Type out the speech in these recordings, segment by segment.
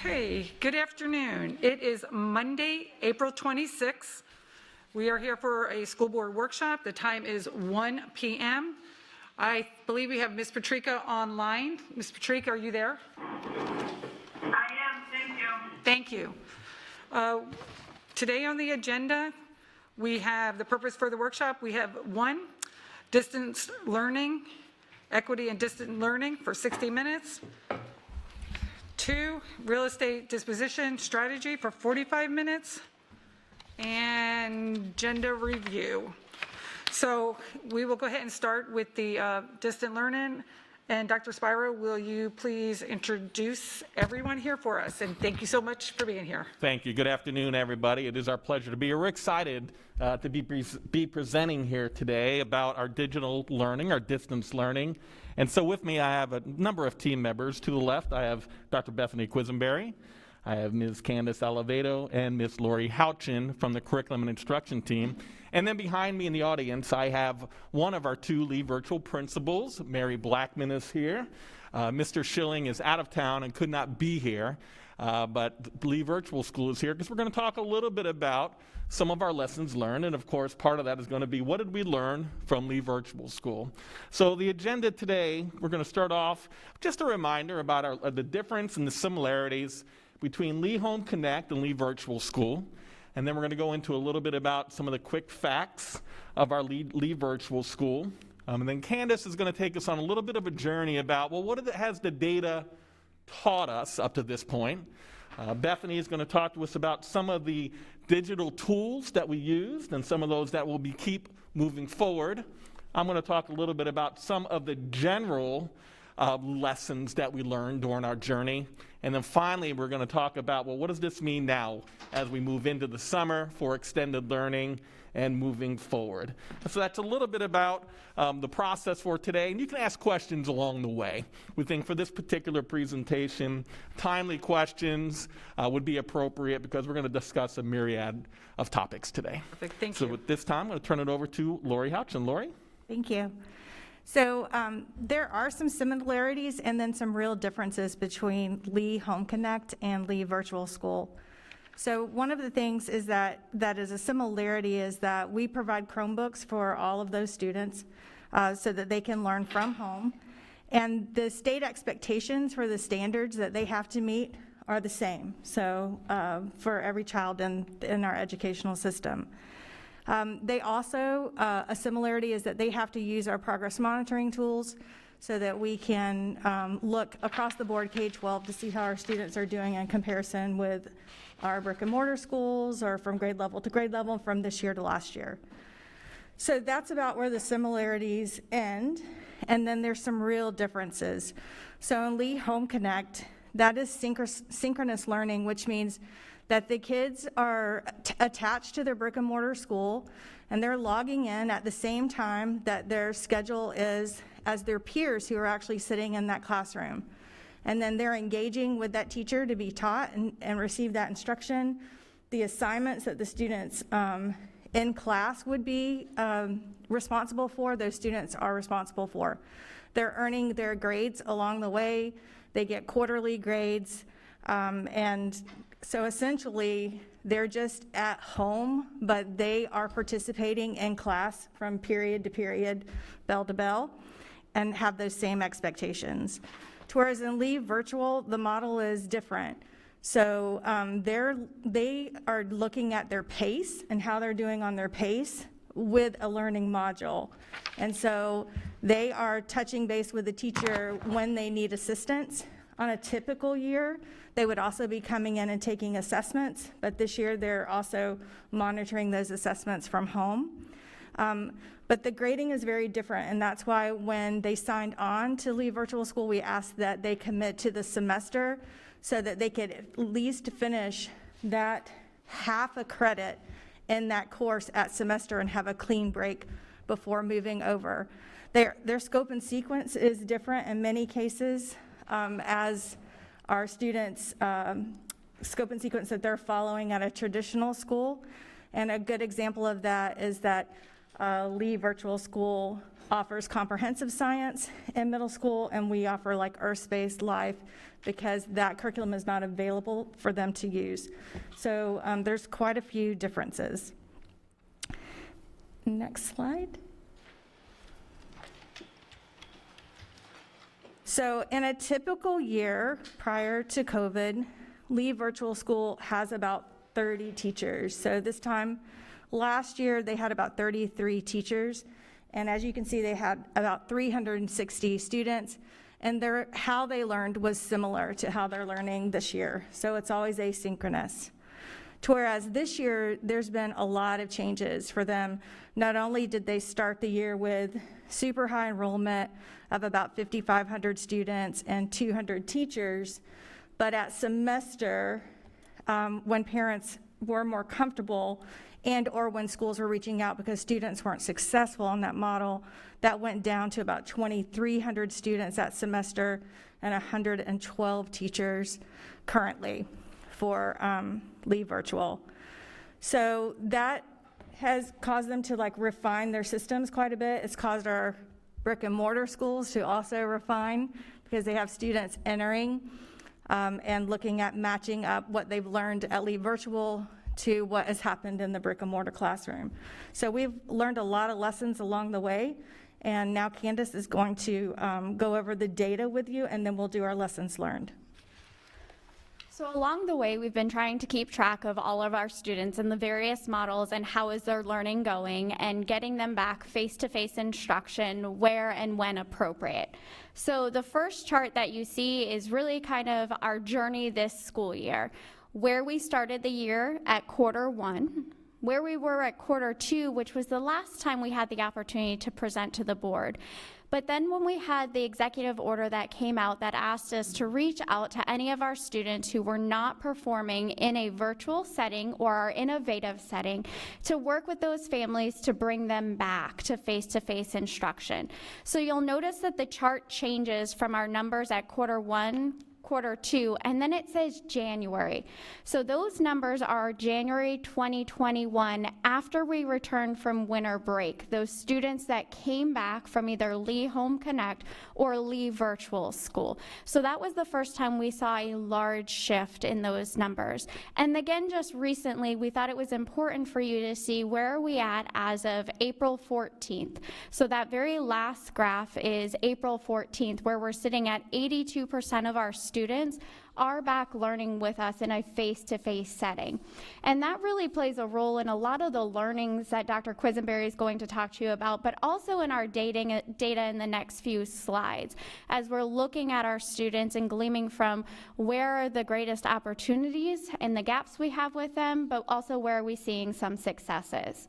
Okay, good afternoon. It is Monday, April 26th. We are here for a school board workshop. The time is 1 p.m. I believe we have Ms. Patrica online. Ms. Patrica, are you there? I am, thank you. Thank you. Today on the agenda, we have the purpose for the workshop. We have 1, distance learning, equity and distant learning for 60 minutes. 2, real estate disposition strategy for 45 minutes, and gender review. So we will go ahead and start with the distant learning. And Dr. Spiro, will you please introduce everyone here for us? And thank you so much for being here. Thank you. Good afternoon, everybody. It is our pleasure to be here. We're excited to be presenting here today about our digital learning, our distance learning. And so with me, I have a number of team members. To the left, I have Dr. Bethany Quisenberry. I have Ms. Candace Alivedo and Ms. Lori Houchin from the Curriculum and Instruction team. And then behind me in the audience, I have one of our 2 Lee Virtual principals. Mary Blackman is here. Mr. Schilling is out of town and could not be here. But Lee Virtual School is here because we're going to talk a little bit about some of our lessons learned. And of course, part of that is going to be what did we learn from Lee Virtual School. So the agenda today, we're going to start off just a reminder about the difference and the similarities between Lee Home Connect and Lee Virtual School. And then we're going to go into a little bit about some of the quick facts of our Lee Virtual School. And then Candace is going to take us on a little bit of a journey about, well, what has the data taught us up to this point? Bethany is going to talk to us about some of the digital tools that we used and some of those that will keep moving forward. I'm going to talk a little bit about some of the general lessons that we learned during our journey. And then finally, we're going to talk about, well, what does this mean now as we move into the summer for extended learning and moving forward? So that's a little bit about the process for today. And you can ask questions along the way. We think for this particular presentation, timely questions would be appropriate because we're going to discuss a myriad of topics today. Perfect. Thank you. So at this time, I'm going to turn it over to Lori Houchin. Lori? Thank you. So there are some similarities and then some real differences between Lee Home Connect and Lee Virtual School. So one of the things is that is a similarity is that we provide Chromebooks for all of those students so that they can learn from home. And the state expectations for the standards that they have to meet are the same. So for every child in our educational system. They also, a similarity is that they have to use our progress monitoring tools so that we can look across the board K-12 to see how our students are doing in comparison with our brick and mortar schools or from grade level to grade level from this year to last year. So that's about where the similarities end, and then there's some real differences. So in Lee Home Connect, that is synchronous learning, which means that the kids are attached to their brick and mortar school and they're logging in at the same time that their schedule is as their peers who are actually sitting in that classroom. And then they're engaging with that teacher to be taught and receive that instruction. The assignments that the students in class would be responsible for, those students are responsible for. They're earning their grades along the way. They get quarterly grades, and so essentially, they're just at home, but they are participating in class from period to period, bell to bell, and have those same expectations. Whereas in Lee Virtual, the model is different. So they are looking at their pace and how they're doing on their pace with a learning module. And so they are touching base with the teacher when they need assistance. On a typical year, they would also be coming in and taking assessments, but this year they're also monitoring those assessments from home. But the grading is very different, and that's why when they signed on to Lee Virtual School, we asked that they commit to the semester so that they could at least finish that half a credit in that course at semester and have a clean break before moving over. Their scope and sequence is different in many cases. As our students' scope and sequence that they're following at a traditional school. And a good example of that is that Lee Virtual School offers comprehensive science in middle school, and we offer like earth-based life because that curriculum is not available for them to use. So there's quite a few differences. Next slide. So in a typical year prior to COVID, Lee Virtual School has about 30 teachers. So this time last year, they had about 33 teachers. And as you can see, they had about 360 students. And how they learned was similar to how they're learning this year. So it's always asynchronous. Whereas this year, there's been a lot of changes for them. Not only did they start the year with super high enrollment of about 5,500 students and 200 teachers, but at semester, when parents were more comfortable and or when schools were reaching out because students weren't successful on that model, that went down to about 2,300 students that semester and 112 teachers currently for Lee Virtual. So that has caused them to like refine their systems quite a bit. It's caused our brick and mortar schools to also refine because they have students entering and looking at matching up what they've learned at Lee Virtual to what has happened in the brick and mortar classroom. So we've learned a lot of lessons along the way, and now Candace is going to go over the data with you, and then we'll do our lessons learned. So along the way, we've been trying to keep track of all of our students and the various models and how is their learning going and getting them back face-to-face instruction where and when appropriate. So the first chart that you see is really kind of our journey this school year, where we started the year at Q1, where we were at Q2, which was the last time we had the opportunity to present to the board. But then when we had the executive order that came out that asked us to reach out to any of our students who were not performing in a virtual setting or our innovative setting to work with those families to bring them back to face-to-face instruction. So you'll notice that the chart changes from our numbers at Q1, Q2, and then it says January. So those numbers are January 2021 after we returned from winter break, those students that came back from either Lee Home Connect or Lee Virtual School. So that was the first time we saw a large shift in those numbers. And again, just recently, we thought it was important for you to see where are we at as of April 14th. So that very last graph is April 14th, where we're sitting at 82% of our students are back learning with us in a face-to-face setting. And that really plays a role in a lot of the learnings that Dr. Quisenberry is going to talk to you about, but also in our data in the next few slides, as we're looking at our students and gleaming from where are the greatest opportunities and the gaps we have with them, but also where are we seeing some successes.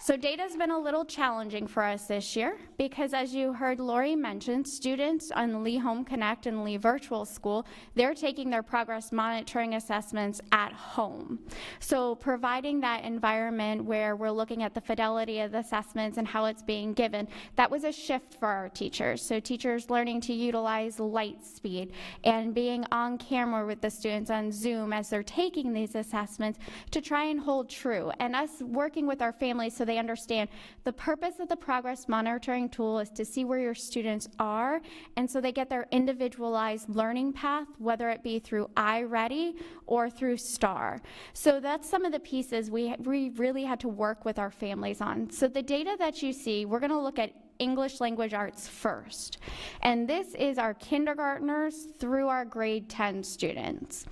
So data's been a little challenging for us this year because, as you heard Lori mention, students on Lee Home Connect and Lee Virtual School, they're taking their progress monitoring assessments at home. So providing that environment where we're looking at the fidelity of the assessments and how it's being given, that was a shift for our teachers. So teachers learning to utilize light speed and being on camera with the students on Zoom as they're taking these assessments to try and hold true. And us working with our families so they understand the purpose of the progress monitoring tool is to see where your students are, and so they get their individualized learning path, whether it be through iReady or through STAR. So that's some of the pieces we really had to work with our families on. So the data that you see, we're going to look at English language arts first. And this is our kindergartners through our grade 10 students.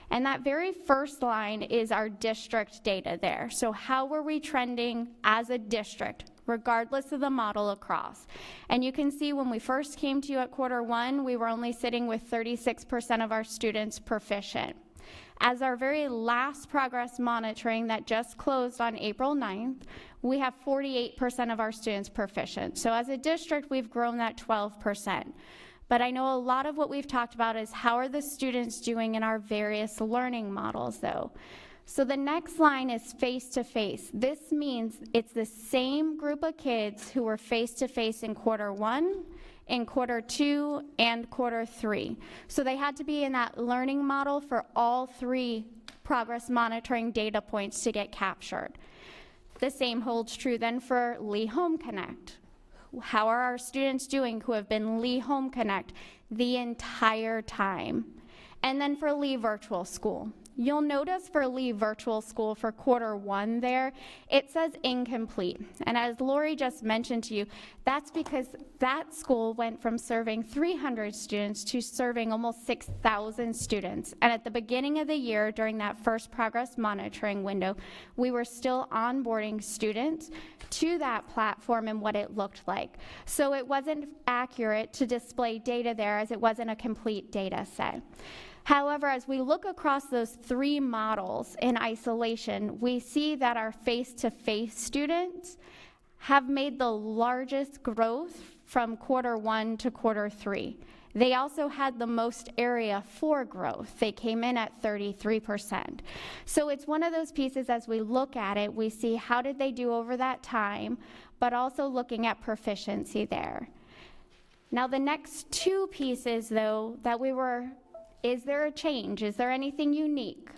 And that very first line is our district data there. So how were we trending as a district, regardless of the model across? And you can see when we first came to you at Q1, we were only sitting with 36% of our students proficient. As our very last progress monitoring that just closed on April 9th, we have 48% of our students proficient. So as a district, we've grown that 12%. But I know a lot of what we've talked about is how are the students doing in our various learning models, though. So the next line is face-to-face. This means it's the same group of kids who were face-to-face in Q1, in Q2, and Q3. So they had to be in that learning model for all three progress monitoring data points to get captured. The same holds true then for Lee Home Connect. How are our students doing who have been Lee Home Connect the entire time? And then for Lee Virtual School. You'll notice for Lee Virtual School for Q1 there, it says incomplete. And as Lori just mentioned to you, that's because that school went from serving 300 students to serving almost 6,000 students. And at the beginning of the year, during that first progress monitoring window, we were still onboarding students to that platform and what it looked like. So it wasn't accurate to display data there, as it wasn't a complete data set. However, as we look across those 3 models in isolation, we see that our face-to-face students have made the largest growth from Q1 to Q3. They also had the most area for growth. They came in at 33%. So it's one of those pieces, as we look at it, we see how did they do over that time, but also looking at proficiency there. Now the next 2 pieces, though, that is there a change? Is there anything unique?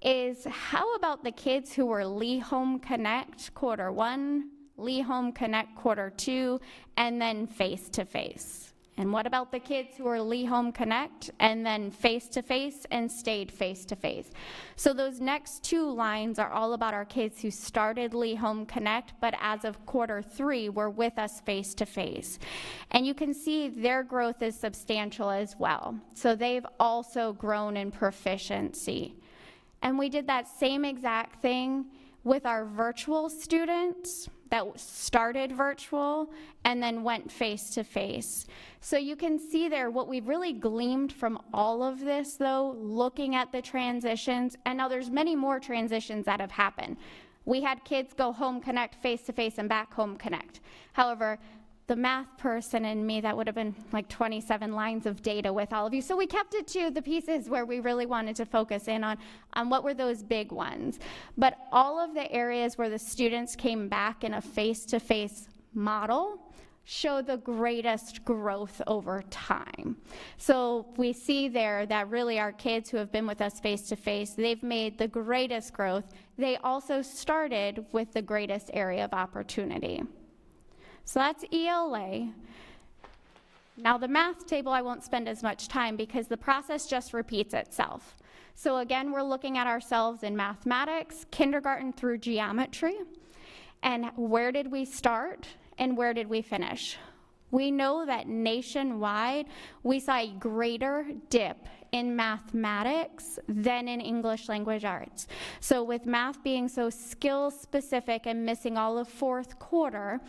Is how about the kids who were Lee Home Connect Q1, Lee Home Connect Q2, and then face-to-face? And what about the kids who are Lee Home Connect and then face-to-face and stayed face-to-face? So those next 2 lines are all about our kids who started Lee Home Connect, but as of Q3 were with us face-to-face. And you can see their growth is substantial as well. So they've also grown in proficiency. And we did that same exact thing with our virtual students that started virtual and then went face-to-face. So you can see there what we've really gleaned from all of this, though, looking at the transitions, and now there's many more transitions that have happened. We had kids go Home Connect face-to-face and back Home Connect. However, the math person in me, that would have been like 27 lines of data with all of you. So we kept it to the pieces where we really wanted to focus in on what were those big ones. But all of the areas where the students came back in a face-to-face model show the greatest growth over time. So we see there that really our kids who have been with us face-to-face, they've made the greatest growth. They also started with the greatest area of opportunity. So that's ELA. Now the math table I won't spend as much time because the process just repeats itself. So again, we're looking at ourselves in mathematics, kindergarten through geometry, and where did we start and where did we finish? We know that nationwide, we saw a greater dip in mathematics than in English language arts. So with math being so skill specific and missing all of Q4,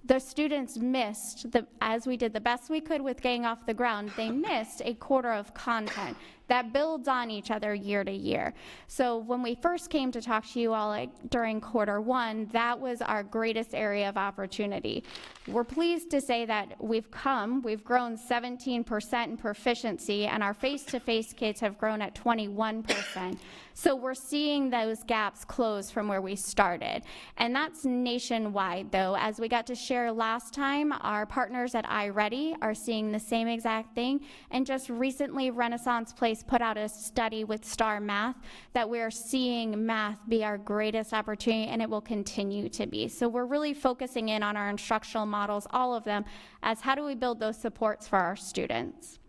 the students missed, as we did the best we could with getting off the ground, they missed a quarter of content that builds on each other year to year. So when we first came to talk to you all during Q1, that was our greatest area of opportunity. We're pleased to say that we've grown 17% in proficiency, and our face-to-face kids have grown at 21%. So we're seeing those gaps close from where we started. And that's nationwide, though. As we got to share last time, our partners at iReady are seeing the same exact thing. And just recently, Renaissance Place put out a study with Star Math that we're seeing math be our greatest opportunity, and it will continue to be. So we're really focusing in on our instructional models, all of them, as how do we build those supports for our students.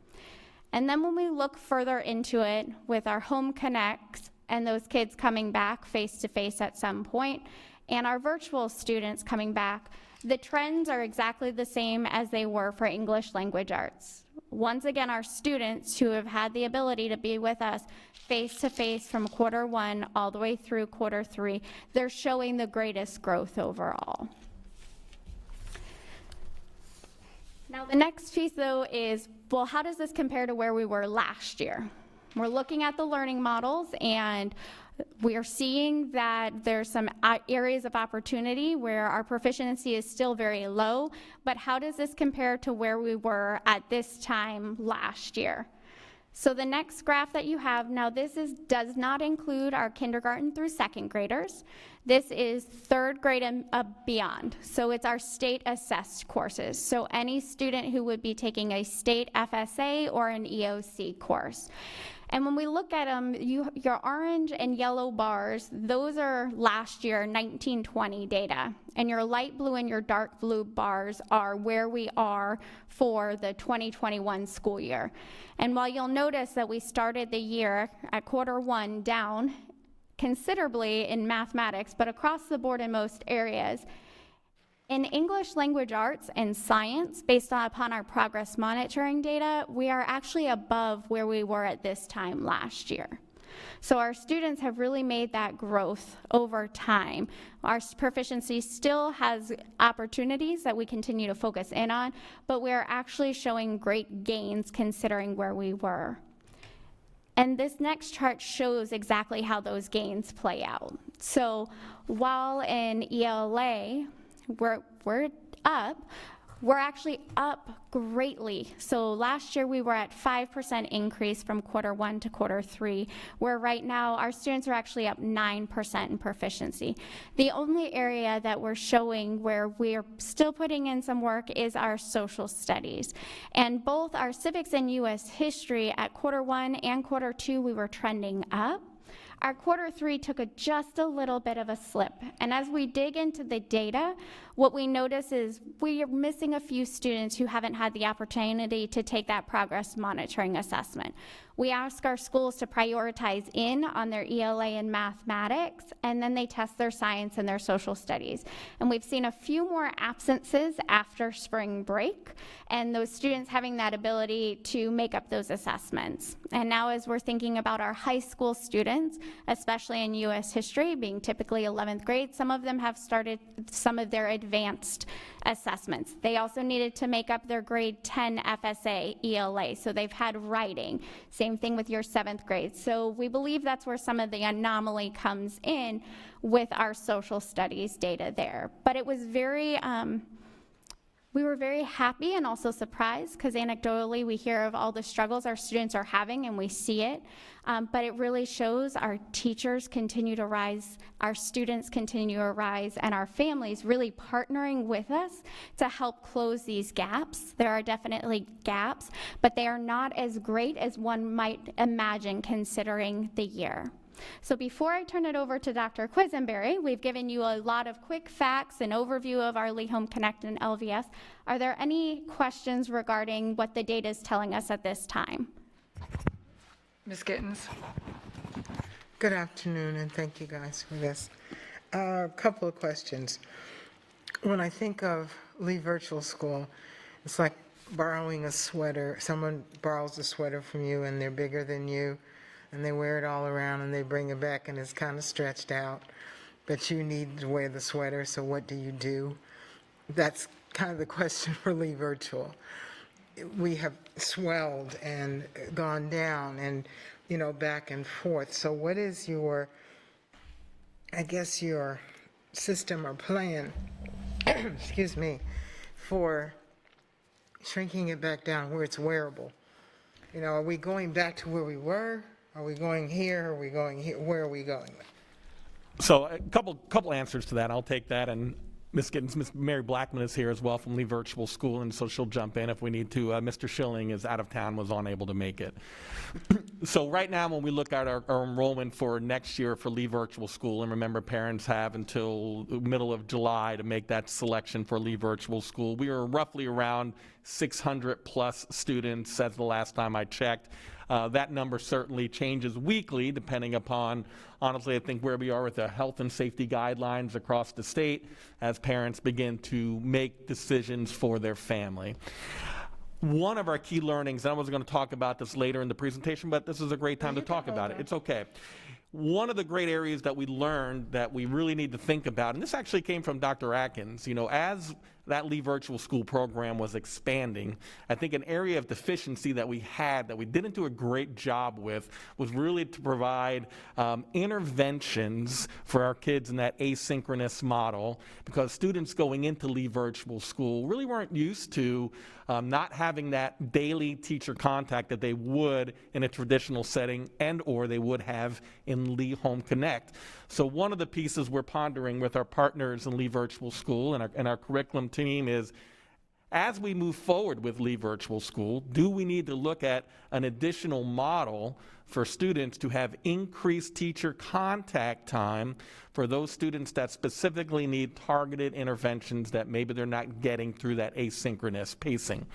And then when we look further into it with our Home Connects and those kids coming back face-to-face at some point, and our virtual students coming back, the trends are exactly the same as they were for English language arts. Once again, our students who have had the ability to be with us face-to-face from Q1 all the way through Q3, they're showing the greatest growth overall. Now the next piece, though, is, well, how does this compare to where we were last year? We're looking at the learning models, and we are seeing that there's some areas of opportunity where our proficiency is still very low, but how does this compare to where we were at this time last year? So the next graph that you have, now does not include our kindergarten through 2nd graders. This is 3rd grade and beyond. So it's our state assessed courses. So any student who would be taking a state FSA or an EOC course. And when we look at them, your orange and yellow bars, those are last year 1920 data. And your light blue and your dark blue bars are where we are for the 2021 school year. And while you'll notice that we started the year at Q1 down considerably in mathematics, but across the board in most areas, in English language arts and science, based upon our progress monitoring data, we are actually above where we were at this time last year. So our students have really made that growth over time. Our proficiency still has opportunities that we continue to focus in on, but we're actually showing great gains considering where we were. And this next chart shows exactly how those gains play out. So while in ELA, we're up, we're actually up greatly. So last year we were at 5% increase from Q1 to Q3, where right now our students are actually up 9% in proficiency. The only area that we're showing where we're still putting in some work is our social studies. And both our civics and US history at Q1 and Q2, we were trending up. Our Q3 took just a little bit of a slip. And as we dig into the data, what we notice is we are missing a few students who haven't had the opportunity to take that progress monitoring assessment. We ask our schools to prioritize in on their ELA and mathematics, and then they test their science and their social studies. And we've seen a few more absences after spring break, and those students having that ability to make up those assessments. And now as we're thinking about our high school students, especially in US history, being typically 11th grade, some of them have started some of their advanced assessments. They also needed to make up their grade 10 FSA ELA, so they've had writing. Same thing with your 7th grade. So we believe that's where some of the anomaly comes in with our social studies data there. But it was very, we were very happy and also surprised because anecdotally we hear of all the struggles our students are having and we see it. But it really shows our teachers continue to rise, our students continue to rise, and our families really partnering with us to help close these gaps. There are definitely gaps, but they are not as great as one might imagine considering the year. So before I turn it over to Dr. Quisenberry, we've given you a lot of quick facts and overview of our Lee Home Connect and LVS. Are there any questions regarding what the data is telling us at this time? Ms. Gittens? Good afternoon, and thank you guys for this. A couple of questions. When I think of Lee Virtual School, it's like borrowing a sweater. Someone borrows a sweater from you, and they're bigger than you, and they wear it all around, and they bring it back, and it's kind of stretched out, but you need to wear the sweater, so what do? That's kind of the question for Lee Virtual. We have swelled and gone down and, you know, back and forth. So what is your, I guess, your system or plan, excuse me, for shrinking it back down where it's wearable? You know, are we going back to where we were? Are we going here? Are we going here? Where are we going? So a couple answers to that. I'll take that, and Ms. Gittens, Ms. Mary Blackman is here as well from Lee Virtual School, and so she'll jump in if we need to. Mr. Schilling is out of town, was unable to make it. So right now when we look at our enrollment for next year for Lee Virtual School, and remember parents have until middle of July to make that selection for Lee Virtual School, we are roughly around 600 plus students as the last time I checked. That number certainly changes weekly depending upon, honestly, I think where we are with the health and safety guidelines across the state as parents begin to make decisions for their family. One of our key learnings, and I was going to talk about this later in the presentation, but this is a great time to talk about it. It's okay. One of the great areas that we learned that we really need to think about, and this actually came from Dr. Atkins, you know, as that Lee Virtual School program was expanding, I think an area of deficiency that we had that we didn't do a great job with was really to provide interventions for our kids in that asynchronous model, because students going into Lee Virtual School really weren't used to not having that daily teacher contact that they would in a traditional setting and or they would have in Lee Home Connect. So one of the pieces we're pondering with our partners in Lee Virtual School and our curriculum team is, as we move forward with Lee Virtual School, do we need to look at an additional model for students to have increased teacher contact time for those students that specifically need targeted interventions that maybe they're not getting through that asynchronous pacing?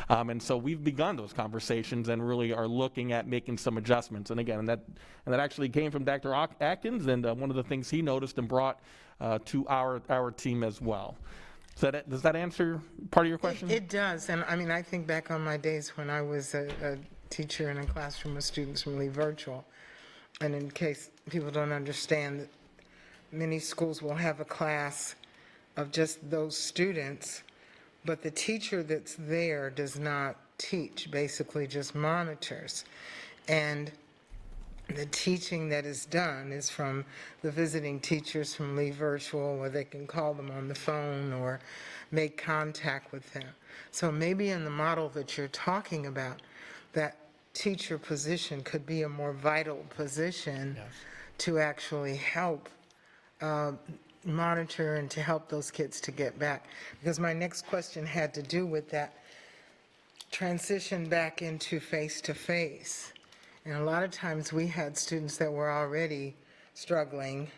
And so we've begun those conversations and really are looking at making some adjustments. And again, that actually came from Dr. Atkins, and one of the things he noticed and brought to our team as well. Does that answer part of your question? It does, and I mean, I think back on my days when I was a teacher in a classroom with students from Lee Virtual, and in case people don't understand, many schools will have a class of just those students, but the teacher that's there does not teach, basically just monitors. And the teaching that is done is from the visiting teachers from Lee Virtual, where they can call them on the phone or make contact with them. So maybe in the model that you're talking about, that teacher position could be a more vital position to actually help monitor and to help those kids to get back. Because my next question had to do with that transition back into face-to-face. And a lot of times we had students that were already struggling,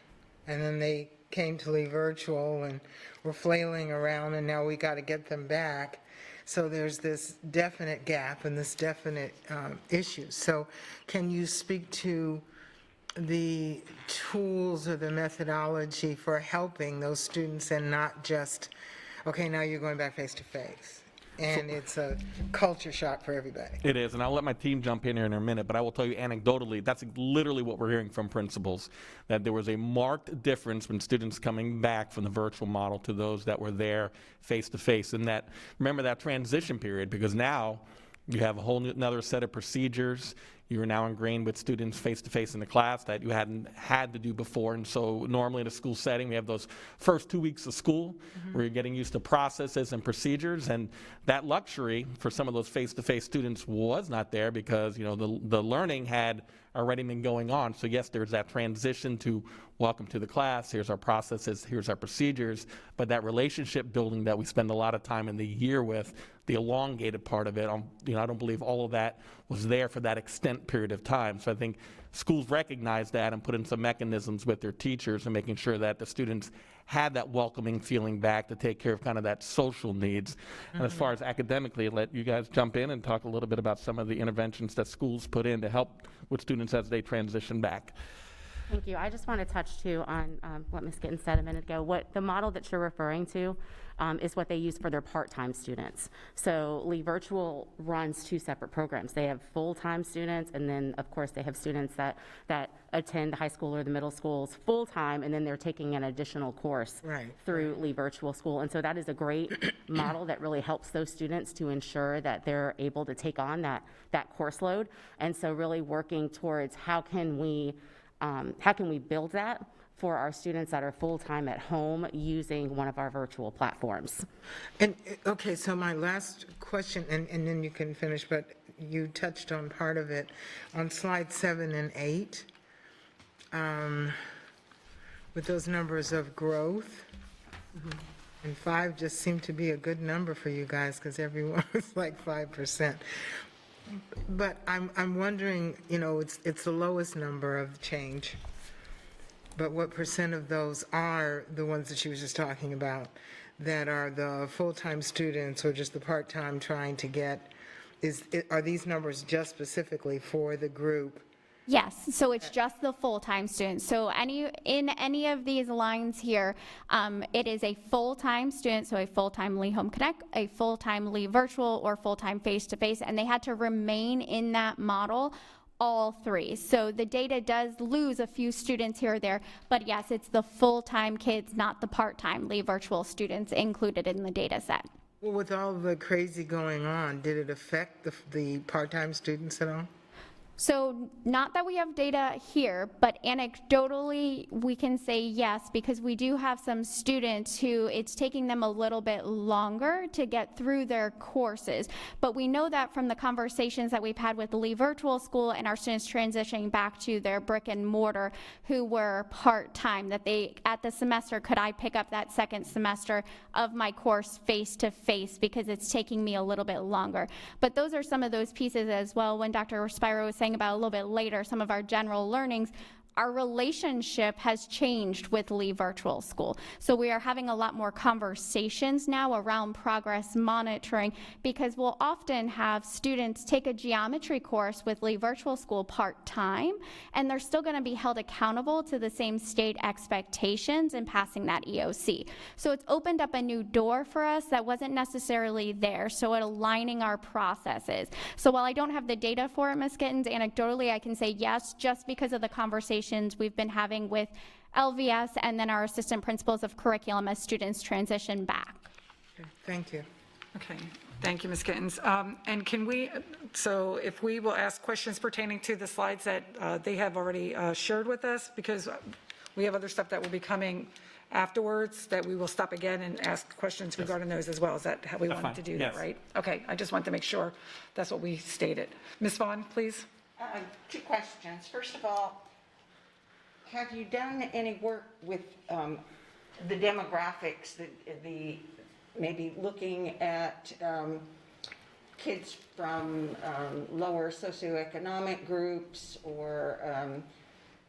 and then they came to Lee Virtual and were flailing around, and now we got to get them back. So there's this definite gap and this definite issue. So can you speak to the tools or the methodology for helping those students and not just, okay, now you're going back face-to-face? And it's a culture shock for everybody. It is, and I'll let my team jump in here in a minute, but I will tell you anecdotally, that's literally what we're hearing from principals, that there was a marked difference when students coming back from the virtual model to those that were there face-to-face. And that, remember that transition period, because now you have a whole another set of procedures. You are now ingrained with students face-to-face in the class that you hadn't had to do before. And so normally in a school setting, we have those first 2 weeks of school where you're getting used to processes and procedures. And that luxury for some of those face-to-face students was not there because, you know, the learning had already been going on. So yes, there's that transition to welcome to the class, here's our processes, here's our procedures, but that relationship building that we spend a lot of time in the year with, the elongated part of it, you know, I don't believe all of that was there for that extent period of time. So I think schools recognize that and put in some mechanisms with their teachers and making sure that the students had that welcoming feeling back to take care of kind of that social needs. And as far as academically, let you guys jump in and talk a little bit about some of the interventions that schools put in to help with students as they transition back. Thank you. I just want to touch too on what Ms. Gittens said a minute ago. What the model that you're referring to is what they use for their part-time students. So Lee Virtual runs two separate programs. They have full-time students, and then of course they have students that attend the high school or the middle schools full-time, and then they're taking an additional course through Lee Virtual School. And so that is a great model that really helps those students to ensure that they're able to take on that course load. And so really working towards how can we build that for our students that are full-time at home using one of our virtual platforms. And, okay, so my last question, and then you can finish, but you touched on part of it. On slide 7 and 8, with those numbers of growth, and 5 just seemed to be a good number for you guys because everyone was like 5%. But I'm wondering, you know, it's the lowest number of change, but what percent of those are the ones that she was just talking about that are the full-time students or just the part-time trying to get, are these numbers just specifically for the group? Yes, so it's just the full-time students. So in any of these lines here, it is a full-time student, so a full-time Lee Home Connect, a full-time Lee Virtual, or full-time face-to-face, and they had to remain in that model, all three. So the data does lose a few students here or there, but yes, it's the full-time kids, not the part-time Lee Virtual students included in the data set. Well, with all the crazy going on, did it affect the part-time students at all? So not that we have data here, but anecdotally, we can say yes, because we do have some students who it's taking them a little bit longer to get through their courses. But we know that from the conversations that we've had with Lee Virtual School and our students transitioning back to their brick and mortar who were part-time, that they, at the semester, could I pick up that second semester of my course face-to-face because it's taking me a little bit longer. But those are some of those pieces as well. When Dr. Spiro was saying about a little bit later some of our general learnings, our relationship has changed with Lee Virtual School. So we are having a lot more conversations now around progress monitoring, because we'll often have students take a geometry course with Lee Virtual School part-time, and they're still going to be held accountable to the same state expectations in passing that EOC. So it's opened up a new door for us that wasn't necessarily there, so it aligning our processes. So while I don't have the data for it, Ms. Gittens, anecdotally I can say yes, just because of the conversations we've been having with LVS and then our assistant principals of curriculum as students transition back. Okay, thank you. Okay, thank you, Ms. Gittens. And can we, so if we will ask questions pertaining to the slides that they have already shared with us, because we have other stuff that will be coming afterwards, that we will stop again and ask questions regarding those as well. Is that how we That's wanted to fine. do that, Yes. right? Okay, I just want to make sure that's what we stated. Ms. Vaughn, please. Two questions. First of all, have you done any work with the demographics, maybe looking at kids from lower socioeconomic groups or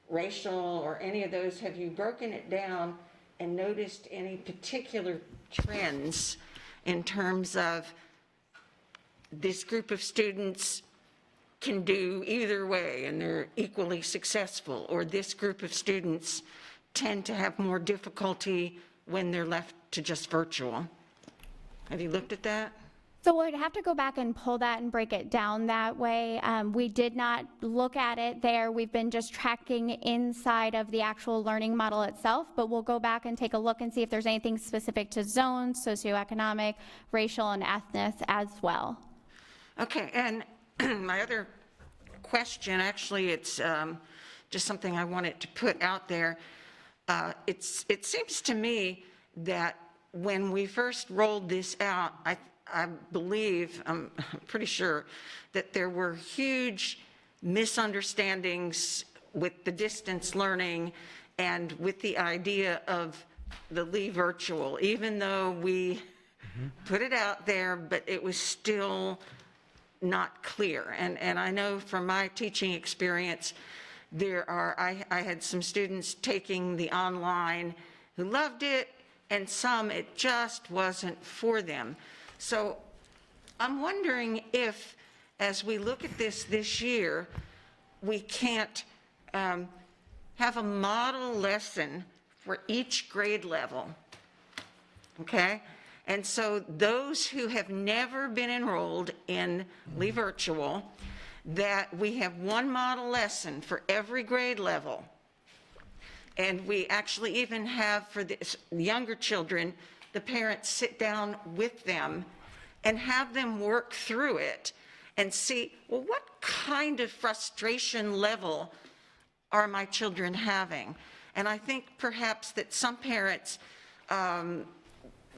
racial or any of those? Have you broken it down and noticed any particular trends in terms of this group of students can do either way and they're equally successful, or this group of students tend to have more difficulty when they're left to just virtual? Have you looked at that? So we'd have to go back and pull that and break it down that way. We did not look at it there. We've been just tracking inside of the actual learning model itself, but we'll go back and take a look and see if there's anything specific to zones, socioeconomic, racial, and ethnic as well. Okay, and my other question, actually, it's just something I wanted to put out there. It seems to me that when we first rolled this out, I believe, I'm pretty sure, that there were huge misunderstandings with the distance learning and with the idea of the Lee Virtual, even though we put it out there, but it was still not clear. And I know from my teaching experience, I had some students taking the online who loved it, and some it just wasn't for them. So I'm wondering if, as we look at this year, we can't have a model lesson for each grade level, okay? And so those who have never been enrolled in Lee Virtual, that we have one model lesson for every grade level. And we actually even have, for the younger children, the parents sit down with them and have them work through it and see, well, what kind of frustration level are my children having? And I think perhaps that some parents,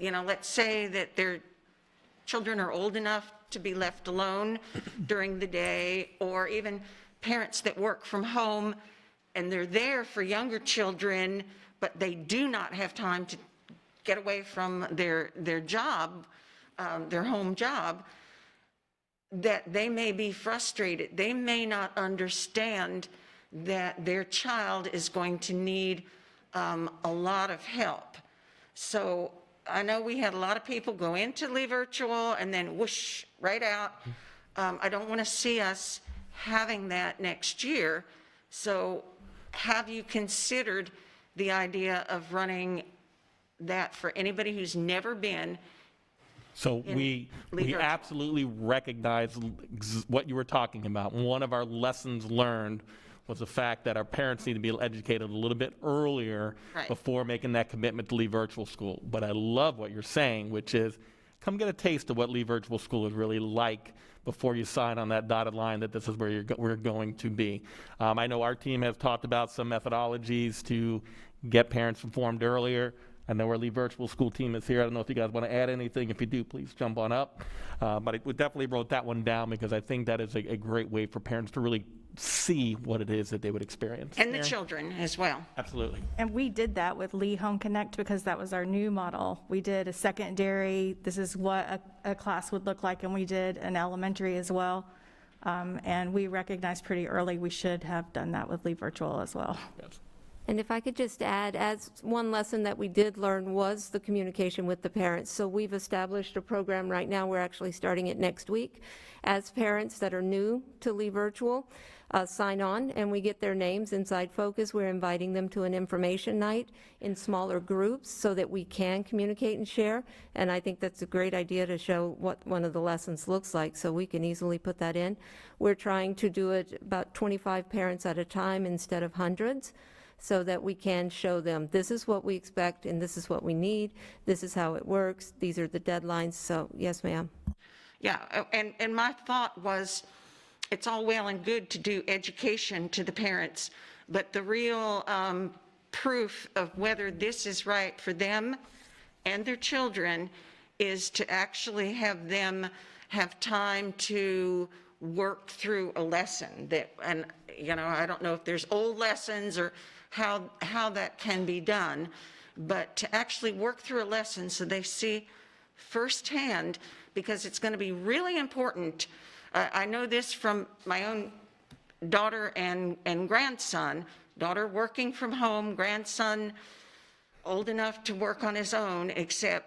let's say that their children are old enough to be left alone during the day, or even parents that work from home and they're there for younger children, but they do not have time to get away from their job, their home job, that they may be frustrated. They may not understand that their child is going to need a lot of help. So I know we had a lot of people go into Lee Virtual and then whoosh, right out. I don't want to see us having that next year. So have you considered the idea of running that for anybody who's never been? So we Virtual. absolutely recognize what you were talking about. One of our lessons learned was the fact that our parents need to be educated a little bit earlier Right. before making that commitment to leave virtual school. But I love what you're saying, which is come get a taste of what Lee Virtual School is really like before you sign on that dotted line that this is where we're going to be. I know our team has talked about some methodologies to get parents informed earlier. I know our Lee Virtual School team is here. I don't know if you guys want to add anything. If you do, please jump on up. But we definitely wrote that one down because I think that is a great way for parents to really see what it is that they would experience. And the children as well. Absolutely. And we did that with Lee Home Connect because that was our new model. We did a secondary, this is what a class would look like, and we did an elementary as well. And we recognized pretty early we should have done that with Lee Virtual as well. Yes. And if I could just add, as one lesson that we did learn was the communication with the parents. So we've established a program right now, we're actually starting it next week. As parents that are new to Lee Virtual sign on and we get their names inside Focus, we're inviting them to an information night in smaller groups so that we can communicate and share. And I think that's a great idea to show what one of the lessons looks like, so we can easily put that in. We're trying to do it about 25 parents at a time instead of hundreds, so that we can show them, this is what we expect and this is what we need, this is how it works, these are the deadlines. So yes, ma'am. Yeah, and my thought was, it's all well and good to do education to the parents, but the real proof of whether this is right for them and their children is to actually have them have time to work through a lesson. And I don't know if there's old lessons or how that can be done, but to actually work through a lesson so they see firsthand, because it's going to be really important. I know this from my own daughter and grandson. Daughter working from home, grandson old enough to work on his own, except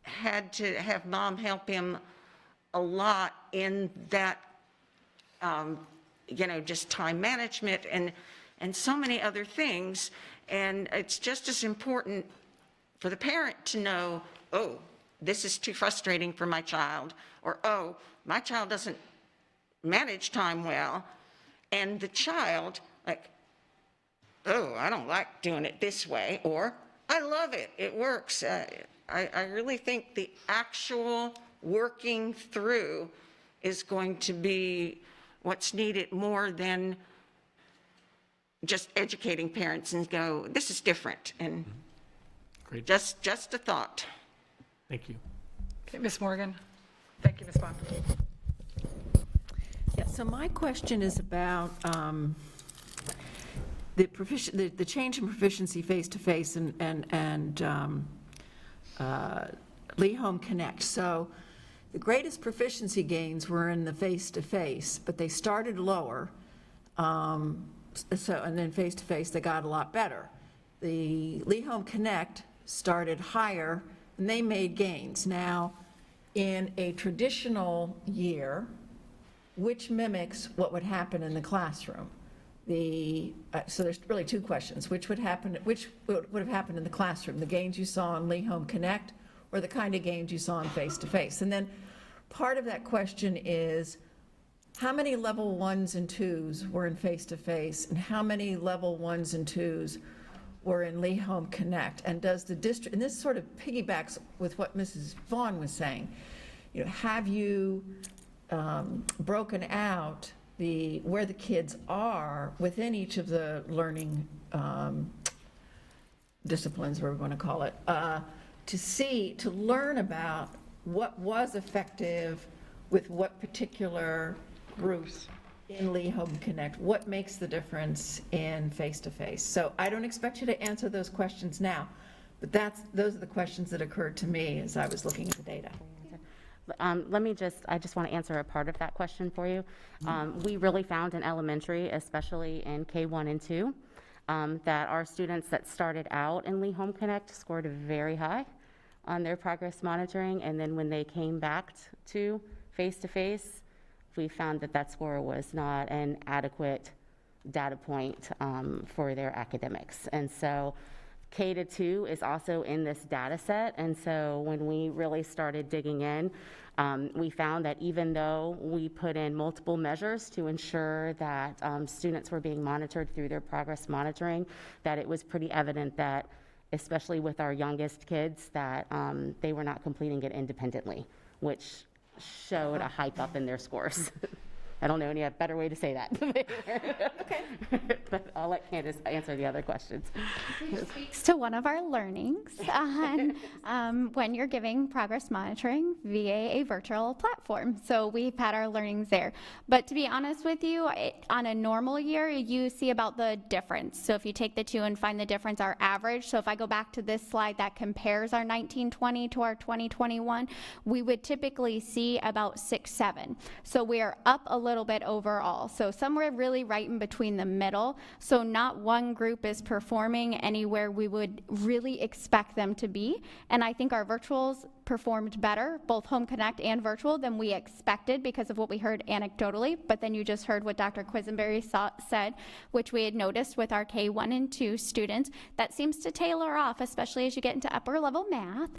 had to have mom help him a lot in that, just time management and so many other things. And it's just as important for the parent to know, oh, this is too frustrating for my child, or, oh, my child doesn't manage time well, and the child, like, oh, I don't like doing it this way, or I love it, it works. I really think the actual working through is going to be what's needed more than just educating parents and go, this is different. And Great. Just a thought. Thank you. Okay, Ms. Morgan. Thank you, Ms. Bond. Yeah, so my question is about the change in proficiency face-to-face and Lee Home Connect. So the greatest proficiency gains were in the face-to-face, but they started lower. And then face-to-face, they got a lot better. The Lee Home Connect started higher, and they made gains. Now, in a traditional year, which mimics what would happen in the classroom? So there's really two questions. Which would have happened in the classroom? The gains you saw in Lee Home Connect, or the kind of gains you saw in face-to-face? And then part of that question is, how many level 1s and 2s were in face-to-face, and how many level 1s and 2s were in Lee Home Connect? And does the district, and this sort of piggybacks with what Mrs. Vaughn was saying, have you broken out where the kids are within each of the learning disciplines, whatever we want to call it, to learn about what was effective with what particular groups in Lee Home Connect, what makes the difference in face-to-face? So I don't expect you to answer those questions now, but those are the questions that occurred to me as I was looking at the data. I just want to answer a part of that question for you. We really found in elementary, especially in K1 and 2, that our students that started out in Lee Home Connect scored very high on their progress monitoring, and then when they came back to face-to-face, we found that score was not an adequate data point for their academics. And so K-2 is also in this data set, and so when we really started digging in, we found that even though we put in multiple measures to ensure that students were being monitored through their progress monitoring, that it was pretty evident that especially with our youngest kids, that they were not completing it independently, which showed a hike up in their scores. I don't know any better way to say that. Okay. But I'll let Candace answer the other questions. Speaks to one of our learnings on when you're giving progress monitoring via a virtual platform. So we've had our learnings there. But to be honest with you, on a normal year, you see about the difference. So if you take the two and find the difference, our average. So if I go back to this slide that compares our 1920 to our 2021, we would typically see about 6-7. So we are up a little bit overall. So somewhere really right in between the middle. So not one group is performing anywhere we would really expect them to be. And I think our virtuals performed better, both Home Connect and virtual, than we expected because of what we heard anecdotally. But then you just heard what Dr. Quisenberry said, which we had noticed with our K1 and 2 students. That seems to tailor off, especially as you get into upper level math.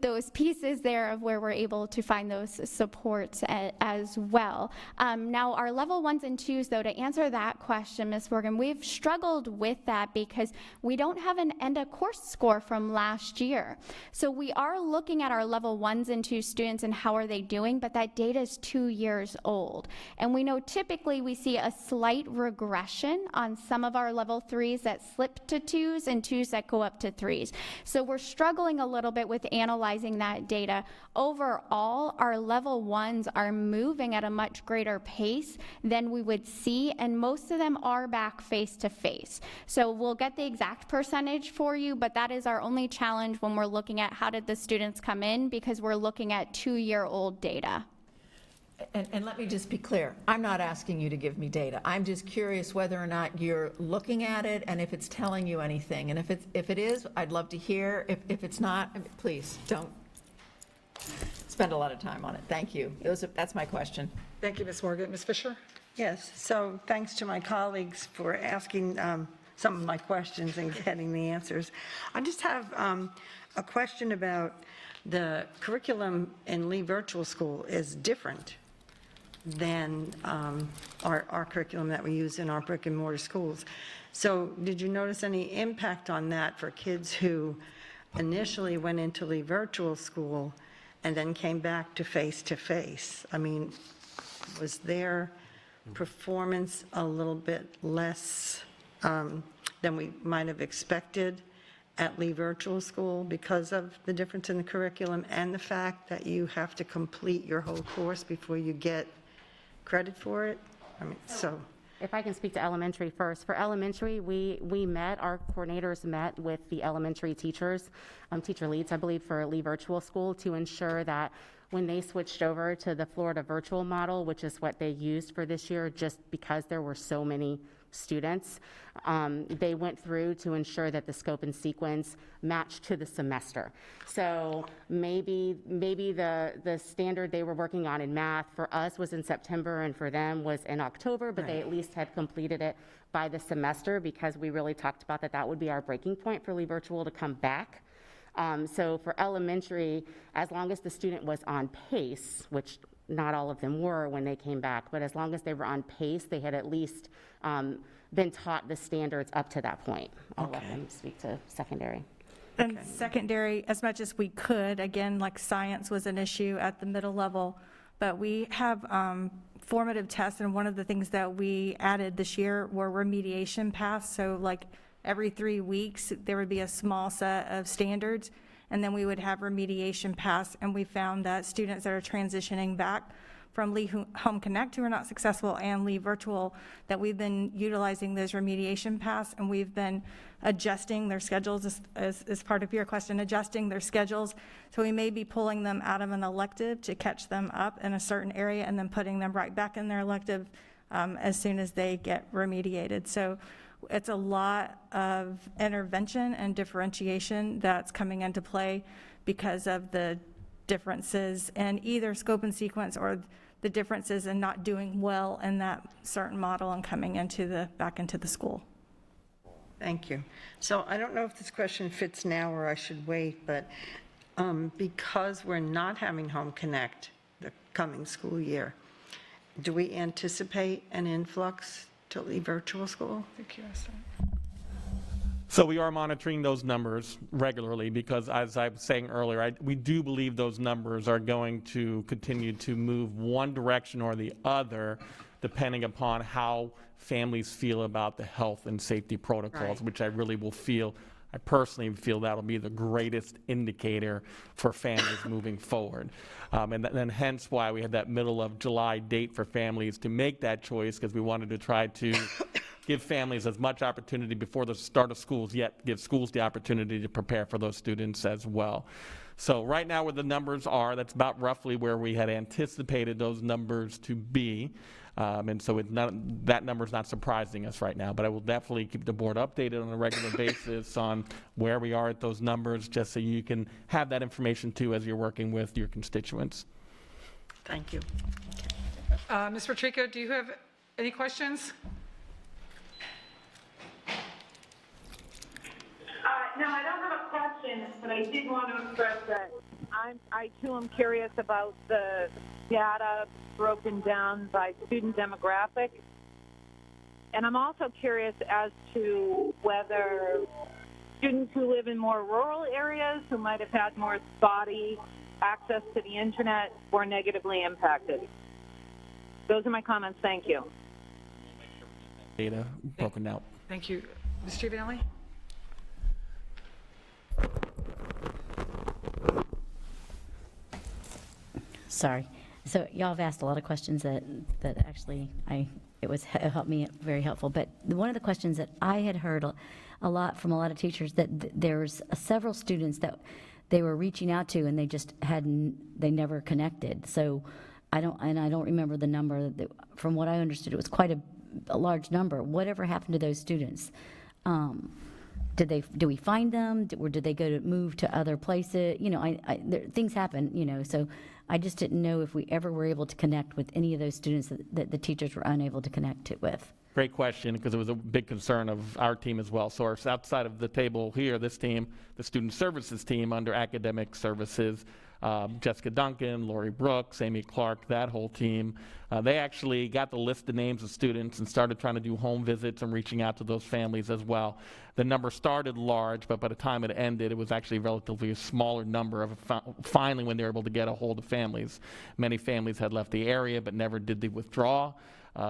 Those pieces there of where we're able to find those supports as well. Now, our level 1s and 2s, though, to answer that question, Ms. Morgan, we've struggled with that because we don't have an end of course score from last year. So we are looking at our level 1s and 2 students and how are they doing, but that data is 2 years old. And we know typically we see a slight regression on some of our level 3s that slip to 2s and 2s that go up to 3s. So we're struggling a little bit with analyzing that data. Overall, our level 1s are moving at a much greater pace than we would see, and most of them are back face to face. So we'll get the exact percentage for you, but that is our only challenge when we're looking at how did the students come in, because we're looking at 2-year-old data. And let me just be clear, I'm not asking you to give me data. I'm just curious whether or not you're looking at it and if it's telling you anything. And if it is, I'd love to hear. If it's not, please don't spend a lot of time on it. Thank you. That's my question. Thank you, Ms. Morgan. Ms. Fisher? Yes, so thanks to my colleagues for asking some of my questions and getting the answers. I just have a question about the curriculum in Lee Virtual School is different than our curriculum that we use in our brick and mortar schools. So did you notice any impact on that for kids who initially went into Lee Virtual School and then came back to face-to-face? I mean, was their performance a little bit less than we might have expected at Lee Virtual School because of the difference in the curriculum and the fact that you have to complete your whole course before you get credit for it? I mean, so. If I can speak to elementary first. For elementary, our coordinators met with the elementary teachers, teacher leads, I believe, for Lee Virtual School to ensure that when they switched over to the Florida virtual model, which is what they used for this year, just because there were so many students, they went through to ensure that the scope and sequence matched to the semester. So maybe the standard they were working on in math for us was in September and for them was in October, but they at least had completed it by the semester, because we really talked about that would be our breaking point for Lee Virtual to come back. So for elementary, as long as the student was on pace, which not all of them were when they came back, but as long as they were on pace, they had at least been taught the standards up to that point. I'll let them speak to secondary. And secondary, as much as we could, again, like science was an issue at the middle level, but we have formative tests, and one of the things that we added this year were remediation paths. So like every 3 weeks, there would be a small set of standards, and then we would have remediation paths, and we found that students that are transitioning back from Lee Home Connect who are not successful and Lee Virtual, that we've been utilizing those remediation paths, and we've been adjusting their schedules as part of your question, adjusting their schedules. So we may be pulling them out of an elective to catch them up in a certain area and then putting them right back in their elective as soon as they get remediated. So it's a lot of intervention and differentiation that's coming into play because of the differences in either scope and sequence or the differences in not doing well in that certain model and coming into back into the school. Thank you. So I don't know if this question fits now or I should wait, but because we're not having Home Connect the coming school year, do we anticipate an influx to Lee Virtual School? I think you asked So we are monitoring those numbers regularly because, as I was saying earlier, we do believe those numbers are going to continue to move one direction or the other depending upon how families feel about the health and safety protocols, which I personally feel that'll be the greatest indicator for families moving forward. And then hence why we had that middle of July date for families to make that choice, because we wanted to try to give families as much opportunity before the start of schools, yet give schools the opportunity to prepare for those students as well. So right now where the numbers are, that's about roughly where we had anticipated those numbers to be. And so that number is not surprising us right now, but I will definitely keep the board updated on a regular basis on where we are at those numbers, just so you can have that information too as you're working with your constituents. Thank you. Ms. Patrico, do you have any questions? No, I don't have a question, but I did want to express that I too am curious about the data broken down by student demographic. And I'm also curious as to whether students who live in more rural areas who might have had more spotty access to the internet were negatively impacted. Those are my comments. Thank you. Data broken out. Thank you. Ms. Giovanelli? Sorry. So y'all have asked a lot of questions that actually it helped me very helpful. But one of the questions that I had heard a lot from a lot of teachers, that there's several students that they were reaching out to and they never connected. So I don't remember the number. From what I understood, it was quite a large number. Whatever happened to those students? Do we find them, or did they move to other places? Things happen, so I just didn't know if we ever were able to connect with any of those students that the teachers were unable to connect with. Great question, because it was a big concern of our team as well. So outside of the table here, this team, the student services team under academic services, Jessica Duncan, Lori Brooks, Amy Clark, that whole team, they actually got the list of names of students and started trying to do home visits and reaching out to those families as well. The number started large, but by the time it ended, it was actually relatively a smaller number finally when they were able to get a hold of families. Many families had left the area but never did the withdraw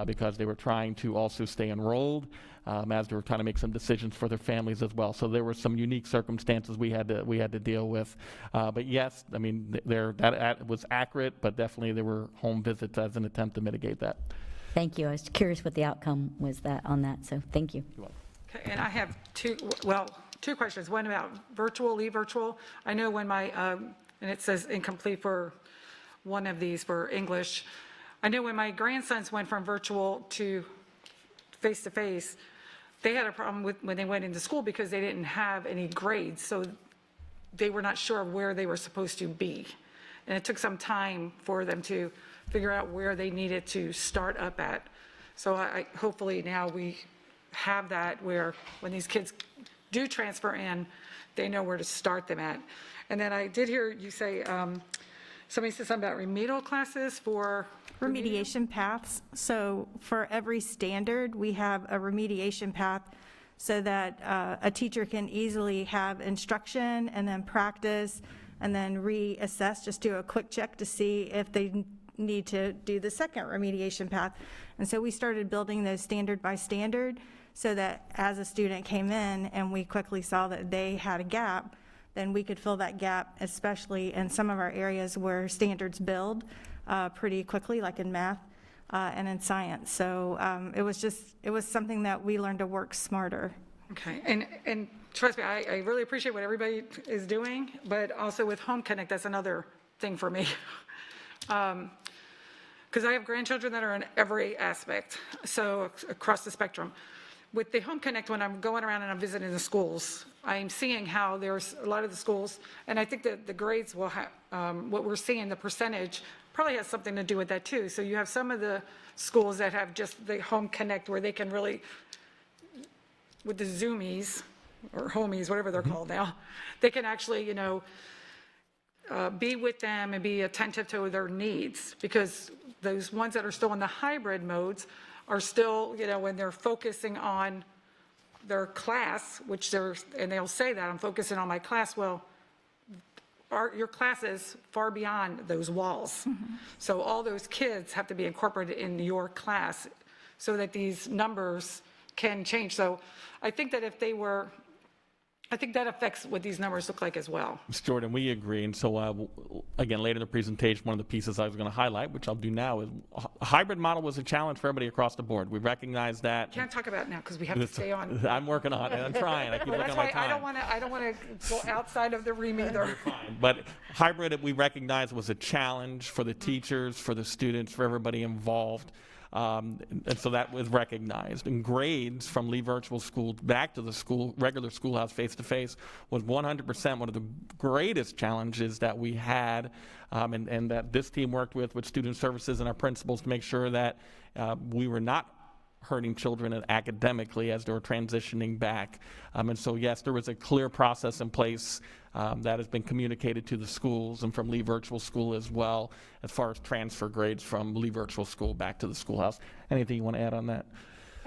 because they were trying to also stay enrolled as they were trying to make some decisions for their families as well. So there were some unique circumstances we had to deal with. But yes, I mean, that was accurate, but definitely there were home visits as an attempt to mitigate that. Thank you. I was curious what the outcome was on that, so thank you. You're welcome. Okay, and I have two questions. One about leave virtual. I know when and it says incomplete for one of these for English. I know when my grandsons went from virtual to face-to-face, they had a problem when they went into school because they didn't have any grades, so they were not sure where they were supposed to be. And it took some time for them to figure out where they needed to start up at. So hopefully now we have that where when these kids do transfer in, they know where to start them at. And then I did hear you say, somebody said something about remedial classes for Remediation paths. So for every standard, we have a remediation path so that a teacher can easily have instruction and then practice and then reassess, just do a quick check to see if they need to do the second remediation path. And so we started building those standard by standard so that as a student came in and we quickly saw that they had a gap, then we could fill that gap, especially in some of our areas where standards build pretty quickly, like in math and in science. So it was something that we learned to work smarter. Okay, and trust me, I really appreciate what everybody is doing, but also with Home Connect, that's another thing for me. Because I have grandchildren that are in every aspect, so across the spectrum. With the Home Connect, when I'm going around and I'm visiting the schools, I'm seeing how there's a lot of the schools, and I think that the grades will have, what we're seeing, the percentage, probably has something to do with that too. So you have some of the schools that have just the Home Connect where they can really, with the Zoomies, or Homies, whatever they're called now, they can actually, be with them and be attentive to their needs, because those ones that are still in the hybrid modes are still, when they're focusing on their class, which and they'll say that, I'm focusing on my class, well, your class is far beyond those walls. So all those kids have to be incorporated in your class so that these numbers can change. So I think that I think that affects what these numbers look like as well. Ms. Jordan, we agree. And so, again, later in the presentation, one of the pieces I was going to highlight, which I'll do now, is a hybrid model was a challenge for everybody across the board. We recognize that. Can't talk about it now because we have to stay on. I'm working on it. I'm trying. I keep looking at my time. I don't want to go outside of the room either. But hybrid, we recognize, was a challenge for the teachers, for the students, for everybody involved. And so that was recognized. And grades from Lee Virtual School back to the school, regular schoolhouse face-to-face was 100% one of the greatest challenges that we had, and that this team worked with student services and our principals to make sure that we were not hurting children academically as they were transitioning back. And so, yes, there was a clear process in place that has been communicated to the schools and from Lee Virtual School as well, as far as transfer grades from Lee Virtual School back to the schoolhouse. Anything you want to add on that?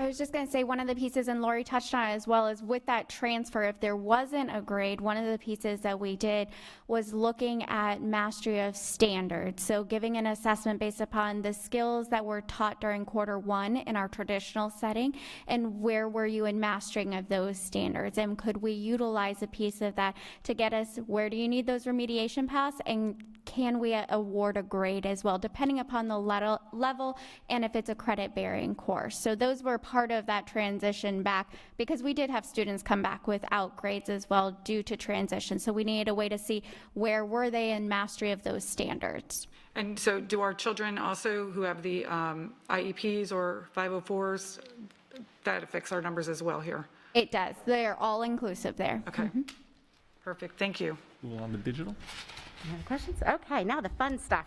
I was just going to say one of the pieces, and Lori touched on it as well, is with that transfer, if there wasn't a grade, one of the pieces that we did was looking at mastery of standards. So giving an assessment based upon the skills that were taught during quarter one in our traditional setting, and where were you in mastering of those standards, and could we utilize a piece of that to get us, where do you need those remediation paths, and can we award a grade as well, depending upon the level and if it's a credit-bearing course. So those were part of that transition back, because we did have students come back without grades as well due to transition. So we needed a way to see where were they in mastery of those standards. And so do our children also who have the IEPs or 504s, that affects our numbers as well here? It does. They're all inclusive there. Okay. Perfect. Thank you. Move on to digital. Any other questions? Okay, now the fun stuff.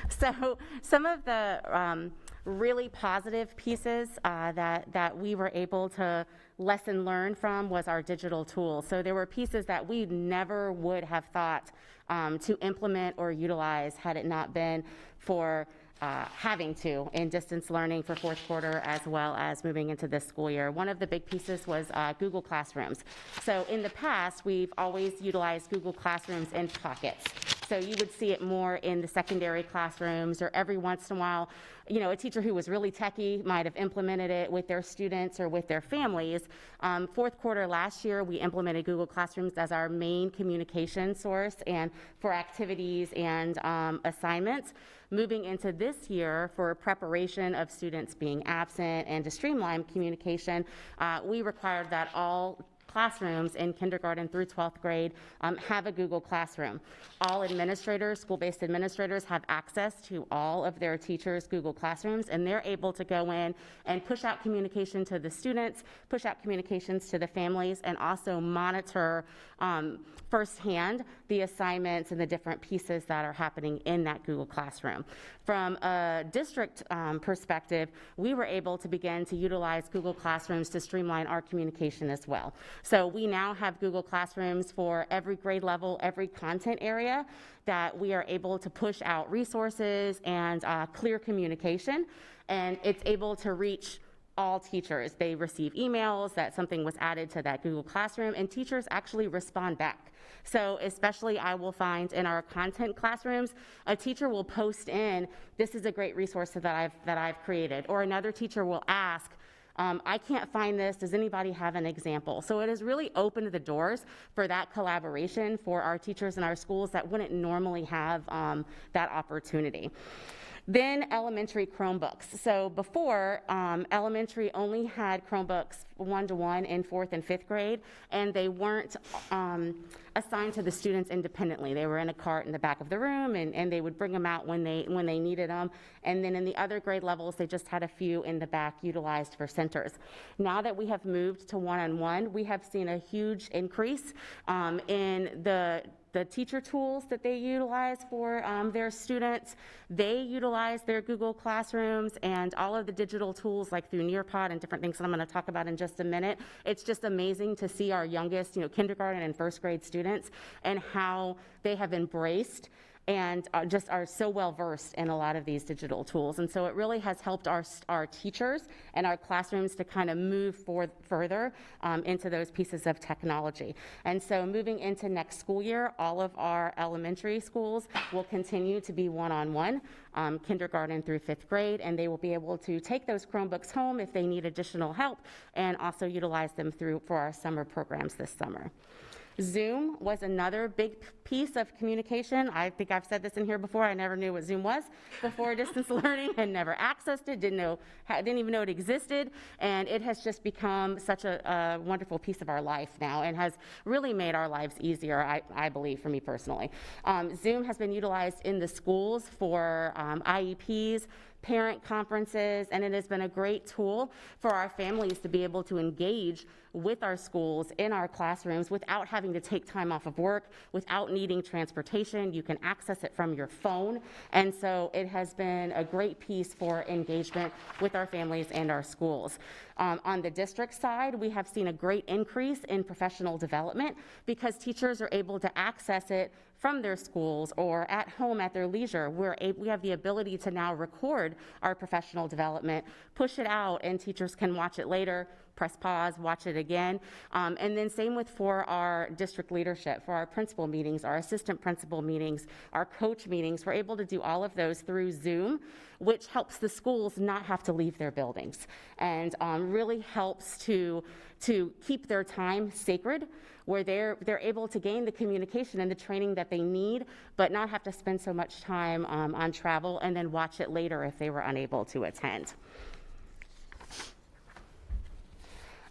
So some of the really positive pieces that we were able to lesson learn from was our digital tools. So there were pieces that we never would have thought to implement or utilize had it not been for having to in distance learning for fourth quarter as well as moving into this school year. One of the big pieces was Google Classrooms. So in the past, we've always utilized Google Classrooms in pockets. So you would see it more in the secondary classrooms, or every once in a while, you know, a teacher who was really techie might have implemented it with their students or with their families. Fourth quarter last year, we implemented Google Classrooms as our main communication source and for activities and assignments. Moving into this year, for preparation of students being absent and to streamline communication, we required that all classrooms in kindergarten through 12th grade have a Google Classroom. All administrators, school-based administrators, have access to all of their teachers' Google Classrooms, and they're able to go in and push out communication to the students, push out communications to the families, and also monitor firsthand the assignments and the different pieces that are happening in that Google Classroom. From a district perspective, we were able to begin to utilize Google Classrooms to streamline our communication as well. So we now have Google Classrooms for every grade level, every content area, that we are able to push out resources and clear communication, and it's able to reach all teachers. They receive emails that something was added to that Google Classroom, and teachers actually respond back. So especially I will find in our content classrooms, a teacher will post in, this is a great resource that I've created, or another teacher will ask, I can't find this, does anybody have an example? So it has really opened the doors for that collaboration for our teachers in our schools that wouldn't normally have that opportunity. Then elementary Chromebooks. So before, elementary only had Chromebooks 1-to-1 in 4th and 5th grade, and they weren't assigned to the students independently. They were in a cart in the back of the room, and they would bring them out when they needed them. And then in the other grade levels, they just had a few in the back utilized for centers. Now that we have moved to one-on-one, we have seen a huge increase in the teacher tools that they utilize for their students. They utilize their Google Classrooms and all of the digital tools like through Nearpod and different things that I'm going to talk about in just a minute. It's just amazing to see our youngest, kindergarten and first grade students and how they have embraced and just are so well versed in a lot of these digital tools. And so it really has helped our teachers and our classrooms to kind of move further into those pieces of technology. And so moving into next school year, all of our elementary schools will continue to be one-on-one, kindergarten through 5th grade, and they will be able to take those Chromebooks home if they need additional help, and also utilize them for our summer programs this summer. Zoom was another big piece of communication. I think I've said this in here before. I never knew what Zoom was before distance learning, and never accessed it, didn't even know it existed. And it has just become such a wonderful piece of our life now, and has really made our lives easier, I believe, for me personally. Zoom has been utilized in the schools for IEPs, parent conferences, and it has been a great tool for our families to be able to engage with our schools in our classrooms without having to take time off of work, without needing transportation. You can access it from your phone. And so it has been a great piece for engagement with our families and our schools. On the district side, we have seen a great increase in professional development because teachers are able to access it from their schools or at home at their leisure. We have the ability to now record our professional development, push it out, and teachers can watch it later, press pause, watch it again. And then same for our district leadership, for our principal meetings, our assistant principal meetings, our coach meetings. We're able to do all of those through Zoom, which helps the schools not have to leave their buildings, and really helps to keep their time sacred, where they're able to gain the communication and the training that they need, but not have to spend so much time on travel and then watch it later if they were unable to attend.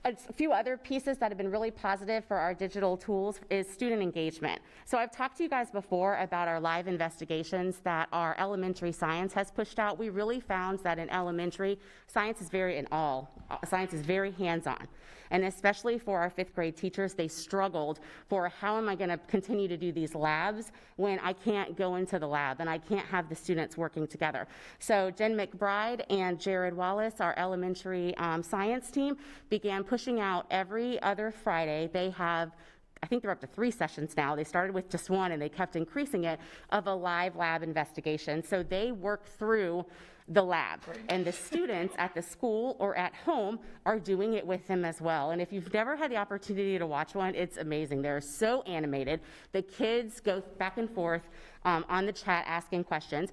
A few other pieces that have been really positive for our digital tools is student engagement. So I've talked to you guys before about our live investigations that our elementary science has pushed out. We really found that in elementary, science is very hands-on. And especially for our 5th grade teachers, they struggled for how am I going to continue to do these labs when I can't go into the lab and I can't have the students working together. So Jen McBride and Jared Wallace, our elementary science team, began pushing out every other Friday. They have, I think they're up to 3 sessions now. They started with just 1 and they kept increasing it, of a live lab investigation. So they work through the lab, and the students at the school or at home are doing it with them as well. And if you've never had the opportunity to watch one, it's amazing. They're so animated. The kids go back and forth on the chat asking questions.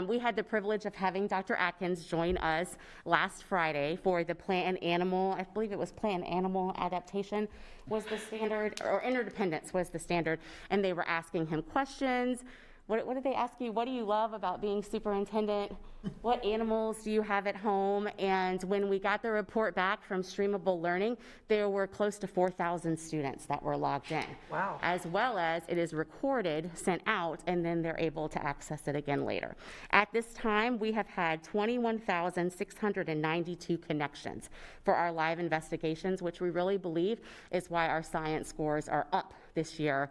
We had the privilege of having Dr. Atkins join us last Friday for the plant and animal, I believe it was plant and animal adaptation was the standard, or interdependence was the standard, and they were asking him questions. What did they ask you? What do you love about being superintendent? What animals do you have at home? And when we got the report back from Streamable Learning, there were close to 4,000 students that were logged in. Wow. As well as it is recorded, sent out, and then they're able to access it again later. At this time, we have had 21,692 connections for our live investigations, which we really believe is why our science scores are up this year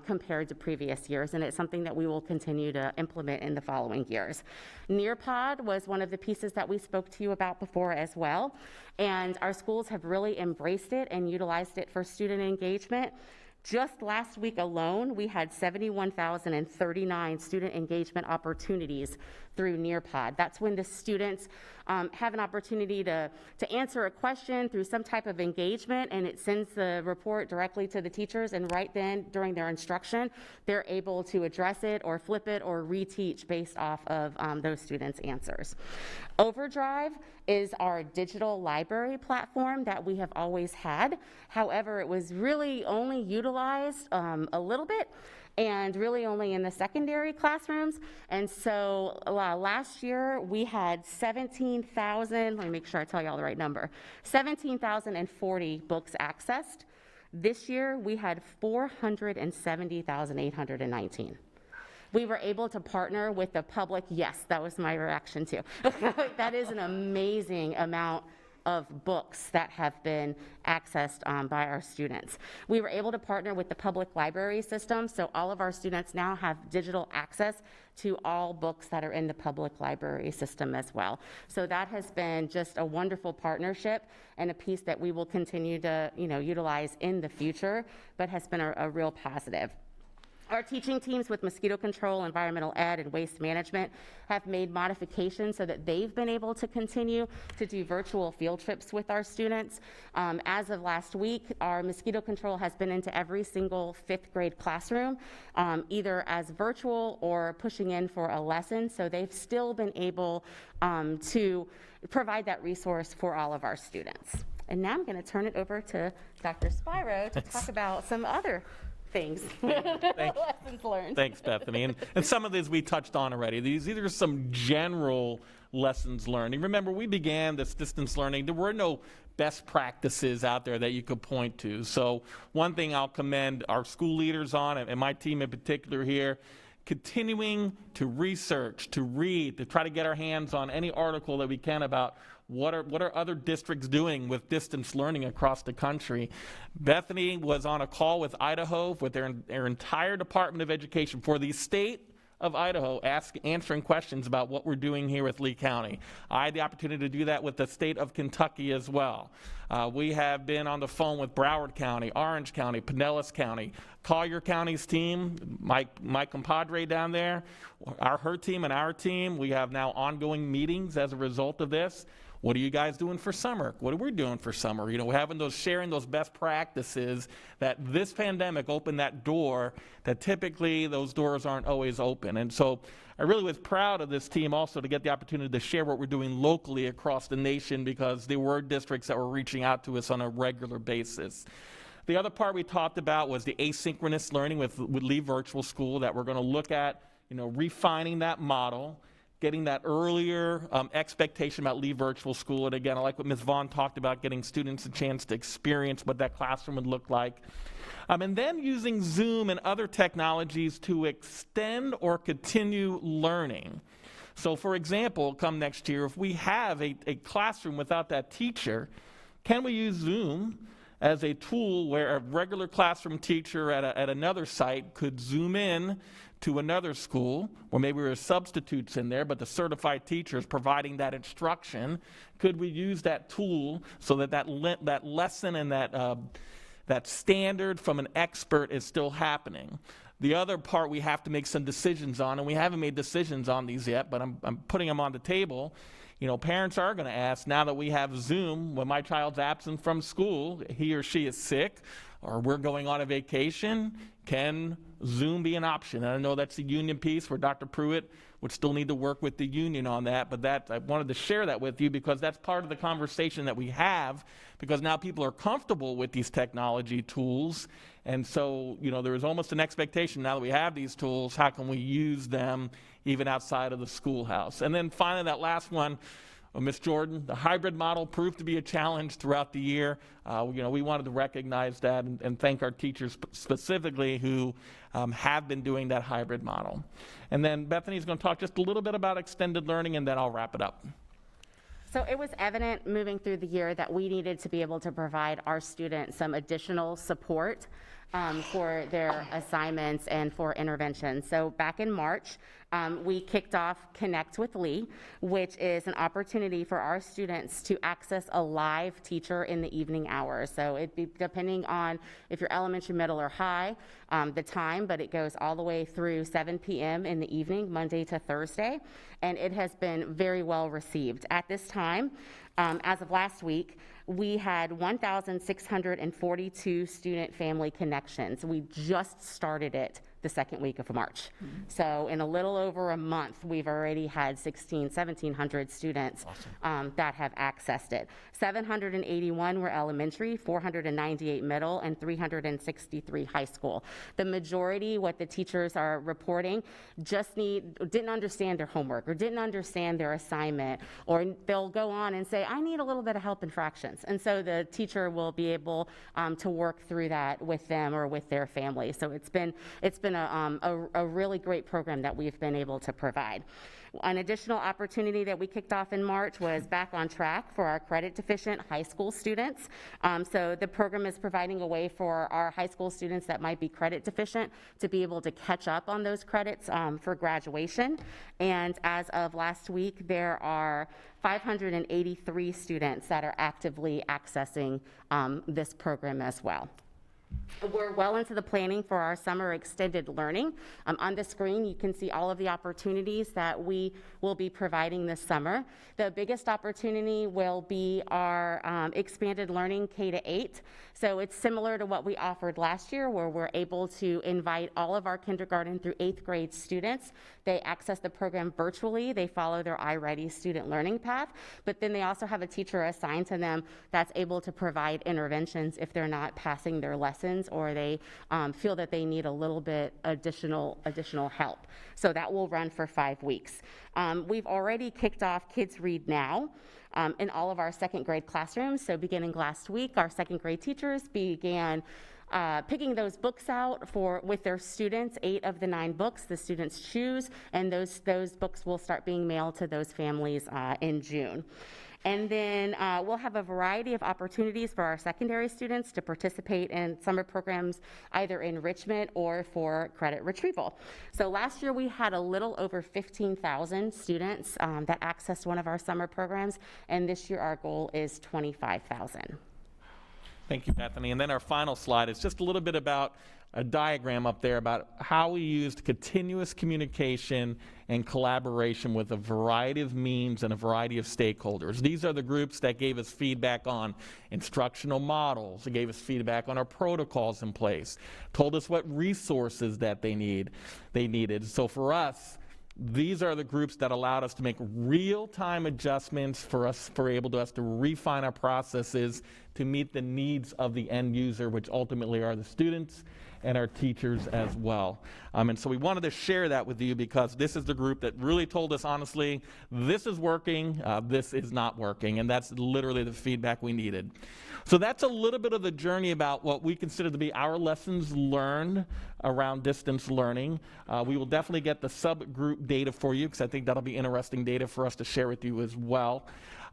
compared to previous years, and it's something that we will continue to implement in the following years. Nearpod was one of the pieces that we spoke to you about before as well, and our schools have really embraced it and utilized it for student engagement. Just last week alone, we had 71,039 student engagement opportunities through Nearpod. That's when the students have an opportunity to answer a question through some type of engagement, and it sends the report directly to the teachers, and right then during their instruction, they're able to address it or flip it or reteach based off of those students' answers. Overdrive is our digital library platform that we have always had. However, it was really only utilized a little bit, and really only in the secondary classrooms. And so last year we had 17,000, let me make sure I tell you all the right number, 17,040 books accessed. This year we had 470,819. We were able to partner with the public. Yes, that was my reaction too. That is an amazing amount of books that have been accessed by our students. We were able to partner with the public library system, so all of our students now have digital access to all books that are in the public library system as well. So that has been just a wonderful partnership and a piece that we will continue to utilize in the future, but has been a real positive. Our teaching teams with mosquito control, environmental ed, and waste management have made modifications so that they've been able to continue to do virtual field trips with our students. As of last week, our mosquito control has been into every single 5th grade classroom, either as virtual or pushing in for a lesson. So they've still been able to provide that resource for all of our students. And now I'm going to turn it over to Dr. Spiro to talk about some other things, lessons learned. Thanks, Bethany. And some of these we touched on already. These are some general lessons learned. And remember, we began this distance learning. There were no best practices out there that you could point to. So one thing I'll commend our school leaders on, and my team in particular here, continuing to research, to read, to try to get our hands on any article that we can about what are other districts doing with distance learning across the country. Bethany was on a call with Idaho, with their entire Department of Education for the state of Idaho, answering questions about what we're doing here with Lee County. I had the opportunity to do that with the state of Kentucky as well. We have been on the phone with Broward County, Orange County, Pinellas County, Collier County's team, my compadre down there, her team and our team. We have now ongoing meetings as a result of this. What are you guys doing for summer? What are we doing for summer? You know, having those, sharing those best practices, that this pandemic opened that door that typically those doors aren't always open. And so I really was proud of this team also to get the opportunity to share what we're doing locally across the nation, because there were districts that were reaching out to us on a regular basis. The other part we talked about was the asynchronous learning with Lee Virtual School, that we're going to look at, refining that model, getting that earlier expectation about Lee Virtual School. And again, I like what Ms. Vaughn talked about, getting students a chance to experience what that classroom would look like. And then using Zoom and other technologies to extend or continue learning. So for example, come next year, if we have a classroom without that teacher, can we use Zoom as a tool where a regular classroom teacher at another site could Zoom in to another school, or maybe there are substitutes in there, but the certified teacher is providing that instruction? Could we use that tool so that lesson and that standard from an expert is still happening? The other part we have to make some decisions on, and we haven't made decisions on these yet, but I'm putting them on the table. Parents are going to ask, now that we have Zoom, when my child's absent from school, he or she is sick, or we're going on a vacation, can Zoom be an option? And I know that's the union piece where Dr. Pruitt would still need to work with the union on that, but I wanted to share that with you because that's part of the conversation that we have, because now people are comfortable with these technology tools. And so, there is almost an expectation now that we have these tools, how can we use them even outside of the schoolhouse? And then finally, that last one, Ms. Jordan, the hybrid model proved to be a challenge throughout the year. We wanted to recognize that and thank our teachers specifically who have been doing that hybrid model. And then Bethany's going to talk just a little bit about extended learning, and then I'll wrap it up. So it was evident moving through the year that we needed to be able to provide our students some additional support for their assignments and for intervention. So back in March, we kicked off Connect with Lee, which is an opportunity for our students to access a live teacher in the evening hours. So it'd be depending on if you're elementary, middle, or high, the time, but it goes all the way through 7 p.m. in the evening, Monday to Thursday, and it has been very well received. At this time, as of last week, we had 1,642 student family connections. We just started it the second week of March. So in a little over a month, we've already had 1,700 students that have accessed it. 781 were elementary, 498 middle, and 363 high school. The majority, what the teachers are reporting, didn't understand their homework or didn't understand their assignment, or they'll go on and say, I need a little bit of help in fractions. And so the teacher will be able to work through that with them or with their family. So it's been a really great program that we've been able to provide. An additional opportunity that we kicked off in March was Back on Track for our credit deficient high school students. So the program is providing a way for our high school students that might be credit deficient to be able to catch up on those credits for graduation. And as of last week, there are 583 students that are actively accessing this program as well. We're well into the planning for our summer extended learning. On the screen, you can see all of the opportunities that we will be providing this summer. The biggest opportunity will be our expanded learning K-8. So it's similar to what we offered last year, where we're able to invite all of our kindergarten through 8th grade students. They access the program virtually. They follow their iReady student learning path, but then they also have a teacher assigned to them that's able to provide interventions if they're not passing their lessons or they feel that they need a little bit additional help. So that will run for 5 weeks. We've already kicked off Kids Read Now in all of our 2nd grade classrooms. So beginning last week, our 2nd grade teachers began picking those books out with their students. 8 of the 9 books the students choose, and those books will start being mailed to those families in June. And then we'll have a variety of opportunities for our secondary students to participate in summer programs, either enrichment or for credit retrieval. So last year we had a little over 15,000 students that accessed one of our summer programs, and this year our goal is 25,000. Thank you, Bethany. And then our final slide is just a little bit about a diagram up there about how we used continuous communication and collaboration with a variety of means and a variety of stakeholders. These are the groups that gave us feedback on instructional models, they gave us feedback on our protocols in place, told us what resources that they needed. So for us, these are the groups that allowed us to make real-time adjustments for us to refine our processes to meet the needs of the end user, which ultimately are the students and our teachers as well. And so we wanted to share that with you because this is the group that really told us honestly, this is working, this is not working, and that's literally the feedback we needed. So that's a little bit of the journey about what we consider to be our lessons learned around distance learning. We will definitely get the subgroup data for you because I think that'll be interesting data for us to share with you as well.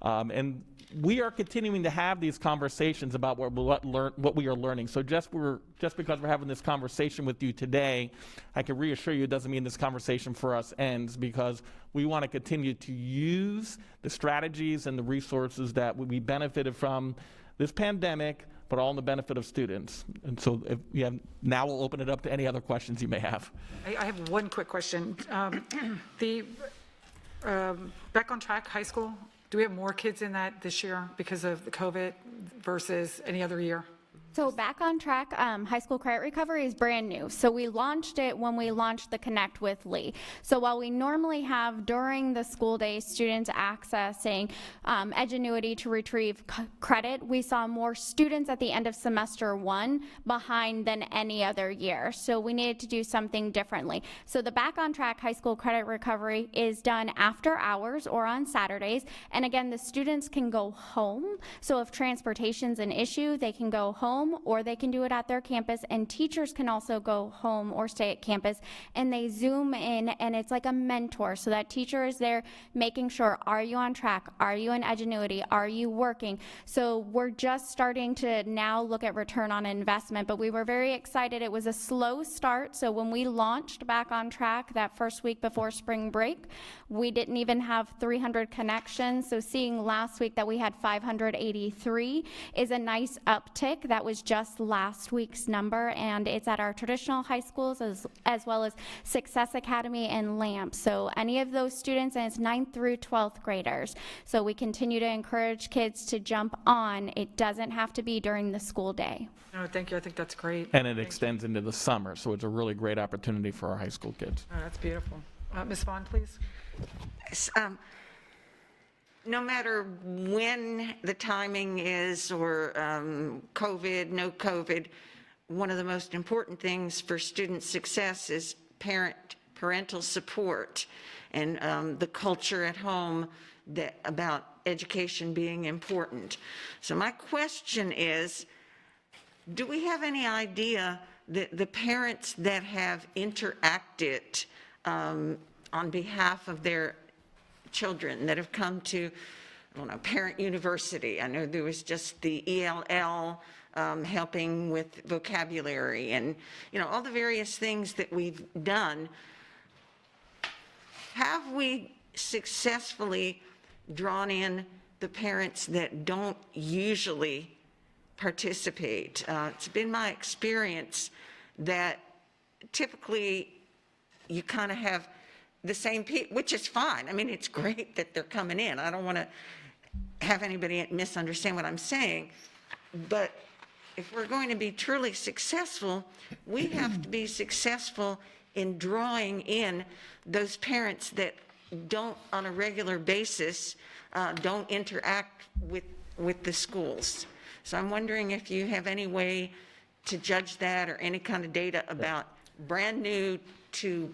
And we are continuing to have these conversations about what we are learning. So just because we're having this conversation with you today, I can reassure you it doesn't mean this conversation for us ends, because we want to continue to use the strategies and the resources that we benefited from this pandemic, but all in the benefit of students. And so now we'll open it up to any other questions you may have. I have one quick question. The Back on Track High School, do we have more kids in that this year because of the COVID versus any other year? So Back on Track High School Credit Recovery is brand new. So we launched it when we launched the Connect with Lee. So while we normally have during the school day students accessing Edgenuity to retrieve credit, we saw more students at the end of semester 1 behind than any other year. So we needed to do something differently. So the Back on Track High School Credit Recovery is done after hours or on Saturdays. And again, the students can go home. So if transportation's an issue, they can go home, or they can do it at their campus, and teachers can also go home or stay at campus, and they Zoom in, and it's like a mentor. So that teacher is there making sure, are you on track? Are you in Edgenuity? Are you working? So we're just starting to now look at return on investment, but we were very excited. It was a slow start. So when we launched Back on Track that first week before spring break, we didn't even have 300 connections. So seeing last week that we had 583 is a nice uptick. That was just last week's number, and it's at our traditional high schools as well as Success Academy and LAMP. So any of those students, and it's 9th through 12th graders. So we continue to encourage kids to jump on. It doesn't have to be during the school day. No, thank you. I think that's great. And it extends into the summer, so it's a really great opportunity for our high school kids. Oh, that's beautiful. Ms. Vaughn, please. No matter when the timing is, or COVID, no COVID, one of the most important things for student success is parental support and the culture at home about education being important. So my question is, do we have any idea that the parents that have interacted on behalf of their children that have come to, I don't know, Parent University? I know there was just the ELL helping with vocabulary and, all the various things that we've done. Have we successfully drawn in the parents that don't usually participate. It's been my experience that typically you kind of have the same people, which is fine. I mean, it's great that they're coming in. I don't want to have anybody misunderstand what I'm saying, but if we're going to be truly successful, we have to be successful in drawing in those parents that don't, on a regular basis, don't interact with the schools. So I'm wondering if you have any way to judge that, or any kind of data about brand new to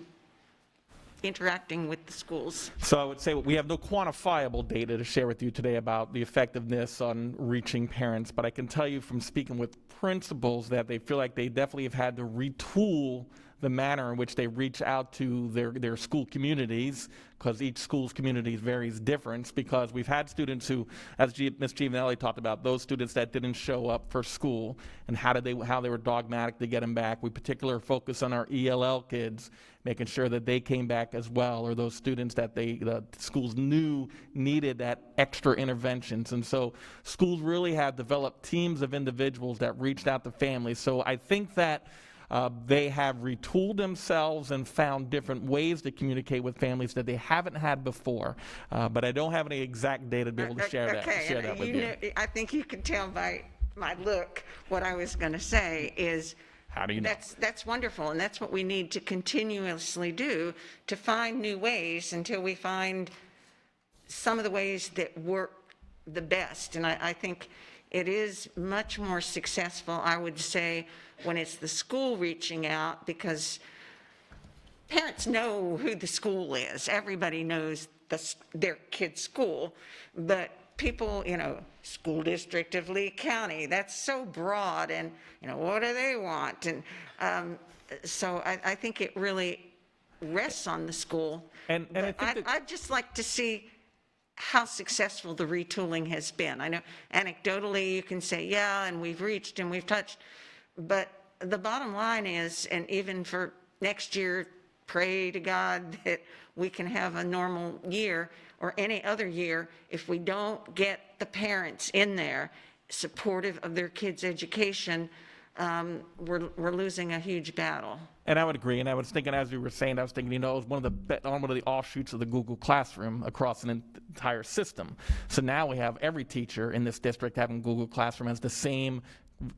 interacting with the schools. So I would say we have no quantifiable data to share with you today about the effectiveness on reaching parents, but I can tell you from speaking with principals that they feel like they definitely have had to retool the manner in which they reach out to their school communities, because each school's community varies different, because we've had students who, as Ms. Giovanelli talked about, those students that didn't show up for school and how they were dogmatic to get them back. We particularly focus on our ELL kids, making sure that they came back as well, or those students that the schools knew needed that extra interventions. And so schools really have developed teams of individuals that reached out to families. So I think that they have retooled themselves and found different ways to communicate with families that they haven't had before. But I don't have any exact data to be able to share that with you. I think you can tell by my look what I was going to say is, how do you know? That's wonderful, and that's what we need to continuously do, to find new ways until we find some of the ways that work the best. And I think it is much more successful, I would say, when it's the school reaching out, because parents know who the school is. Everybody knows their kid's school, but people, school district of Lee County, that's so broad, and, what do they want? And so I think it really rests on the school. And I think I'd just like to see how successful the retooling has been. I know anecdotally you can say, yeah, and we've reached and we've touched, but the bottom line is, and even for next year, pray to God that we can have a normal year or any other year. If we don't get the parents in there supportive of their kids' education, we're losing a huge battle. And I would agree. And I was thinking, as you were saying, I was thinking, it was one of the offshoots of the Google Classroom across an entire system. So now we have every teacher in this district having Google Classroom as the same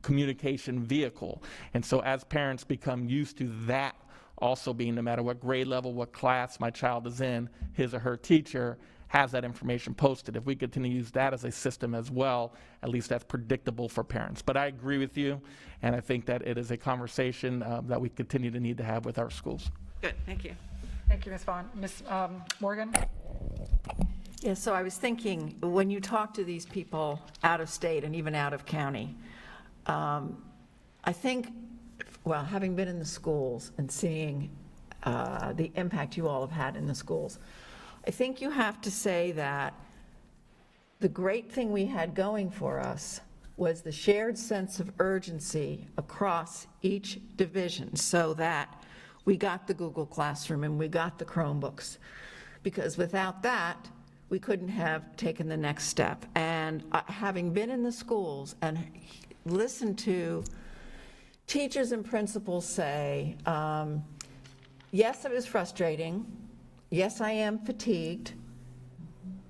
communication vehicle. And so as parents become used to that also being, no matter what grade level, what class my child is in, his or her teacher has that information posted. If we continue to use that as a system as well, at least that's predictable for parents. But I agree with you, and I think that it is a conversation that we continue to need to have with our schools. Good, thank you. Thank you, Ms. Vaughn. Ms. Morgan? Yeah, so I was thinking, when you talk to these people out of state and even out of county, I think, well, having been in the schools and seeing the impact you all have had in the schools, I think you have to say that the great thing we had going for us was the shared sense of urgency across each division, so that we got the Google Classroom and we got the Chromebooks, because without that, we couldn't have taken the next step. And having been in the schools and listened to teachers and principals say, yes, it was frustrating. Yes, I am fatigued,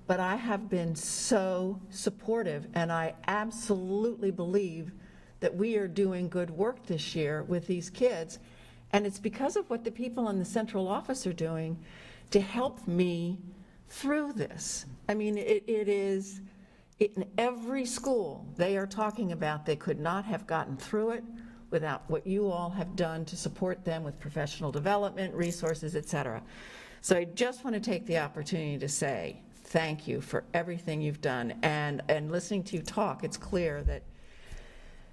but I have been so supportive, and I absolutely believe that we are doing good work this year with these kids, and it's because of what the people in the central office are doing to help me through this. I mean, it is, in every school, they are talking about they could not have gotten through it without what you all have done to support them with professional development, resources, et cetera. So I just want to take the opportunity to say thank you for everything you've done. And listening to you talk, it's clear that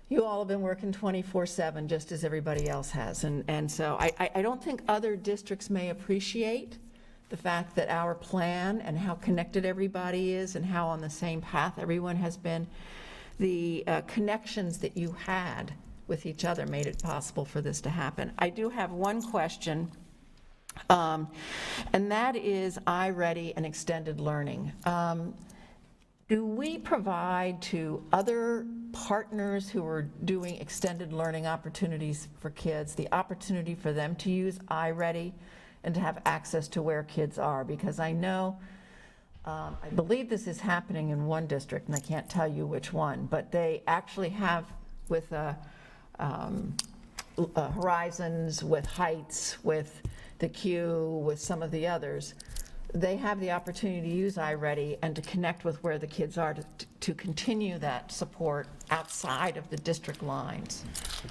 you all have been working 24/7 just as everybody else has. And so I don't think other districts may appreciate the fact that our plan and how connected everybody is and how on the same path everyone has been, the connections that you had with each other made it possible for this to happen. I do have one question. And that is iReady and extended learning. Do we provide to other partners who are doing extended learning opportunities for kids, the opportunity for them to use iReady and to have access to where kids are, because I know, I believe this is happening in one district, and I can't tell you which one, but they actually have with Horizons, with Heights, with the Q, with some of the others, they have the opportunity to use iReady and to connect with where the kids are to continue that support outside of the district lines.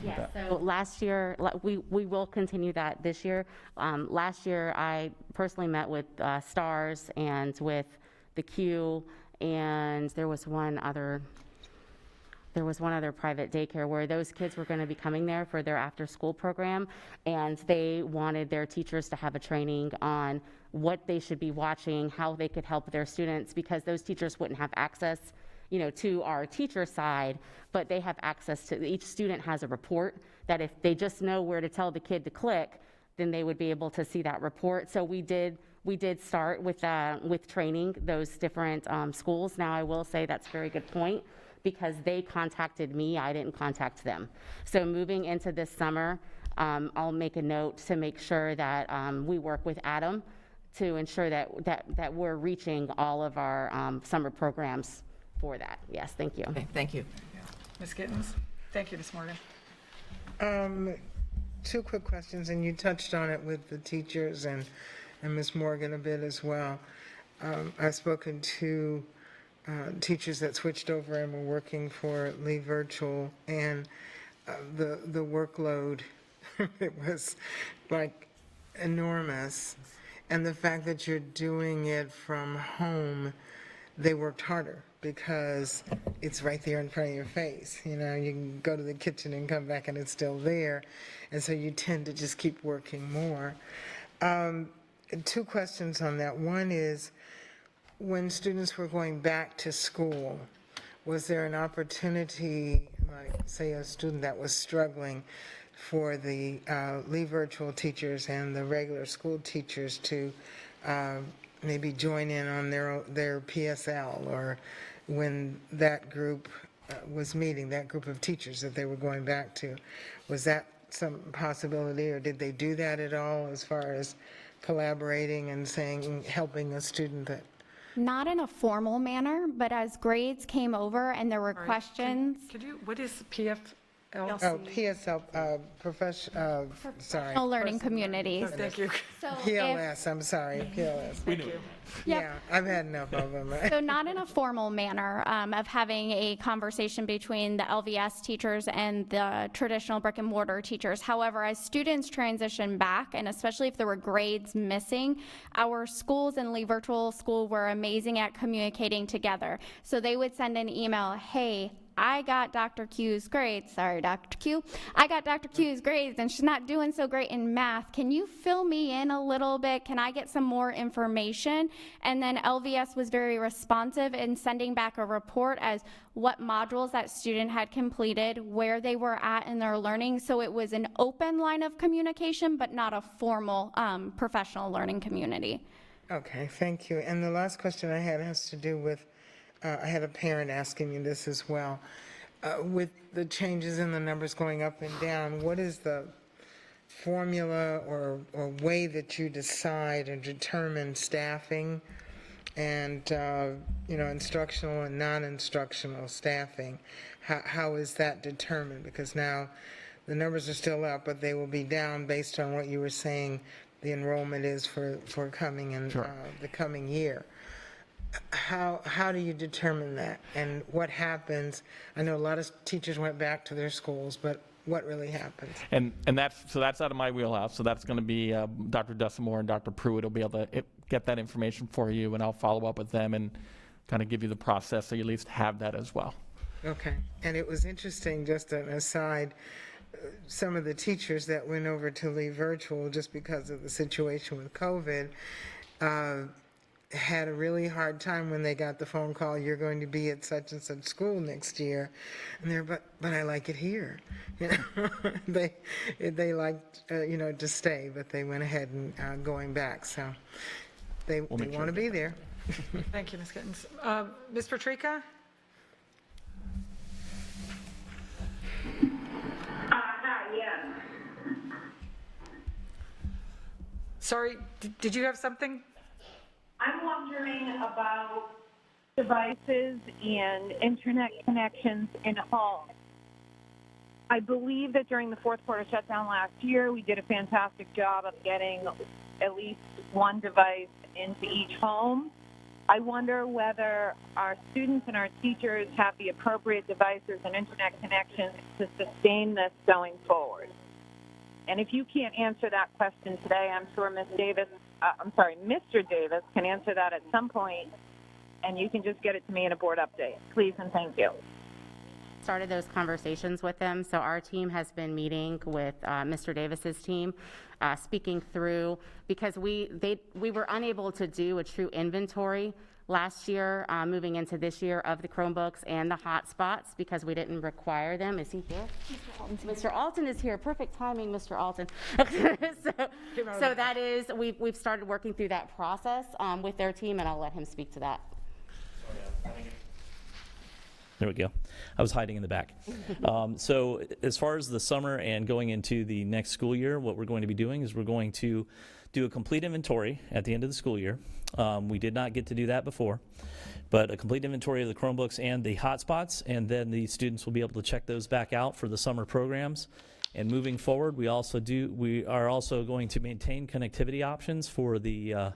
Yeah, so last year, we will continue that this year. Last year, I personally met with STARS and with the Q, and there was one other private daycare where those kids were going to be coming there for their after-school program, and they wanted their teachers to have a training on what they should be watching, how they could help their students, because those teachers wouldn't have access, to our teacher side, but they have access to, each student has a report that if they just know where to tell the kid to click, then they would be able to see that report. So we did start with training those different schools. Now, I will say that's a very good point, because they contacted me, I didn't contact them. So moving into this summer, I'll make a note to make sure that we work with Adam to ensure that we're reaching all of our summer programs for that. Yes, thank you. Okay, thank you. Ms. Gittens? Thank you, Ms. Morgan. Two quick questions, and you touched on it with the teachers and Ms. Morgan a bit as well. I've spoken to teachers that switched over and were working for Leave Virtual, and the workload, it was like enormous. And the fact that you're doing it from home, they worked harder because it's right there in front of your face. You can go to the kitchen and come back and it's still there. And so you tend to just keep working more. Two questions on that. One is, when students were going back to school, was there an opportunity, like say a student that was struggling, for the Leave Virtual teachers and the regular school teachers to maybe join in on their PSL, or when that group was meeting, that group of teachers that they were going back to? Was that some possibility, or did they do that at all as far as collaborating and helping a student that? Not in a formal manner, but as grades came over and there were questions. What is PFL? Oh, PSL, sorry. Learning communities. Thank you. So PLS, I'm sorry, PLS. Thank you. Yeah, I've had enough of them. So not in a formal manner of having a conversation between the LVS teachers and the traditional brick and mortar teachers. However, as students transition back, and especially if there were grades missing, our schools and Leave Virtual School were amazing at communicating together. So they would send an email, hey, I got Dr. Q's grades. Sorry, Dr. Q. I got Dr. Q's grades, and she's not doing so great in math. Can you fill me in a little bit? Can I get some more information? And then LVS was very responsive in sending back a report as what modules that student had completed, where they were at in their learning. So it was an open line of communication, but not a formal professional learning community. Okay, thank you. And the last question I had has to do with, I had a parent asking me this as well. With the changes in the numbers going up and down, what is the formula or way that you decide and determine staffing and, instructional and non-instructional staffing? How is that determined? Because now the numbers are still up, but they will be down based on what you were saying the enrollment is for coming in the coming year. How do you determine that, and what happens? I know a lot of teachers went back to their schools, but what really happens? And that's out of my wheelhouse. So that's going to be Dr. Desamore and Dr. Pruitt will be able to get that information for you, and I'll follow up with them and kind of give you the process so you at least have that as well. Okay. And it was interesting, just an aside, some of the teachers that went over to Leave Virtual just because of the situation with COVID had a really hard time when they got the phone call, you're going to be at such and such school next year. And they're, but I like it here. They liked, to stay, but they went ahead and going back. So they want to be there. Thank you, Ms. Gittens. Ms. Petrika? Sorry, did you have something? I'm wondering about devices and internet connections in homes. I believe that during the fourth quarter shutdown last year, we did a fantastic job of getting at least one device into each home. I wonder whether our students and our teachers have the appropriate devices and internet connections to sustain this going forward. And if you can't answer that question today, I'm sure Mr. Davis can answer that at some point, and you can just get it to me in a board update. Please and thank you. Started those conversations with them. So our team has been meeting with Mr. Davis's team, speaking through, because we were unable to do a true inventory last year, moving into this year, of the Chromebooks and the hotspots, because we didn't require them. Is he here? Mr. Alton is here. Perfect timing, Mr. Alton. So that is, we've started working through that process with their team, and I'll let him speak to that. There we go. I was hiding in the back. So as far as the summer and going into the next school year, what we're going to be doing is we're going to do a complete inventory at the end of the school year. We did not get to do that before, but a complete inventory of the Chromebooks and the hotspots, and then the students will be able to check those back out for the summer programs. And moving forward, we are also going to maintain connectivity options for the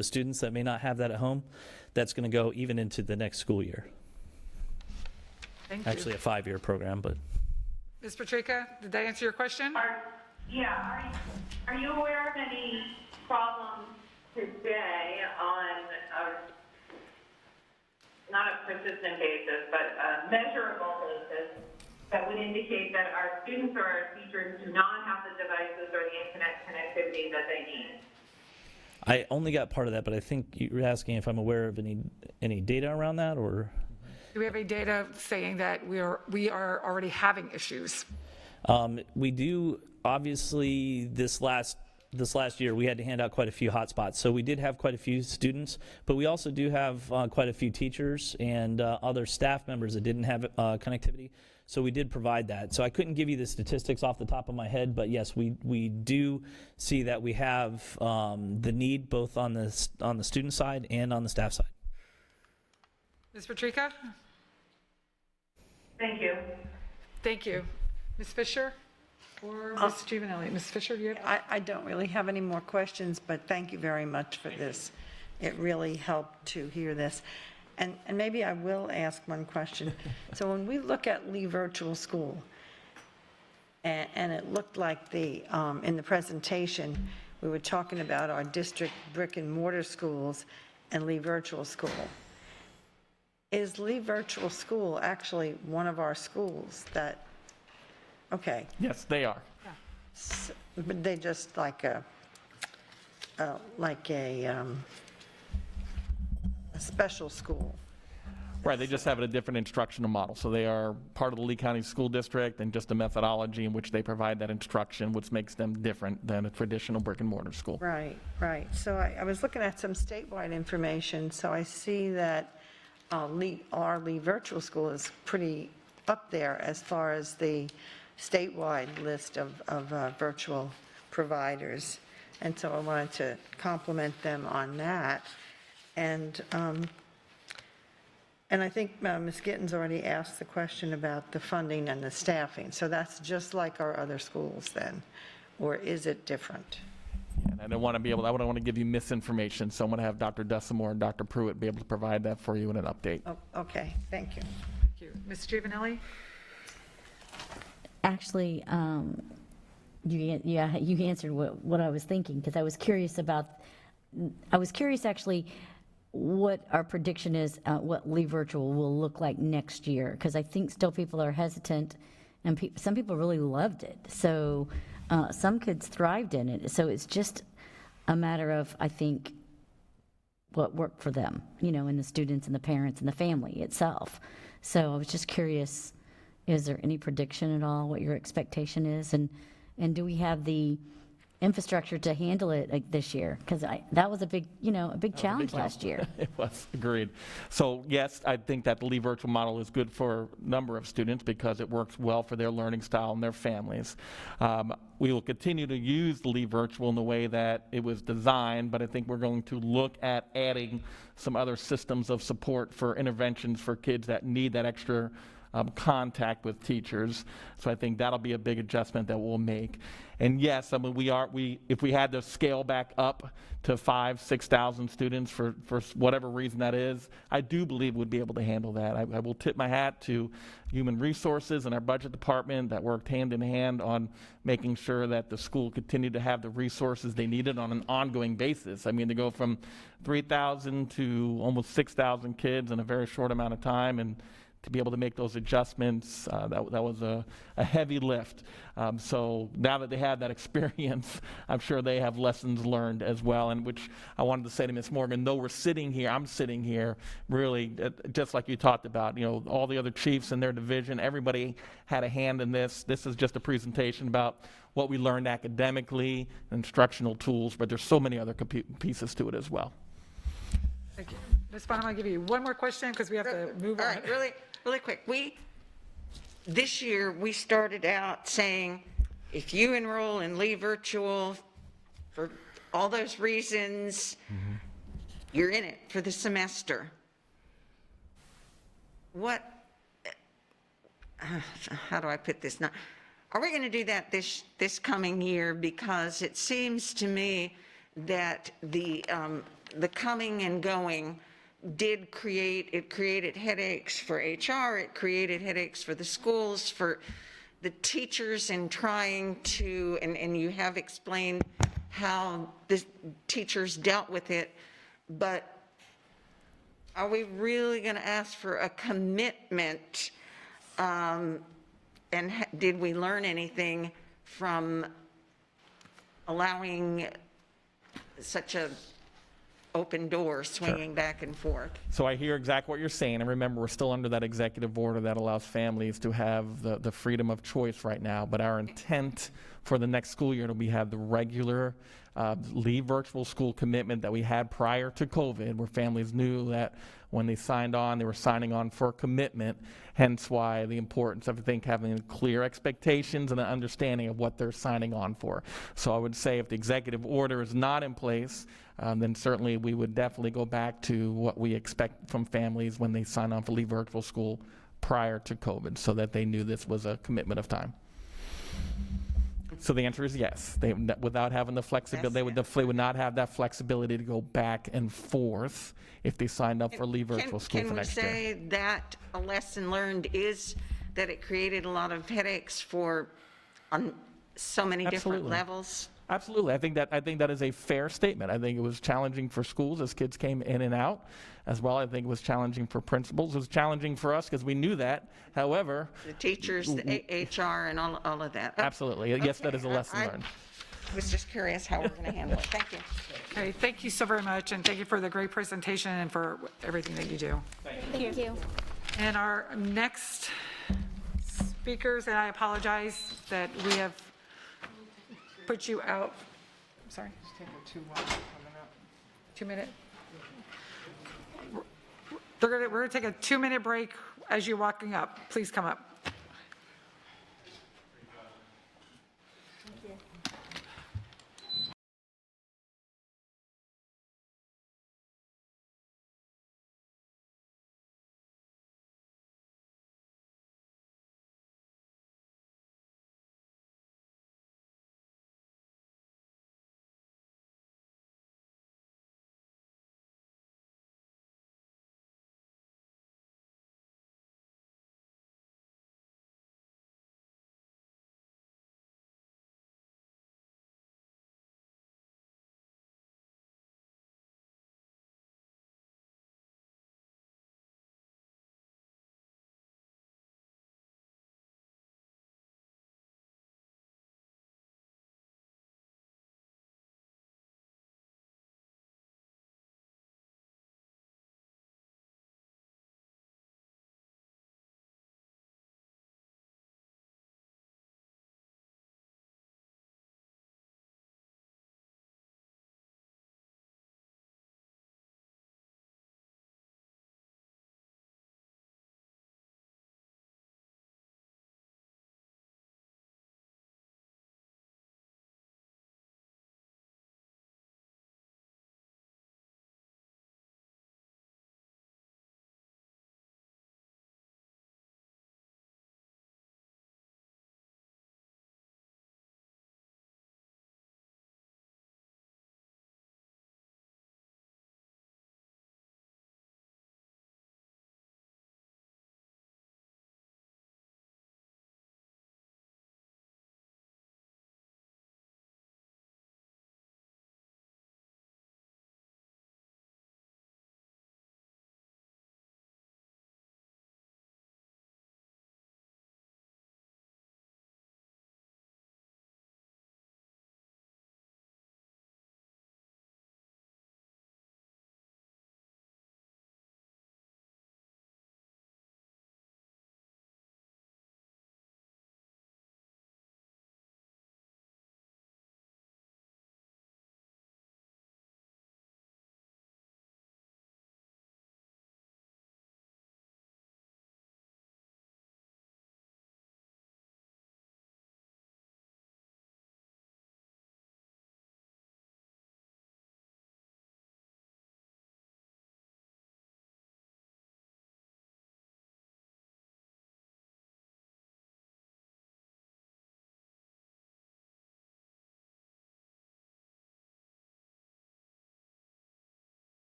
students that may not have that at home. That's going to go even into the next school year. Thank you. Actually, a 5-year program, but. Ms. Patrica, did that answer your question? Are you aware of any problems today on not a persistent basis, but a measurable basis that would indicate that our students or our teachers do not have the devices or the internet connectivity that they need? I only got part of that, but I think you were asking if I'm aware of any data around that, or? Do we have any data saying that we are already having issues? We do. Obviously, this last year we had to hand out quite a few hotspots, so we did have quite a few students, but we also do have quite a few teachers and other staff members that didn't have connectivity, so we did provide that. So I couldn't give you the statistics off the top of my head, but yes, we do see that we have the need both on the student side and on the staff side. Ms. Patrica? Thank you. Thank you. Ms. Fisher or Ms. Giovanelli? Ms. Fisher, do you have? I don't really have any more questions, but thank you very much for this. It really helped to hear this. And maybe I will ask one question. So when we look at Lee Virtual School, and it looked like in the presentation, we were talking about our district brick and mortar schools and Lee Virtual School. Is Lee Virtual School actually one of our schools that, okay. Yes, they are. But they just like a special school. Right, they just have a different instructional model. So they are part of the Lee County School District, and just a methodology in which they provide that instruction, which makes them different than a traditional brick and mortar school. Right. So I was looking at some statewide information, so I see that our Lee Virtual School is pretty up there as far as the statewide list of virtual providers. And so I wanted to compliment them on that. And I think Ms. Gittens already asked the question about the funding and the staffing. So that's just like our other schools then, or is it different? And I don't want to give you misinformation, so I'm going to have Dr. Desamore and Dr. Pruitt be able to provide that for you in an update. Oh, okay, thank you. Thank you. Ms. Giovanelli? Actually, you answered what I was thinking, because I was curious actually what our prediction is, what Lee Virtual will look like next year, because I think still people are hesitant, and some people really loved it. So some kids thrived in it. So it's just a matter of, I think, what worked for them, and the students and the parents and the family itself. So I was just curious, is there any prediction at all what your expectation is? And do we have the infrastructure to handle it like this year, because that was a big, a big challenge last year. It was, agreed. So yes, I think that the Leave Virtual model is good for a number of students because it works well for their learning style and their families. We will continue to use the Leave Virtual in the way that it was designed, but I think we're going to look at adding some other systems of support for interventions for kids that need that extra contact with teachers. So I think that'll be a big adjustment that we'll make. And yes, I mean, if we had to scale back up to 5,000, 6,000 students for whatever reason that is, I do believe we'd be able to handle that. I will tip my hat to Human Resources and our budget department that worked hand in hand on making sure that the school continued to have the resources they needed on an ongoing basis. I mean, to go from 3,000 to almost 6,000 kids in a very short amount of time, and to be able to make those adjustments, that was a heavy lift. So now that they have that experience, I'm sure they have lessons learned as well, and which I wanted to say to Ms. Morgan, though I'm sitting here really, just like you talked about, all the other chiefs in their division, everybody had a hand in this. This is just a presentation about what we learned academically, instructional tools, but there's so many other pieces to it as well. Thank you. Ms. Bond, I'm going to give you one more question because we have to move on. All right, really quick. This year, we started out saying, if you enroll in Leave Virtual for all those reasons, you're in it for the semester. How do I put this now? Are we going to do that this coming year? Because it seems to me that the coming and going created headaches for HR, it created headaches for the schools, for the teachers in trying to, and you have explained how the teachers dealt with it, but are we really going to ask for a commitment? And did we learn anything from allowing such a open door swinging back and forth? So I hear exactly what you're saying, and remember, we're still under that executive order that allows families to have the freedom of choice right now, but our intent for the next school year will be have the regular Leave Virtual School commitment that we had prior to COVID, where families knew that when they signed on, they were signing on for a commitment, hence why the importance of, I think, having clear expectations and an understanding of what they're signing on for. So I would say if the executive order is not in place, then certainly we would definitely go back to what we expect from families when they sign on for Leave Virtual School prior to COVID, so that they knew this was a commitment of time. So the answer is yes. Without having the flexibility, they would not have that flexibility to go back and forth if they signed up for Leave Virtual School for next year. Can we say that a lesson learned is that it created a lot of headaches on so many different levels? Absolutely. I think that is a fair statement. I think it was challenging for schools as kids came in and out as well. I think it was challenging for principals. It was challenging for us because we knew that. However, the teachers, the HR, and all of that. Absolutely. Okay. Yes, that is a lesson learned. I was just curious how we're going to handle it. Thank you. Okay, thank you so very much, and thank you for the great presentation and for everything that you do. Thank you. And our next speakers, and I apologize that we have put you out. I'm sorry. Just take a 2-1 2-minute. We're going to take a 2-minute break as you're walking up. Please come up.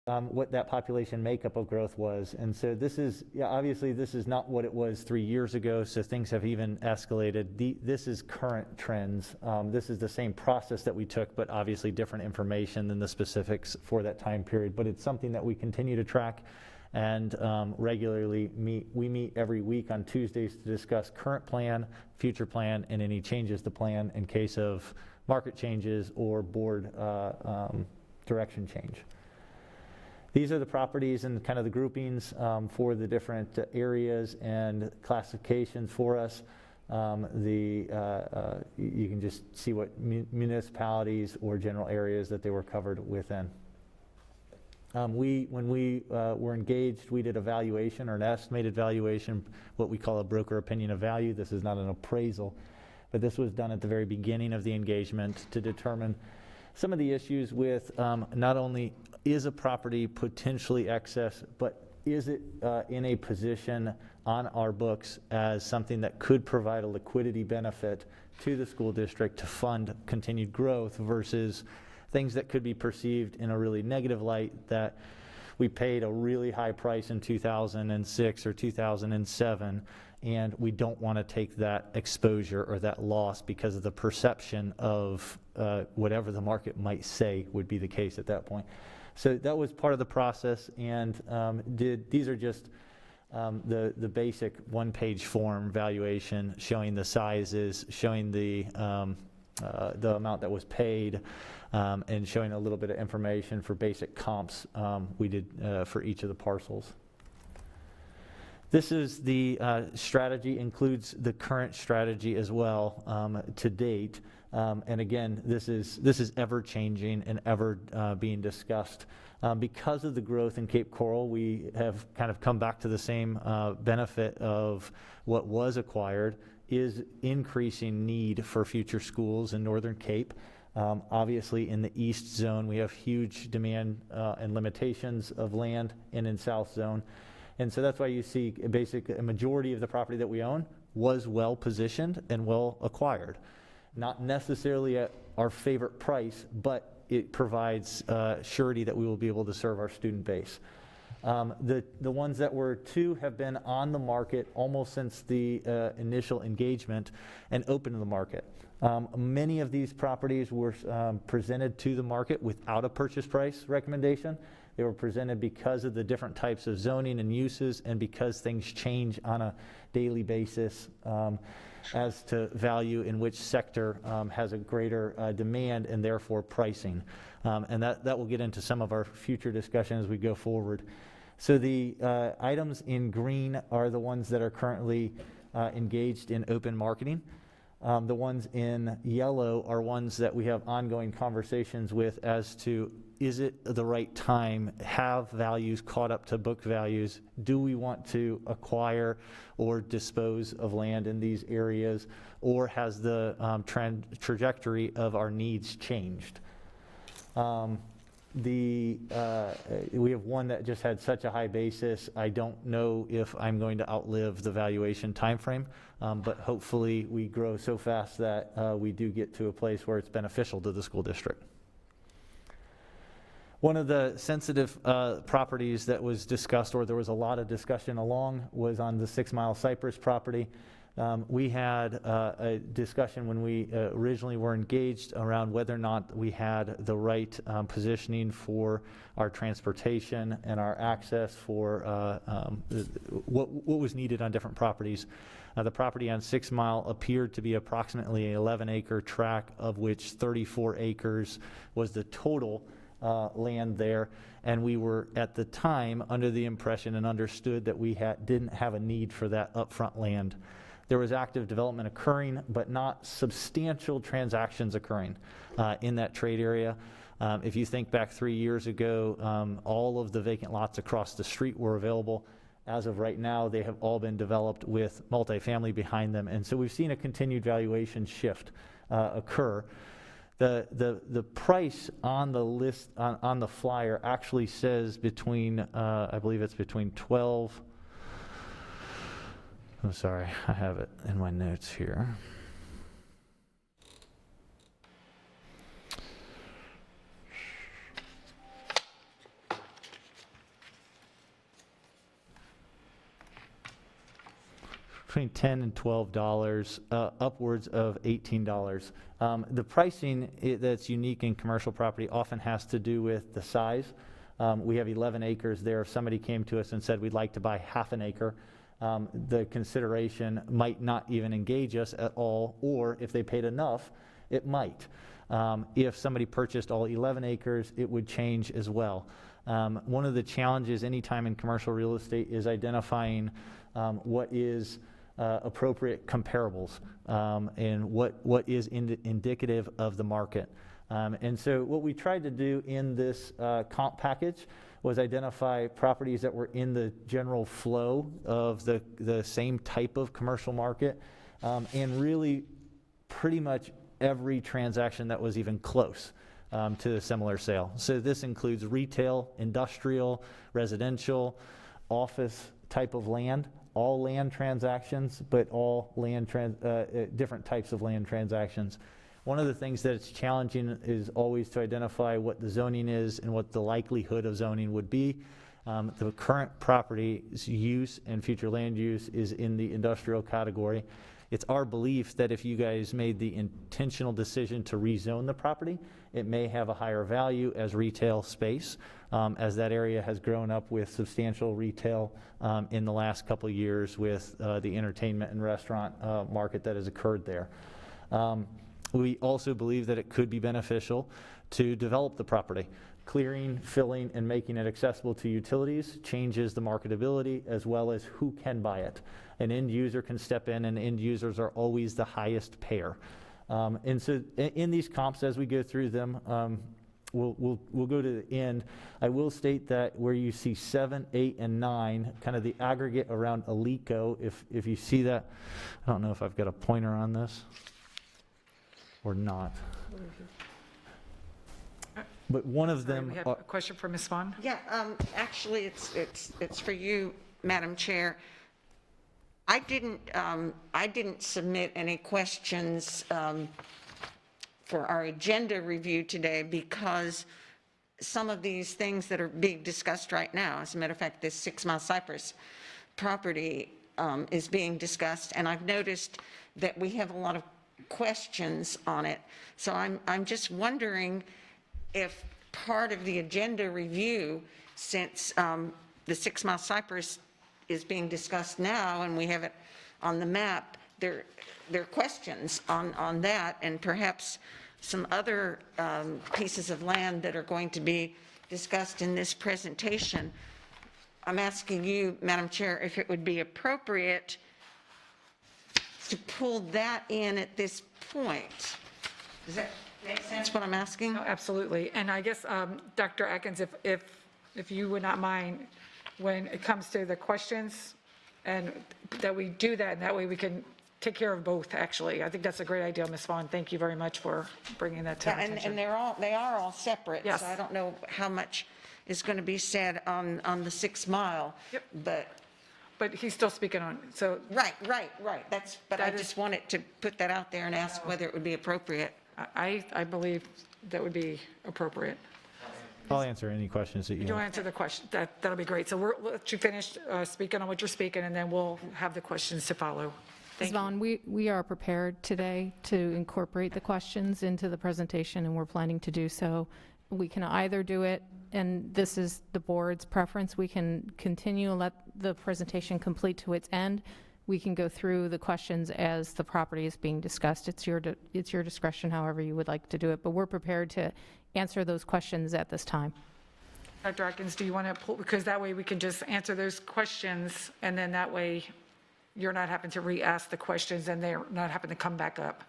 what that population makeup of growth was. And so this is, yeah, obviously this is not what it was 3 years ago, so things have even escalated. This is current trends. This is the same process that we took, but obviously different information than the specifics for that time period. But it's something that we continue to track and regularly meet. We meet every week on Tuesdays to discuss current plan, future plan, and any changes to plan in case of market changes or board direction change. These are the properties and kind of the groupings for the different areas and classifications for us. You can just see what municipalities or general areas that they were covered within. When we were engaged, we did a valuation or an estimated valuation, what we call a broker opinion of value. This is not an appraisal, but this was done at the very beginning of the engagement to determine some of the issues with not only is a property potentially excess, but is it in a position on our books as something that could provide a liquidity benefit to the school district to fund continued growth versus things that could be perceived in a really negative light, that we paid a really high price in 2006 or 2007, and we don't want to take that exposure or that loss because of the perception of whatever the market might say would be the case at that point. So that was part of the process, and these are just the basic one-page form valuation showing the sizes, showing the amount that was paid, and showing a little bit of information for basic comps we did for each of the parcels. This is the strategy, includes the current strategy as well to date. And again, this is ever changing and ever being discussed. Because of the growth in Cape Coral, we have kind of come back to the same benefit of what was acquired is increasing need for future schools in Northern Cape. Obviously, in the East Zone, we have huge demand and limitations of land, and in South Zone. And so that's why you see a majority of the property that we own was well positioned and well acquired. Not necessarily at our favorite price, but it provides surety that we will be able to serve our student base. The ones that were two have been on the market almost since the initial engagement and open to the market. Many of these properties were presented to the market without a purchase price recommendation. They were presented because of the different types of zoning and uses, and because things change on a daily basis as to value in which sector has a greater demand and therefore pricing. And that will get into some of our future discussion as we go forward. So the items in green are the ones that are currently engaged in open marketing. The ones in yellow are ones that we have ongoing conversations with as to, is it the right time? Have values caught up to book values? Do we want to acquire or dispose of land in these areas? Or has the trajectory of our needs changed? We have one that just had such a high basis, I don't know if I'm going to outlive the valuation time frame, but hopefully we grow so fast that we do get to a place where it's beneficial to the school district. One of the sensitive properties that was discussed, or there was a lot of discussion along, was on the 6 Mile Cypress property. We had a discussion when we originally were engaged around whether or not we had the right positioning for our transportation and our access for what was needed on different properties. The property on 6 Mile appeared to be approximately an 11-acre tract, of which 34 acres was the total land there, and we were at the time under the impression and understood that we didn't have a need for that upfront land. There was active development occurring, but not substantial transactions occurring in that trade area. If you think back 3 years ago, all of the vacant lots across the street were available. As of right now, they have all been developed with multifamily behind them, and so we've seen a continued valuation shift occur. The price on the list on the flyer actually says between I believe it's between 12. I'm sorry, I have it in my notes here. between $10 and $12, upwards of $18. The pricing that's unique in commercial property often has to do with the size. We have 11 acres there. If somebody came to us and said, we'd like to buy half an acre, the consideration might not even engage us at all, or if they paid enough, it might. If somebody purchased all 11 acres, it would change as well. One of the challenges anytime in commercial real estate is identifying what is appropriate comparables and what is indicative of the market. And so what we tried to do in this comp package was identify properties that were in the general flow of the same type of commercial market, and really pretty much every transaction that was even close to a similar sale. So this includes retail, industrial, residential, office type of land, all land transactions, but all land different types of land transactions. One of the things that's challenging is always to identify what the zoning is and what the likelihood of zoning would be. The current property's use and future land use is in the industrial category. It's our belief that if you guys made the intentional decision to rezone the property, it may have a higher value as retail space, as that area has grown up with substantial retail in the last couple of years with the entertainment and restaurant market that has occurred there. We also believe that it could be beneficial to develop the property. Clearing, filling, and making it accessible to utilities changes the marketability as well as who can buy it. An end user can step in, and end users are always the highest payer. And so in these comps, as we go through them, we'll go to the end. I will state that where you see 7, 8, and 9, kind of the aggregate around Alico, if you see that, I don't know if I've got a pointer on this or not. But one of them. We have a question for Ms. Vaughn. Yeah, actually, it's for you, Madam Chair. I didn't submit any questions for our agenda review today because some of these things that are being discussed right now, as a matter of fact, this 6 Mile Cypress property is being discussed, and I've noticed that we have a lot of questions on it. So I'm just wondering if part of the agenda review, since the 6 Mile Cypress is being discussed now and we have it on the map, there are questions on that and perhaps some other pieces of land that are going to be discussed in this presentation. I'm asking you, Madam Chair, if it would be appropriate to pull that in at this point. Does that make sense what I'm asking? Oh, absolutely. And I guess, Dr. Atkins, if you would not mind, when it comes to the questions, and that we do that, and that way we can take care of both, actually. I think that's a great idea, Ms. Vaughn. Thank you very much for bringing that to our attention. And they are all separate. Yes. So I don't know how much is going to be said on the 6 Mile. Yep. But he's still speaking on, so. Right. But I just wanted to put that out there and ask whether it would be appropriate. I believe that would be appropriate. I'll answer any questions that you You'll have. answer the question. That'll be great. So we'll let you finish speaking on what you're speaking, and then we'll have the questions to follow. Ms. Vaughn, we are prepared today to incorporate the questions into the presentation, and we're planning to do so. We can either do it, and this is the board's preference, we can continue and let the presentation complete to its end. We can go through the questions as the property is being discussed. It's your discretion, however you would like to do it, but we're prepared to answer those questions at this time. Dr. Atkins, do you want to pull, because that way we can just answer those questions, and then that way you're not having to re-ask the questions and they're not having to come back up.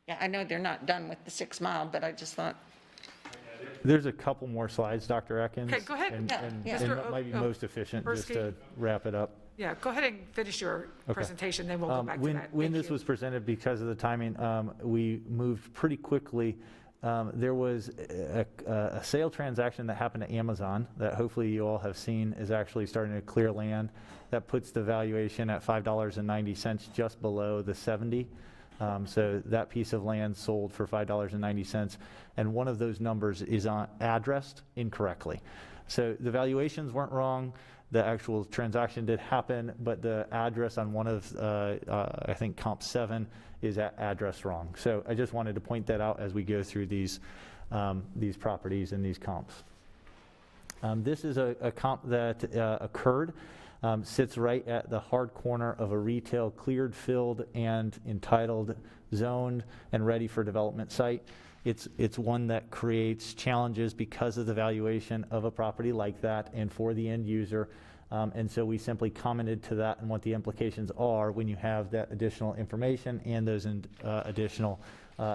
Yeah, I know they're not done with the 6 Mile, but I just thought. There's a couple more slides, Dr. Atkins. Okay, go ahead. And Yeah. that might be most efficient just to wrap it up. Yeah, go ahead and finish your presentation, then we'll go back to that. When Thank this you. was presented, because of the timing, we moved pretty quickly. There was a sale transaction that happened to Amazon that hopefully you all have seen is actually starting to clear land. That puts the valuation at $5.90, just below the 70. So that piece of land sold for $5.90, and one of those numbers is addressed incorrectly. So the valuations weren't wrong. the actual transaction did happen, but the address on one of, I think, comp 7 is address wrong. So I just wanted to point that out as we go through these properties and these comps. This is a comp that occurred, sits right at the hard corner of a retail cleared, filled, and entitled, zoned, and ready for development site. It's one that creates challenges because of the valuation of a property like that and for the end user. And so we simply commented to that and what the implications are when you have that additional information and those additional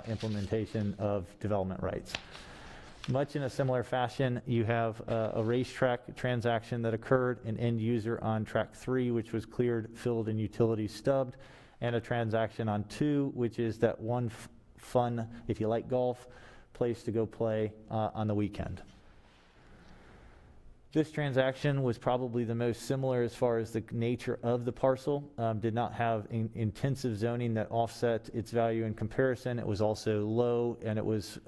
implementation of development rights. Much in a similar fashion, you have a racetrack transaction that occurred, an end user on track 3, which was cleared, filled, and utilities stubbed, and a transaction on 2, which is that one fun, if you like golf, place to go play on the weekend. This transaction was probably the most similar as far as the nature of the parcel. Did not have intensive zoning that offset its value in comparison. It was also low, and it was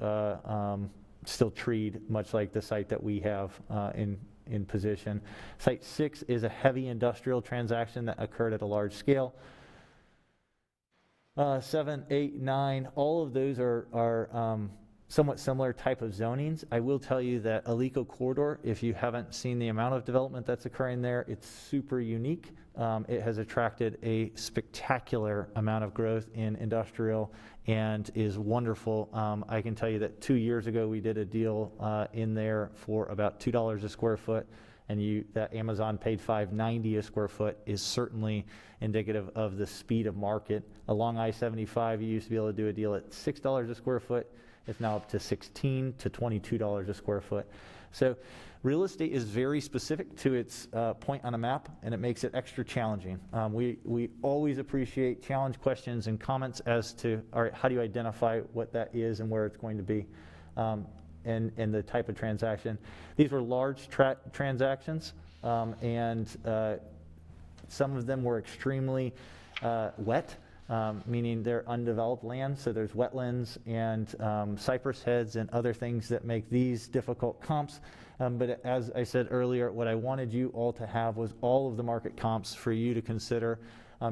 still treed, much like the site that we have in position. Site 6 is a heavy industrial transaction that occurred at a large scale. 7, 8, 9, all of those are somewhat similar type of zonings. I will tell you that Alico Corridor, if you haven't seen the amount of development that's occurring there, it's super unique. It has attracted a spectacular amount of growth in industrial and is wonderful. I can tell you that 2 years ago we did a deal in there for about $2 a square foot, and that Amazon paid $5.90 a square foot is certainly indicative of the speed of market. Along I-75, you used to be able to do a deal at $6 a square foot. It's now up to $16 to $22 a square foot. So real estate is very specific to its point on a map, and it makes it extra challenging. We always appreciate challenge questions and comments as to, all right, how do you identify what that is and where it's going to be, and the type of transaction. These were large transactions, and some of them were extremely wet. Meaning they're undeveloped land, so there's wetlands and cypress heads and other things that make these difficult comps. But as I said earlier, what I wanted you all to have was all of the market comps for you to consider.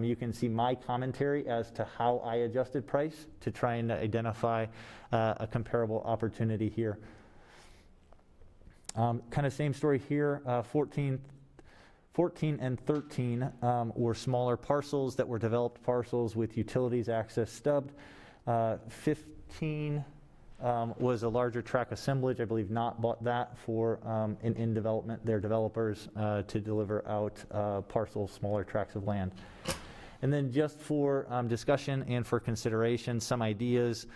You can see my commentary as to how I adjusted price to try and identify a comparable opportunity here. Kind of same story here, 14 and 13 were smaller parcels that were developed parcels with utilities access stubbed. 15 was a larger track assemblage. I believe not bought that for an in development. They're developers to deliver out parcels, smaller tracts of land. And then just for discussion and for consideration, some ideas.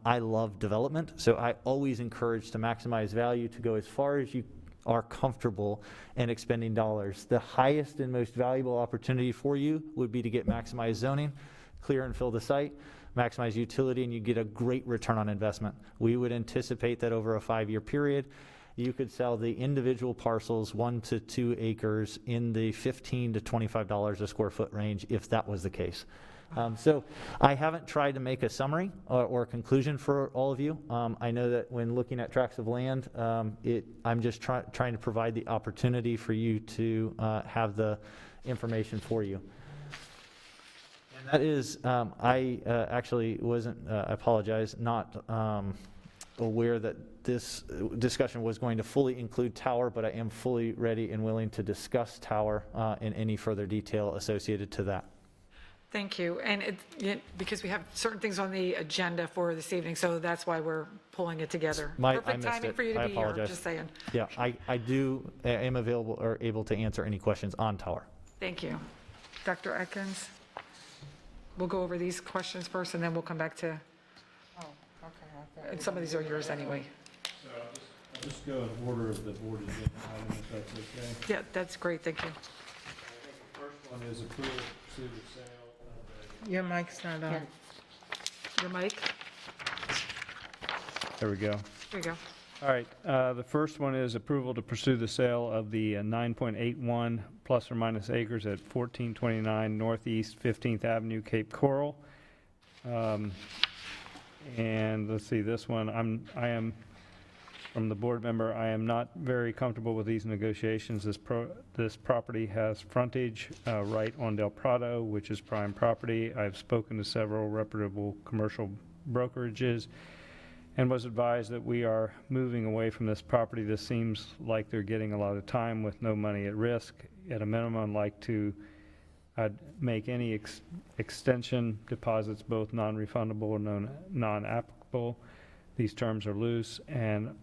I love development, so I always encourage to maximize value, to go as far as you are comfortable in expending dollars. The highest and most valuable opportunity for you would be to get maximized zoning, clear and fill the site, maximize utility, and you get a great return on investment. We would anticipate that over a 5-year period, you could sell the individual parcels 1 to 2 acres in the $15 to $25 a square foot range if that was the case. So I haven't tried to make a summary or a conclusion for all of you. I know that when looking at tracts of land, I'm just trying to provide the opportunity for you to have the information for you. And that is, I actually wasn't, I apologize, not aware that this discussion was going to fully include Tower, but I am fully ready and willing to discuss Tower in any further detail associated to that. Thank you. And because we have certain things on the agenda for this evening, so that's why we're pulling it together. Perfect timing for you to be here, just saying. Yeah, I am available or able to answer any questions on Tower. Thank you. Dr. Atkins, we'll go over these questions first, and then we'll come back to, and some of these are yours anyway. So I'll just go in order of the board agenda item, if that's okay. Yeah, that's great, thank you. I think the first one is approval to pursue the sale. Your mic's not on. Your mic? There we go. There you go. All right, the first one is approval to pursue the sale of the 9.81 plus or minus acres at 1429 Northeast 15th Avenue, Cape Coral. And let's see, this one, I am From the board member, I am not very comfortable with these negotiations. This property has frontage right on Del Prado, which is prime property. I've spoken to several reputable commercial brokerages and was advised that we are moving away from this property. This seems like they're getting a lot of time with no money at risk. At a minimum, I'd like to make any extension deposits both non-refundable or non-applicable. These terms are loose and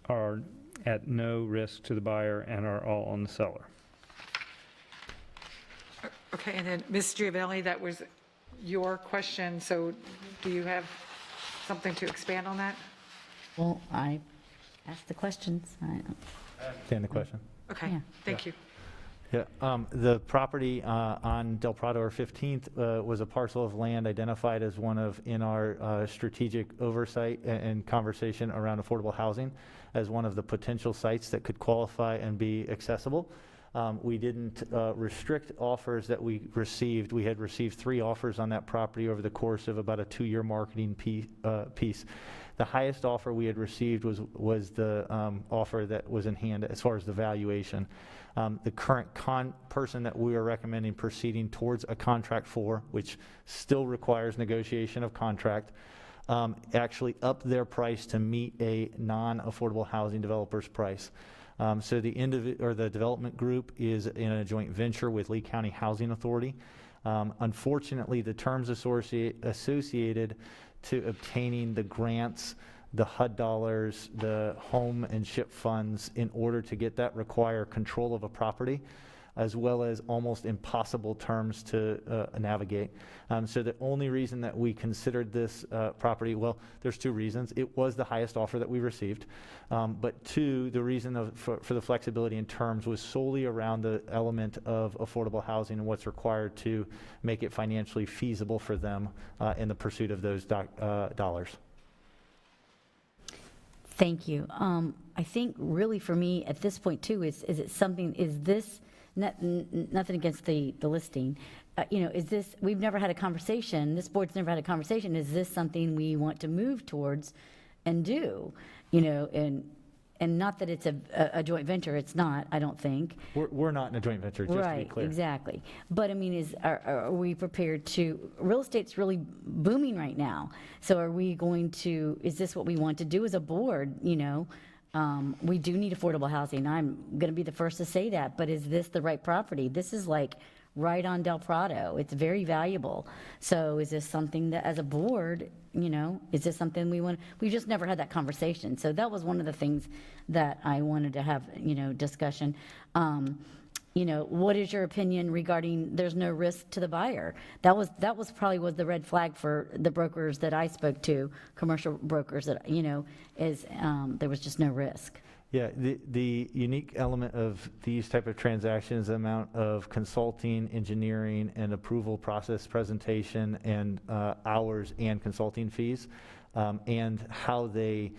are at no risk to the buyer and are all on the seller. Okay, and then Ms. Giovanelli, that was your question, so do you have something to expand on that? Well, I asked the questions. Understand the question. Okay, Yeah. thank you. Yeah, the property on Del Prado or 15th was a parcel of land identified as one of, in our strategic oversight and conversation around affordable housing, as one of the potential sites that could qualify and be accessible. We didn't restrict offers that we received. We had received 3 offers on that property over the course of about a 2-year marketing piece. The highest offer we had received was the offer that was in hand as far as the valuation. The current person that we are recommending proceeding towards a contract for, which still requires negotiation of contract, actually upped their price to meet a non-affordable housing developer's price. So the development group is in a joint venture with Lee County Housing Authority. Unfortunately, the terms associated to obtaining the grants, the HUD dollars, the home and SHIP funds in order to get that require control of a property, as well as almost impossible terms to navigate. So the only reason that we considered this property, well, there's 2 reasons. It was the highest offer that we received. But 2, the reason for the flexibility in terms was solely around the element of affordable housing and what's required to make it financially feasible for them in the pursuit of those dollars. Thank you. I think really for me at this point too, is this, nothing against the listing, is this, we've never had a conversation, this board's never had a conversation, is this something we want to move towards and do? And not that it's a joint venture, it's not, I don't think. We're not in a joint venture, just to be clear. Right, exactly. But I mean, are we prepared to, real estate's really booming right now. So are we going to, is this what we want to do as a board, we do need affordable housing. I'm going to be the first to say that, but is this the right property? This is like right on Del Prado. It's very valuable. So is this something that as a board, is this something we want? We've just never had that conversation. So that was one of the things that I wanted to have, discussion. What is your opinion regarding there's no risk to the buyer? That was probably the red flag for the brokers that I spoke to, commercial brokers that, is there was just no risk. Yeah, the unique element of these type of transactions, the amount of consulting, engineering, and approval process presentation, and hours and consulting fees, and how they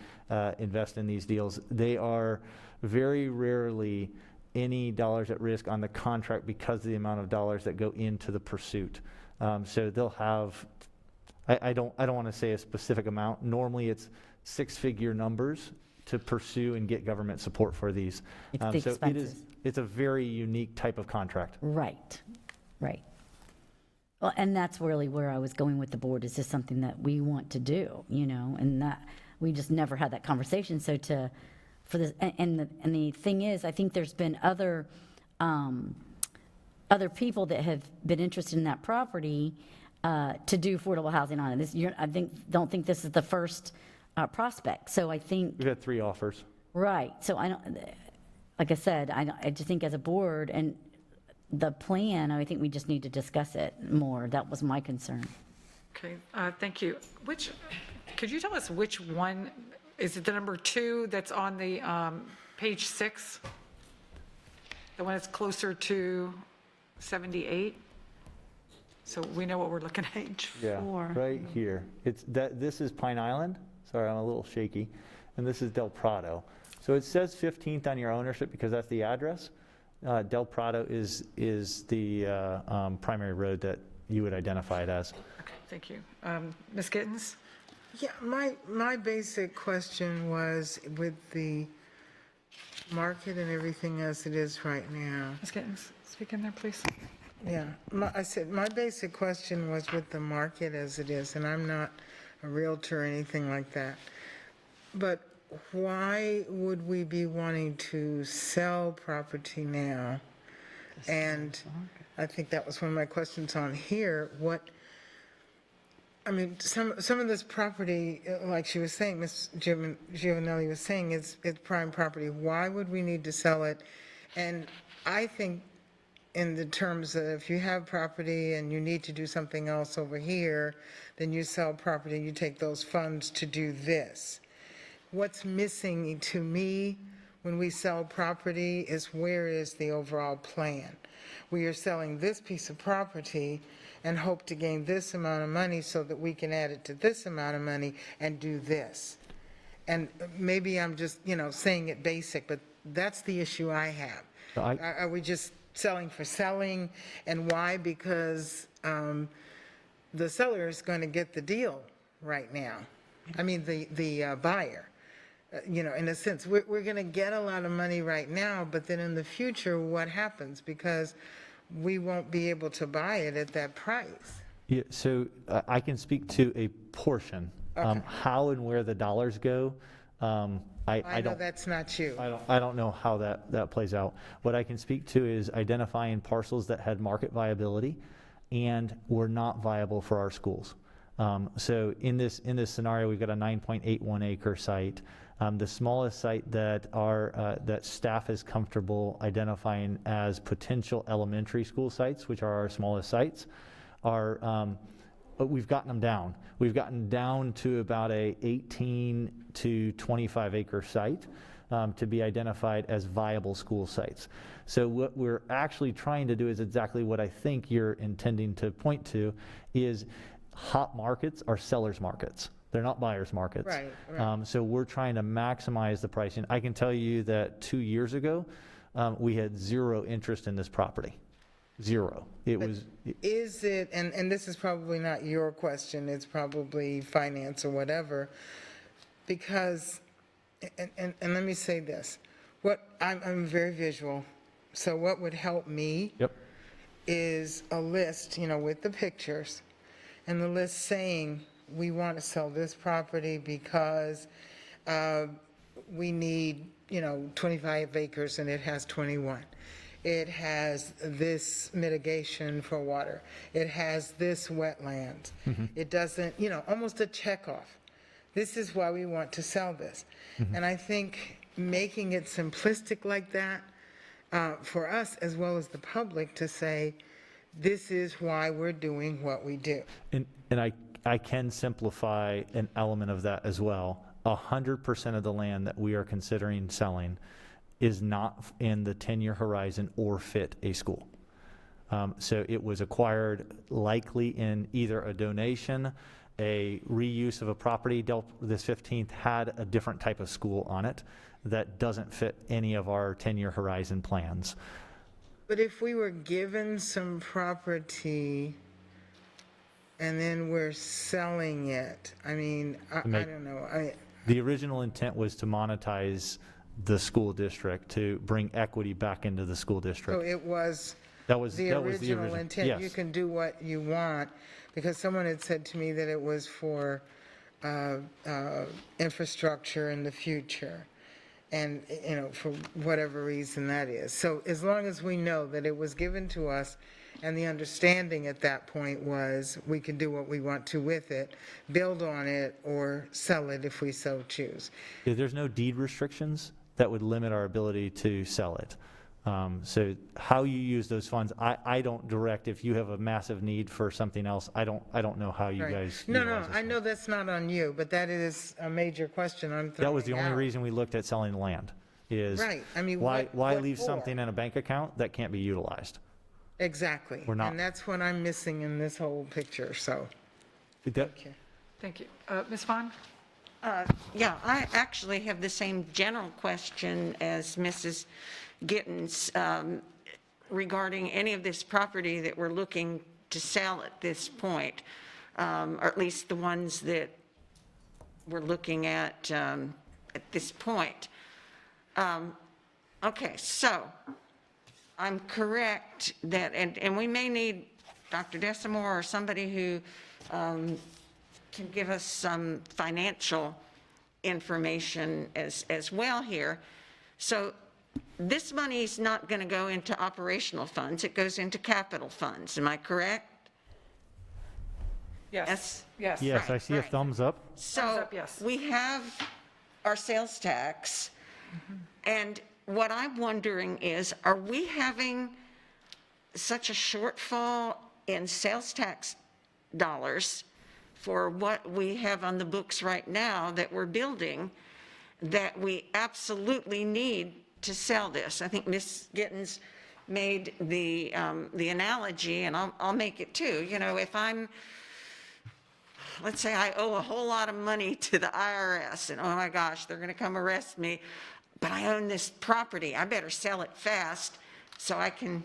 invest in these deals. They are very rarely any dollars at risk on the contract because of the amount of dollars that go into the pursuit. So they'll have, I don't want to say a specific amount. Normally it's 6-figure numbers to pursue and get government support for these. It's the expenses. It's a very unique type of contract. Right. Well, and that's really where I was going with the board. Is this something that we want to do, and that we just never had that conversation. So for this, and the thing is, I think there's been other people that have been interested in that property to do affordable housing on it. Don't think this is the first prospect. So I think We've had 3 offers. Right. So I don't, like I said, I just think as a board and the plan, I think we just need to discuss it more. That was my concern. Okay, thank you. Could you tell us which one, is it the number 2 that's on the page 6? The one that's closer to 78? So we know what we're looking at. Yeah, right here. This is Pine Island. Sorry, I'm a little shaky. And this is Del Prado. So it says 15th on your ownership because that's the address. Del Prado is the primary road that you would identify it as. Okay, thank you. Ms. Gittens? Yeah, my basic question was with the market and everything as it is right now. Ms. Gittens, speak in there, please. Yeah, I said, my basic question was with the market as it is, and I'm not a realtor or anything like that. But why would we be wanting to sell property now? And I think that was one of my questions on here. I mean, some of this property, like she was saying, Ms. Giovanelli was saying, it's prime property. Why would we need to sell it? And I think in the terms of if you have property and you need to do something else over here, then you sell property, you take those funds to do this. What's missing to me when we sell property is where is the overall plan? We are selling this piece of property and hope to gain this amount of money so that we can add it to this amount of money and do this. And maybe I'm just, saying it basic, but that's the issue I have. Are we just selling for selling? And why? Because the seller is going to get the deal right now. I mean, the buyer. In a sense, we're going to get a lot of money right now, but then in the future, what happens? Because we won't be able to buy it at that price. Yeah, so I can speak to a portion. Okay. How and where the dollars go, I know don't. that's not you. I don't know how that plays out. What I can speak to is identifying parcels that had market viability and were not viable for our schools. So in this scenario, we've got a 9.81 acre site. The smallest site that that staff is comfortable identifying as potential elementary school sites, which are our smallest sites, are we've gotten them down. We've gotten down to about a 18 to 25 acre site to be identified as viable school sites. So what we're actually trying to do is exactly what I think you're intending to point to, is hot markets are sellers markets. They're not buyers markets. Right. So we're trying to maximize the pricing. I can tell you that 2 years ago, we had zero interest in this property. Zero. Is it, and this is probably not your question, it's probably finance or whatever, because, and let me say this, I'm very visual, so what would help me is a list, with the pictures, and the list saying, we want to sell this property because we need, 25 acres and it has 21. It has this mitigation for water. It has this wetlands. It doesn't, almost a checkoff. This is why we want to sell this. And I think making it simplistic like that for us as well as the public to say, this is why we're doing what we do. And I can simplify an element of that as well. 100% of the land that we are considering selling is not in the 10-year horizon or fit a school. So it was acquired likely in either a donation, a reuse of a property. This 15th had a different type of school on it that doesn't fit any of our 10-year horizon plans. But if we were given some property and then we're selling it, I mean, I don't know. The original intent was to monetize the school district, to bring equity back into the school district. So it was That was the original intent. Yes. You can do what you want, because someone had said to me that it was for infrastructure in the future, and, for whatever reason that is. So as long as we know that it was given to us, and the understanding at that point was we can do what we want to with it, build on it, or sell it if we so choose. There's no deed restrictions that would limit our ability to sell it. So how you use those funds, I don't direct. If you have a massive need for something else, I don't know how you Right. guys. No, utilize those I know funds. that's not on you, but that is a major question I'm throwing That was the only out. reason we looked at selling the land. Is Right. I mean, why what leave for? something in a bank account that can't be utilized? Exactly. We're not. And that's what I'm missing in this whole picture, so. Thank you. Ms. Vaughn? Yeah, I actually have the same general question as Mrs. Gittens regarding any of this property that we're looking to sell at this point, or at least the ones that we're looking at this point. Okay, so I'm correct that, and we may need Dr. Desamore or somebody who can give us some financial information as well here. So this money is not going to go into operational funds. It goes into capital funds. Am I correct? Yes. Yes. Yes, I Right, see a right. thumbs up. So Thumbs up, yes. we have our sales tax, and what I'm wondering is, are we having such a shortfall in sales tax dollars for what we have on the books right now that we're building, that we absolutely need to sell this? I think Ms. Gittens made the analogy, and I'll make it too. You know, if let's say I owe a whole lot of money to the IRS, and oh my gosh, they're going to come arrest me, but I own this property. I better sell it fast so I can,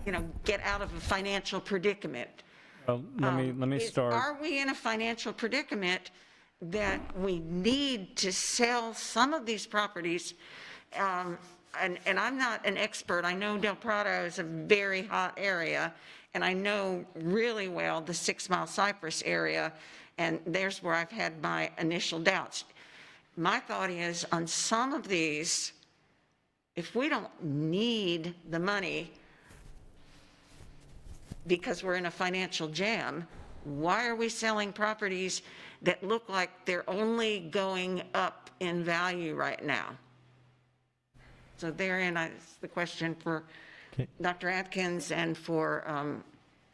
you know, get out of a financial predicament. Well, let me start. Are we in a financial predicament that we need to sell some of these properties? And I'm not an expert. I know Del Prado is a very hot area, and I know really well the 6 Mile Cypress area, and there's where I've had my initial doubts. My thought is, on some of these, if we don't need the money because we're in a financial jam, why are we selling properties that look like they're only going up in value right now? So therein is the question for Dr. Atkins and for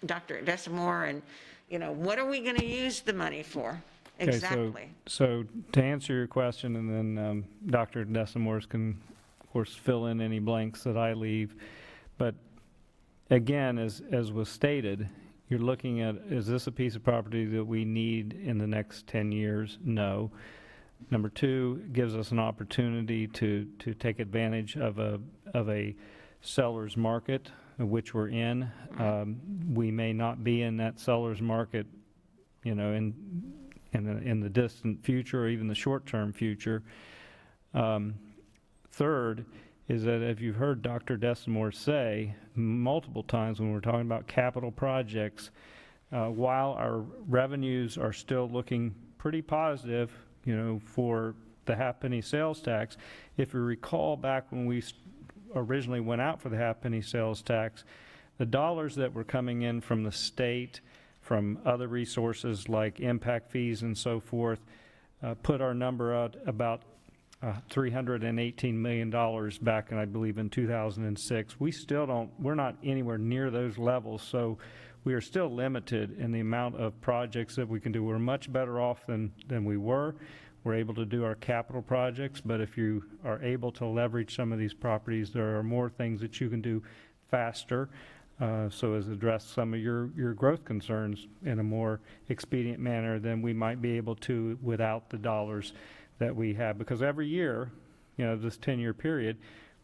Dr. Desamore, and, you know, what are we going to use the money for? Exactly. So to answer your question, and then Dr. Desamore can, of course, fill in any blanks that I leave. But again, as was stated, you're looking at, is this a piece of property that we need in the next 10 years? No. Number two, it gives us an opportunity to take advantage of a seller's market, which we're in. We may not be in that seller's market, you know, in the distant future or even the short-term future. Third is that, if you've heard Dr. Desamore say multiple times when we're talking about capital projects, while our revenues are still looking pretty positive, you know, for the half-penny sales tax, if you recall back when we originally went out for the half-penny sales tax, the dollars that were coming in from the state, from other resources like impact fees and so forth, put our number out about $318 million back in, I believe, in 2006. We're not anywhere near those levels, so we are still limited in the amount of projects that we can do. We're much better off than we were. We're able to do our capital projects, but if you are able to leverage some of these properties, there are more things that you can do faster, so as address some of your growth concerns in a more expedient manner than we might be able to without the dollars that we have. Because every year, you know, this 10-year period,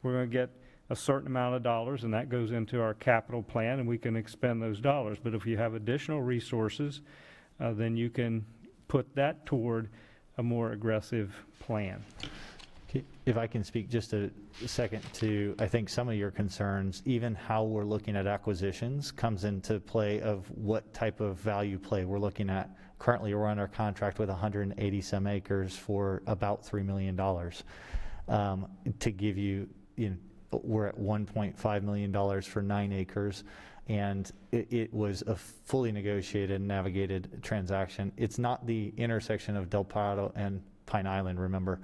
we're going to get a certain amount of dollars, and that goes into our capital plan, and we can expend those dollars. But if you have additional resources, then you can put that toward a more aggressive plan. Okay, if I can speak just a second to, I think, some of your concerns, even how we're looking at acquisitions comes into play of what type of value play we're looking at. Currently, we're under contract with 180 some acres for about $3 million. To give you, we're at $1.5 million for 9 acres, and it was a fully negotiated and navigated transaction. It's not the intersection of Del Prado and Pine Island, remember.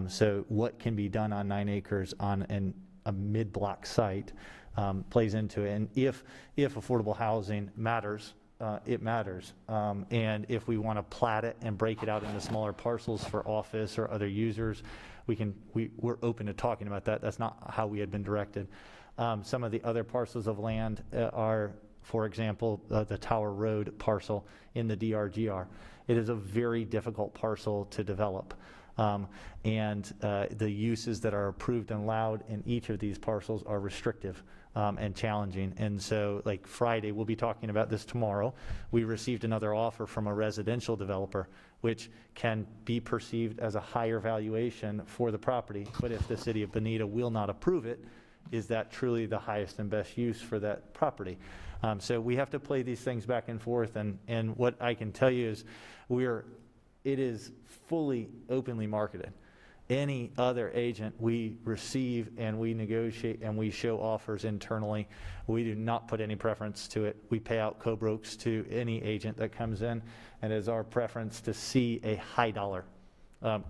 So what can be done on 9 acres on a mid-block site plays into it. And if affordable housing matters, it matters. And if we want to plat it and break it out into smaller parcels for office or other users, we're open to talking about that. That's not how we had been directed. Some of the other parcels of land are, for example, the Tower Road parcel in the DRGR. It is a very difficult parcel to develop. And the uses that are approved and allowed in each of these parcels are restrictive and challenging. And so like Friday, we'll be talking about this tomorrow, we received another offer from a residential developer, which can be perceived as a higher valuation for the property. But if the city of Bonita will not approve it, is that truly the highest and best use for that property? So we have to play these things back and forth. And what I can tell you is it is fully openly marketed. Any other agent we receive and we negotiate and we show offers internally, we do not put any preference to it. We pay out co-brokes to any agent that comes in, and it is our preference to see a high dollar.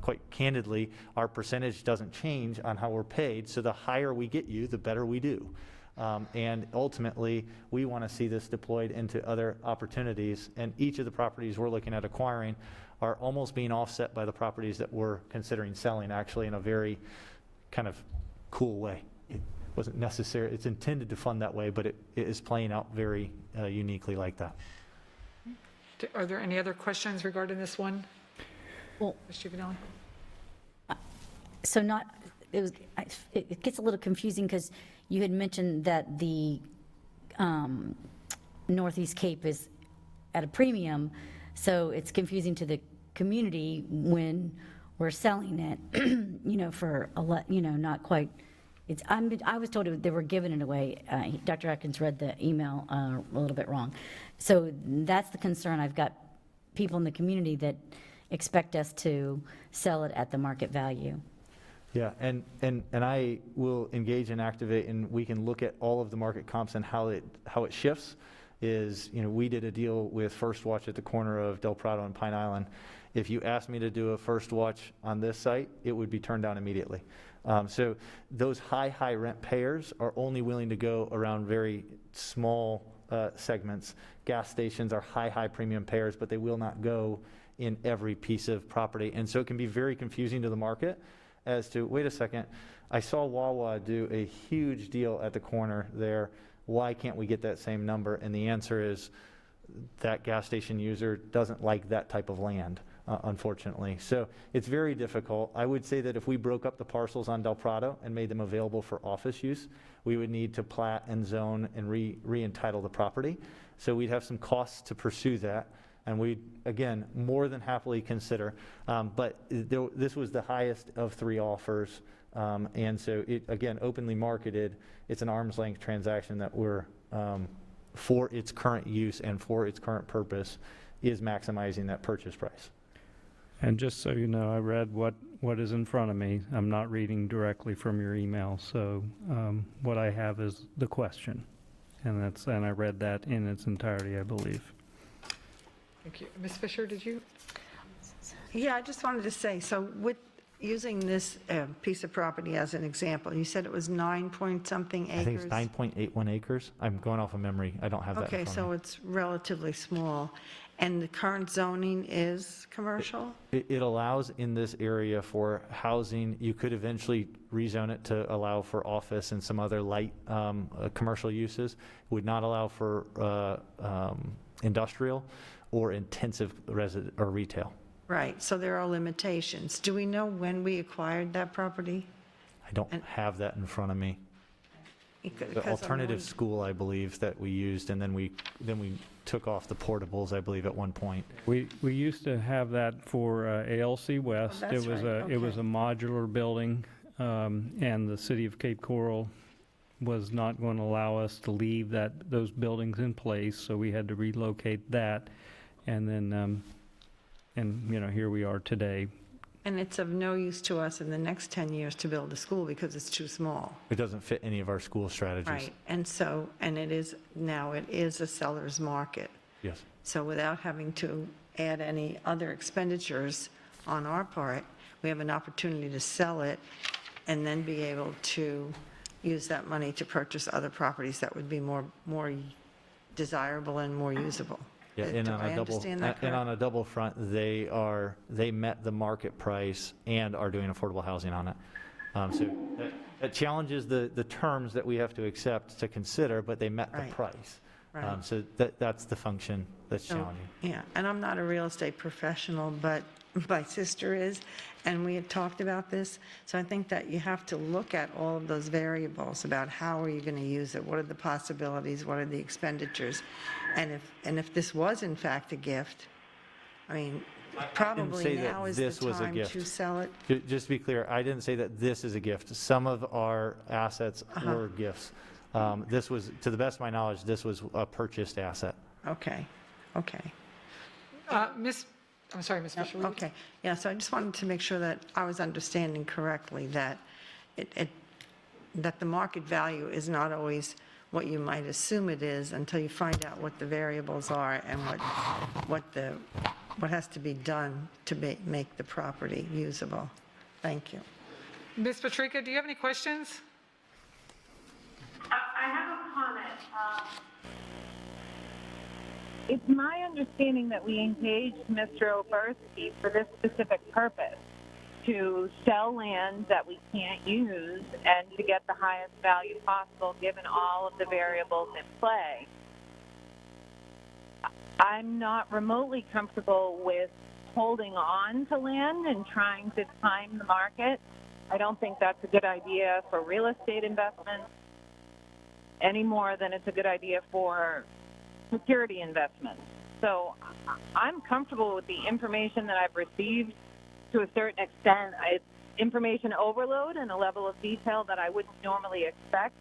Quite candidly, our percentage doesn't change on how we're paid, so the higher we get you, the better we do. And ultimately, we want to see this deployed into other opportunities, and each of the properties we're looking at acquiring are almost being offset by the properties that we're considering selling, actually in a very kind of cool way. It wasn't necessary, it's intended to fund that way, but it is playing out very uniquely like that. Are there any other questions regarding this one? Well, Ms. Giovanelli? So it gets a little confusing because you had mentioned that the Northeast Cape is at a premium, so it's confusing to the community when we're selling it, for not quite. I was told they were giving it away. Dr. Atkins read the email a little bit wrong. So that's the concern. I've got people in the community that expect us to sell it at the market value. Yeah, and I will engage and activate, and we can look at all of the market comps and how it shifts. We did a deal with First Watch at the corner of Del Prado and Pine Island. If you asked me to do a First Watch on this site, it would be turned down immediately. So those high rent payers are only willing to go around very small segments. Gas stations are high premium payers, but they will not go in every piece of property. And so it can be very confusing to the market as to, wait a second, I saw Wawa do a huge deal at the corner there. Why can't we get that same number? And the answer is that gas station user doesn't like that type of land, unfortunately. So it's very difficult. I would say that if we broke up the parcels on Del Prado and made them available for office use, we would need to plat and zone and re-entitle the property. So we'd have some costs to pursue that. And we, again, more than happily consider. But this was the highest of 3 offers. And so, again, openly marketed. It's an arm's length transaction that we're, for its current use and for its current purpose, is maximizing that purchase price. And just so you know, I read what is in front of me. I'm not reading directly from your email. So what I have is the question. And I read that in its entirety, I believe. Thank you. Ms. Fisher, did you? Yeah, I just wanted to say, so with using this piece of property as an example, you said it was 9-point-something acres? I think it's 9.81 acres. I'm going off of memory. I don't have that in Okay, front so of me. it's relatively small. And the current zoning is commercial? It allows in this area for housing. You could eventually rezone it to allow for office and some other light commercial uses. It would not allow for industrial or intensive resident or retail. Right, so there are limitations. Do we know when we acquired that property? I don't have that in front of me. The Because I'm alternative wondering- school, I believe, that we used, and then we took off the portables, I believe, at one point. We used to have that for ALC West. that's It was right, it was a okay. modular building, and the city of Cape Coral was not going to allow us to leave those buildings in place, so we had to relocate that. And then, here we are today. And it's of no use to us in the next 10 years to build a school because it's too small. It doesn't fit any of our school strategies. Right, and so, it is a seller's market. Yes. So without having to add any other expenditures on our part, we have an opportunity to sell it and then be able to use that money to purchase other properties that would be more desirable and more usable. Yeah, and Do on I a double, understand that and on correct? a double front, they met the market price and are doing affordable housing on it. So that challenges the terms that we have to accept to consider, but they met the Right. price. Right. So that's the function that's So, challenging. Yeah, and I'm not a real estate professional, but my sister is, and we had talked about this. So I think that you have to look at all of those variables about how are you going to use it, what are the possibilities, what are the expenditures, and if this was in fact a gift, I mean, probably say that now is this the was a time gift. to sell it. Just to be clear, I didn't say that this is a gift. Some of our assets were gifts. This was, to the best of my knowledge, this was a purchased asset. Okay, okay. I'm sorry, Ms. Fisher. Okay, yeah, so I just wanted to make sure that I was understanding correctly, that that the market value is not always what you might assume it is until you find out what the variables are and what has to be done to make the property usable. Thank you. Ms. Patrica, do you have any questions? I have a comment. It's my understanding that we engaged Mr. Oberski for this specific purpose, to sell land that we can't use and to get the highest value possible given all of the variables in play. I'm not remotely comfortable with holding on to land and trying to time the market. I don't think that's a good idea for real estate investments any more than it's a good idea for security investments. So I'm comfortable with the information that I've received to a certain extent. It's information overload and a level of detail that I wouldn't normally expect.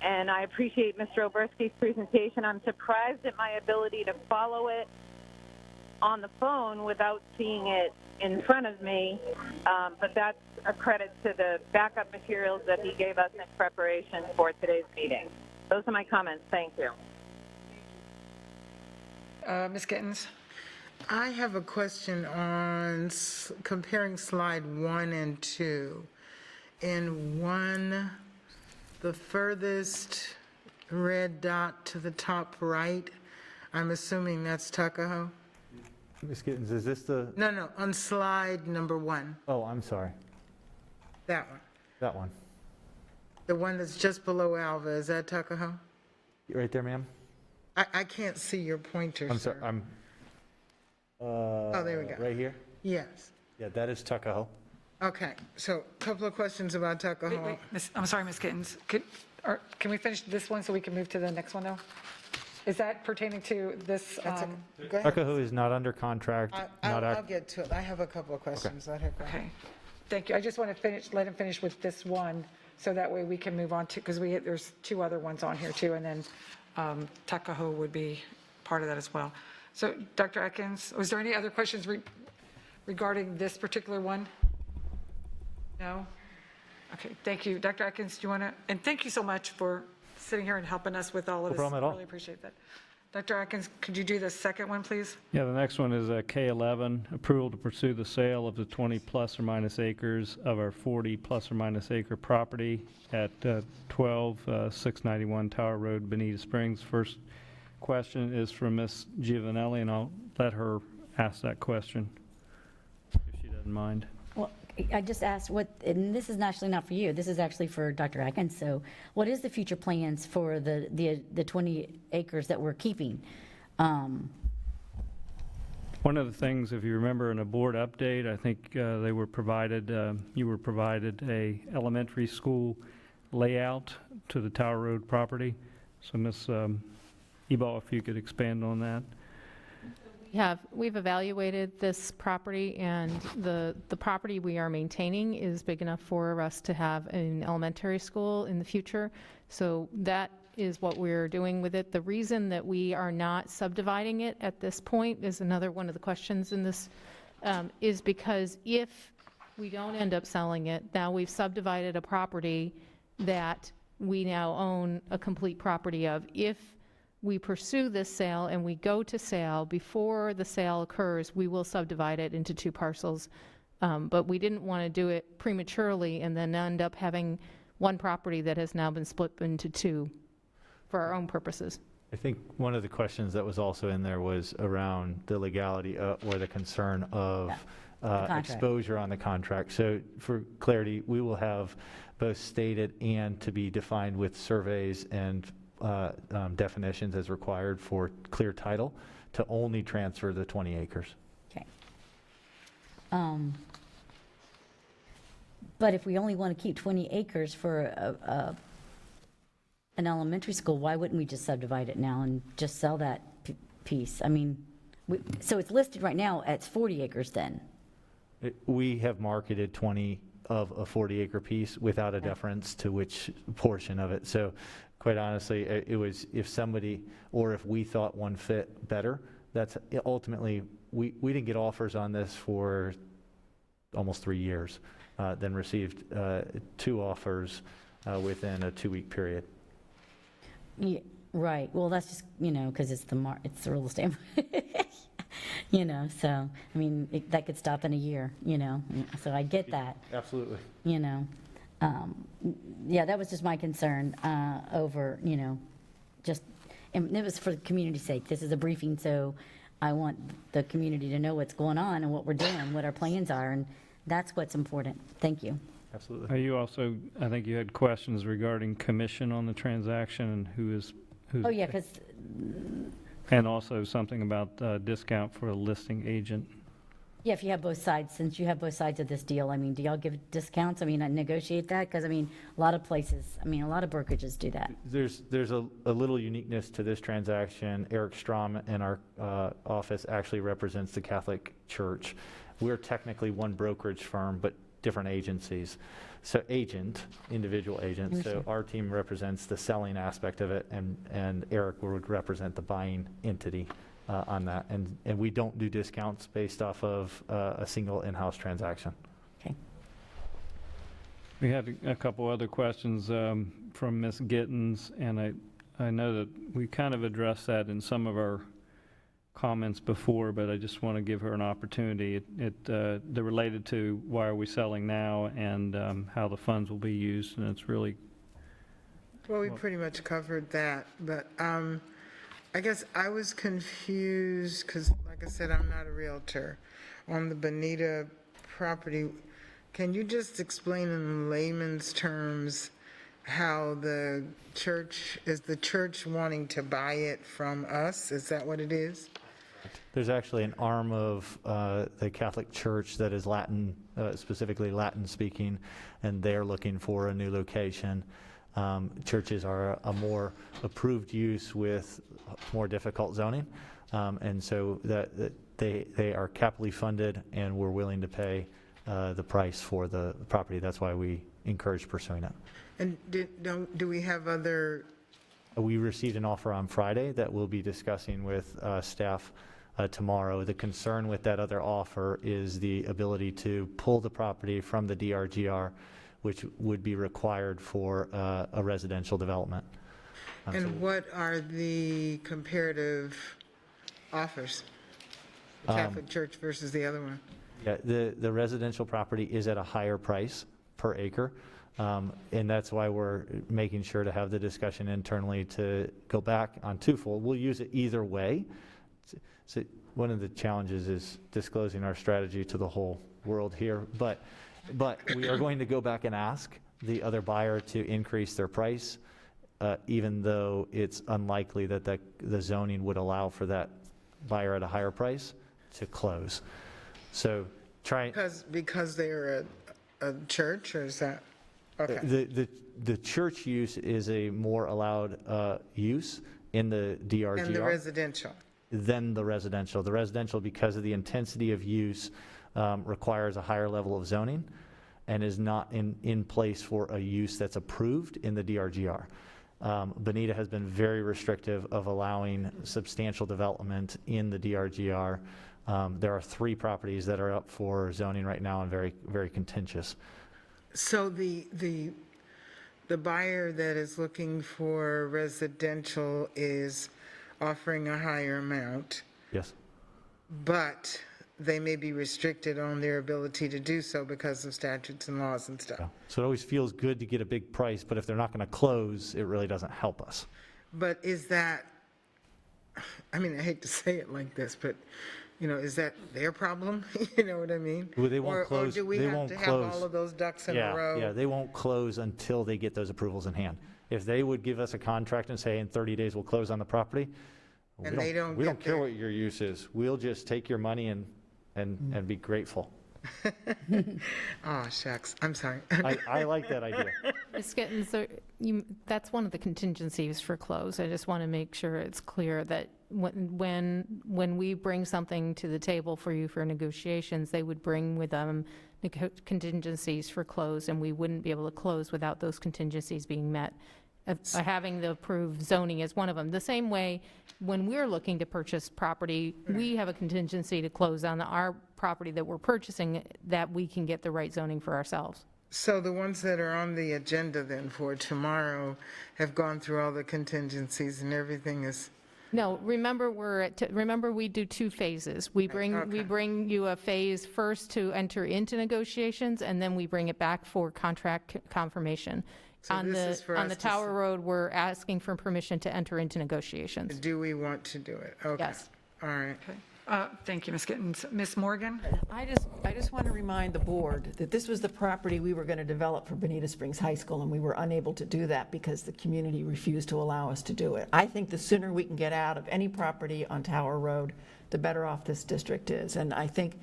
And I appreciate Mr. Oberski's presentation. I'm surprised at my ability to follow it on the phone without seeing it in front of me, but that's a credit to the backup materials that he gave us in preparation for today's meeting. Those are my comments. Thank you. Ms. Gittens? I have a question on comparing slide 1 and 2. In 1, the furthest red dot to the top right, I'm assuming that's Tuckahoe? Ms. Gittens, is this the? No, on slide number 1, Oh, I'm sorry. that one. That one. The one that's just below Alva, is that Tuckahoe? Right there, ma'am? I can't see your pointer, I'm sir. sorry. Oh, there we go. Right here? Yes. Yeah, that is Tuckahoe. Okay, so a couple of questions about Tuckahoe. I'm sorry, Ms. Gittens. Can we finish this one so we can move to the next one, though? Is that pertaining to this? Go ahead. Tuckahoe is not under contract. I'll get to it. I have a couple of questions. Let her go. Okay, thank you. I just want to let him finish with this one, so that way we can move on to, because there's 2 other ones on here too, and then Tuckahoe would be part of that as well. So, Dr. Atkins, was there any other questions regarding this particular one? No? Okay, thank you. Dr. Atkins, do you want to, and thank you so much for sitting here and helping us with all of this. No problem at all. Really appreciate that. Dr. Atkins, could you do the second one, please? Yeah, the next one is K11, approval to pursue the sale of the 20 plus or minus acres of our 40 plus or minus acre property at 691 Tower Road, Bonita Springs. First question is from Ms. Giovanelli, and I'll let her ask that question, if she doesn't mind. Well, I just asked and this is actually not for you, this is actually for Dr. Atkins. So what is the future plans for the 20 acres that we're keeping? One of the things, if you remember in a board update, I think you were provided a elementary school layout to the Tower Road property. So Ms. Ebal, if you could expand on that. We've evaluated this property, and the property we are maintaining is big enough for us to have an elementary school in the future. So that is what we're doing with it. The reason that we are not subdividing it at this point is another one of the questions in this, is because if we don't end up selling it, now we've subdivided a property that we now own a complete property of. If we pursue this sale and we go to sale, before the sale occurs, we will subdivide it into 2 parcels. But we didn't want to do it prematurely and then end up having one property that has now been split into 2 for our own purposes. I think one of the questions that was also in there was around the legality or the concern of exposure on the contract. So for clarity, we will have both stated and to be defined with surveys and definitions as required for clear title to only transfer the 20 acres. Okay. But if we only want to keep 20 acres for an elementary school, why wouldn't we just subdivide it now and just sell that piece? I mean, so it's listed right now as 40 acres then? We have marketed 20 of a 40-acre piece without a deference to which portion of it. So quite honestly, it was if somebody, or if we thought one fit better, that's ultimately, we didn't get offers on this for almost 3 years, then received 2 offers within a 2-week period. Yeah, right. Well, that's just, because it's it's the real estate. So, I mean, that could stop in a year, so I get that. Absolutely. Yeah, that was just my concern over, just, and it was for the community's sake. This is a briefing, so I want the community to know what's going on and what we're doing, what our plans are, and that's what's important. Thank you. Absolutely. You also, I think you had questions regarding commission on the transaction and who's. Oh, yeah, because. And also something about discount for a listing agent. Yeah, if you have both sides, since you have both sides of this deal, I mean, do y'all give discounts? I mean, negotiate that? Because, I mean, a lot of places, a lot of brokerages do that. There's a little uniqueness to this transaction. Eric Strom in our office actually represents the Catholic Church. We're technically one brokerage firm, but different agencies. So individual agent. So our team represents the selling aspect of it, and Eric would represent the buying entity on that. And we don't do discounts based off of a single in-house transaction. Okay. We had a couple other questions from Ms. Gittens, and I know that we kind of addressed that in some of our comments before, but I just want to give her an opportunity. They're related to why are we selling now and how the funds will be used, and it's really... Well, we pretty much covered that, but I guess I was confused because, like I said, I'm not a realtor. On the Bonita property, can you just explain in layman's terms how the church, is the church wanting to buy it from us? Is that what it is? There's actually an arm of the Catholic Church that is Latin, specifically Latin speaking, and they're looking for a new location. Churches are a more approved use with more difficult zoning, and so that they are capitally funded, and we're willing to pay the price for the property. That's why we encourage pursuing it. And do we have other? We received an offer on Friday that we'll be discussing with staff tomorrow. The concern with that other offer is the ability to pull the property from the DRGR, which would be required for a residential development. And what are the comparative offers? The Catholic Church versus the other one? Yeah, the residential property is at a higher price per acre. And that's why we're making sure to have the discussion internally to go back on twofold. We'll use it either way. So one of the challenges is disclosing our strategy to the whole world here. But we are going to go back and ask the other buyer to increase their price, even though it's unlikely that the zoning would allow for that buyer at a higher price to close. So Because they're a church, or is that? Okay. The church use is a more allowed use in the DRGR. And the residential. Than the residential. The residential, because of the intensity of use, requires a higher level of zoning and is not in place for a use that's approved in the DRGR. Bonita has been very restrictive of allowing substantial development in the DRGR. There are 3 properties that are up for zoning right now and very, very contentious. So the buyer that is looking for residential is offering a higher amount. Yes. But they may be restricted on their ability to do so because of statutes and laws and stuff. Yeah. So it always feels good to get a big price, but if they're not going to close, it really doesn't help us. But is that, I mean, I hate to say it like this, but is that their problem? You know what I mean? Well, they won't close. Or do we have to have all of those ducks in a row? Yeah, they won't close until they get those approvals in hand. If they would give us a contract and say in 30 days we'll close on the property, And we don't care what your use is. We'll just take your money and be grateful. Oh, shucks, I'm sorry. I like that idea. Ms. Gittens, that's one of the contingencies for close. I just want to make sure it's clear that when we bring something to the table for you for negotiations, they would bring with them contingencies for close, and we wouldn't be able to close without those contingencies being met. Having the approved zoning is one of them. The same way, when we're looking to purchase property, we have a contingency to close on our property that we're purchasing, that we can get the right zoning for ourselves. So the ones that are on the agenda then for tomorrow have gone through all the contingencies and everything is, No, remember, remember we do two phases. We bring you a phase first to enter into negotiations, and then we bring it back for contract confirmation. So On this is for on us the to Tower Road, we're asking for permission to enter into negotiations. do we want to do it? Okay. Yes. All right. Thank you, Ms. Gittens. Ms. Morgan? I just want to remind the board that this was the property we were going to develop for Bonita Springs High School, and we were unable to do that because the community refused to allow us to do it. I think the sooner we can get out of any property on Tower Road, the better off this district is. And I think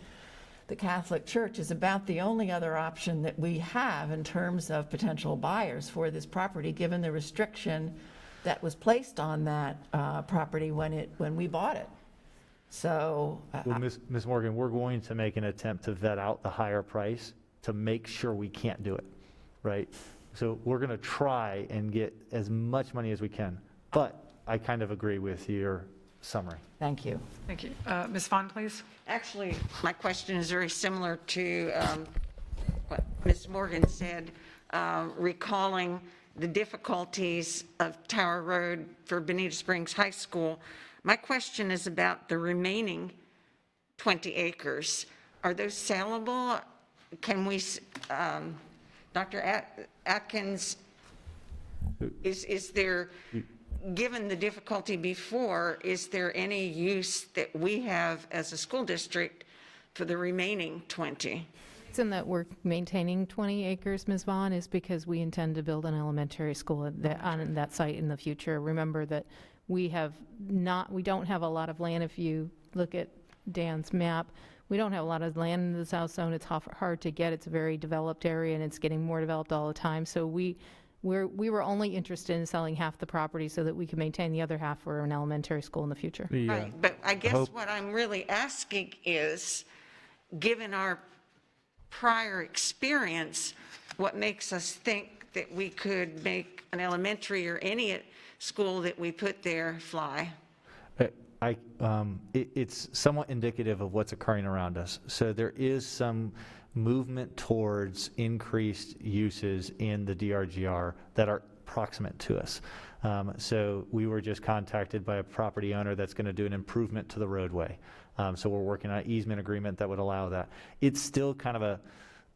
the Catholic Church is about the only other option that we have in terms of potential buyers for this property, given the restriction that was placed on that property when we bought it. So, Well, Ms. Morgan, we're going to make an attempt to vet out the higher price to make sure we can't do it, right? So we're going to try and get as much money as we can. But I kind of agree with your summary. thank you. Thank you. Ms. Vaughn, please. Actually, my question is very similar to what Ms. Morgan said, recalling the difficulties of Tower Road for Bonita Springs High School. My question is about the remaining 20 acres. Are those sellable? Can we, Dr. Atkins, is there, given the difficulty before, is there any use that we have as a school district for the remaining 20? The reason that we're maintaining 20 acres, Ms. Vaughn, is because we intend to build an elementary school on that site in the future. Remember that we don't have a lot of land. If you look at Dan's map, we don't have a lot of land in the South Zone. It's hard to get. It's a very developed area, and it's getting more developed all the time. So we were only interested in selling half the property so that we could maintain the other half for an elementary school in the future. Right, but I guess what I'm really asking is, given our prior experience, what makes us think that we could make an elementary or any school that we put there fly? It's somewhat indicative of what's occurring around us. So there is some movement towards increased uses in the DRGR that are proximate to us. So we were just contacted by a property owner that's going to do an improvement to the roadway. So we're working on an easement agreement that would allow that. It's still kind of a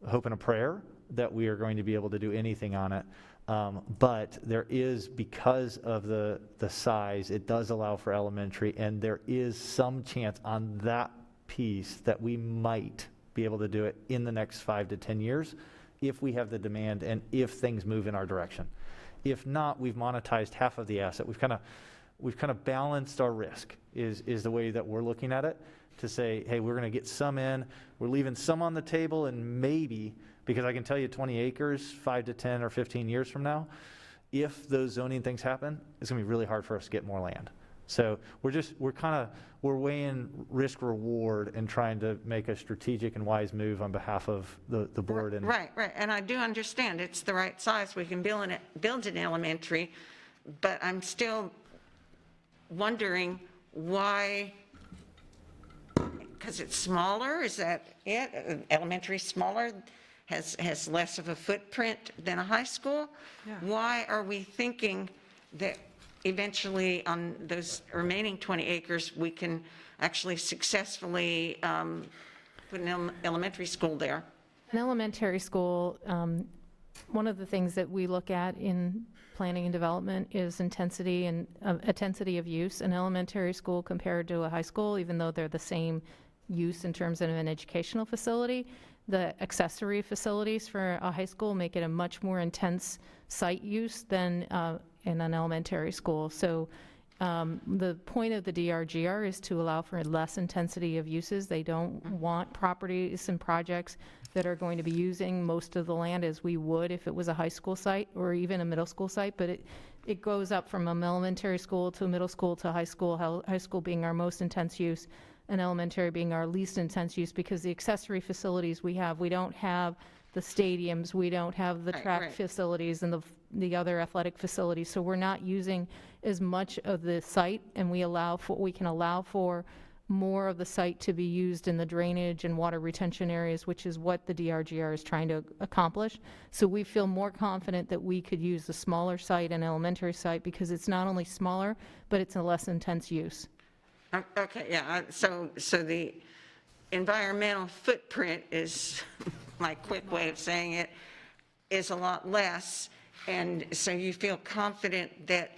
hope and a prayer that we are going to be able to do anything on it. But there is, because of the size, it does allow for elementary, and there is some chance on that piece that we might be able to do it in the next 5 to 10 years if we have the demand and if things move in our direction. If not, we've monetized half of the asset. We've kind of balanced our risk is the way that we're looking at it, to say, hey, we're going to get some in, we're leaving some on the table, and maybe, because I can tell you 20 acres, 5 to 10 or 15 years from now, if those zoning things happen, it's going to be really hard for us to get more land. So we're weighing risk reward and trying to make a strategic and wise move on behalf of the board. And Right, and I do understand it's the right size. We can build an elementary, but I'm still wondering why, because it's smaller, is that it? Elementary smaller, has less of a footprint than a high school? Yeah. Why are we thinking that eventually on those remaining 20 acres, we can actually successfully put an elementary school there? An elementary school, one of the things that we look at in planning and development is intensity of use. An elementary school compared to a high school, even though they're the same use in terms of an educational facility, the accessory facilities for a high school make it a much more intense site use than in an elementary school. So The point of the DRGR is to allow for less intensity of uses. They don't want properties and projects that are going to be using most of the land as we would if it was a high school site or even a middle school site, but it goes up from an elementary school to a middle school to high school being our most intense use, and elementary being our least intense use, because the accessory facilities we don't have the stadiums, we don't have the track facilities and the other athletic facilities, so we're not using as much of the site, and we can allow for more of the site to be used in the drainage and water retention areas, which is what the DRGR is trying to accomplish. So we feel more confident that we could use the smaller site and elementary site because it's not only smaller, but it's a less intense use. Okay, yeah, so the environmental footprint is, my quick way of saying it, is a lot less, and so you feel confident that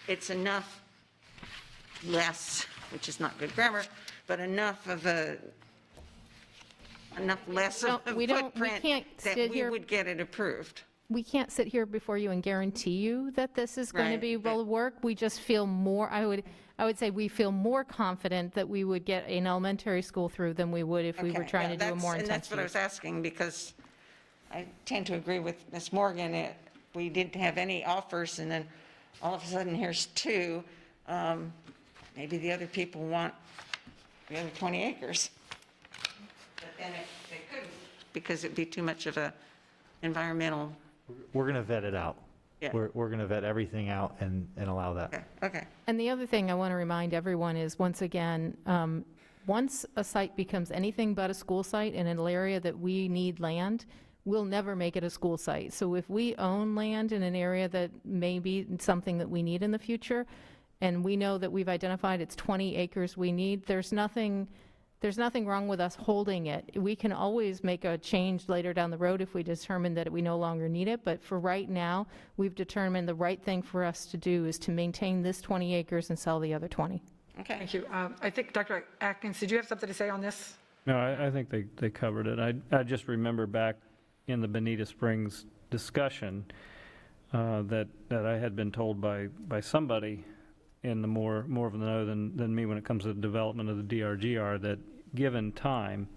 it's enough less, which is not good grammar, but enough less of a footprint that we would get it approved. We can't sit here before you and guarantee you that this is going to be will work. We just feel more, I would say we feel more confident that we would get an elementary school through than we would if we were trying to do a more intense And that's what I was asking, because I tend to agree with Ms. Morgan. We didn't have any offers, and then all of a sudden, here's two. Maybe the other people want the other 20 acres. But then they couldn't, because it'd be too much of a environmental. We're going to vet it out. Yeah. We're going to vet everything out and allow that. Okay. And the other thing I want to remind everyone is, once again, once a site becomes anything but a school site in an area that we need land, we'll never make it a school site. So if we own land in an area that may be something that we need in the future, and we know that we've identified it's 20 acres we need, there's nothing wrong with us holding it. We can always make a change later down the road if we determine that we no longer need it, but for right now, we've determined the right thing for us to do is to maintain this 20 acres and sell the other 20. Okay. Thank you. I think, Dr. Atkins, did you have something to say on this? No, I think they covered it. I just remember back in the Bonita Springs discussion that I had been told by somebody in the more of the know than me when it comes to the development of the DRGR, that given time,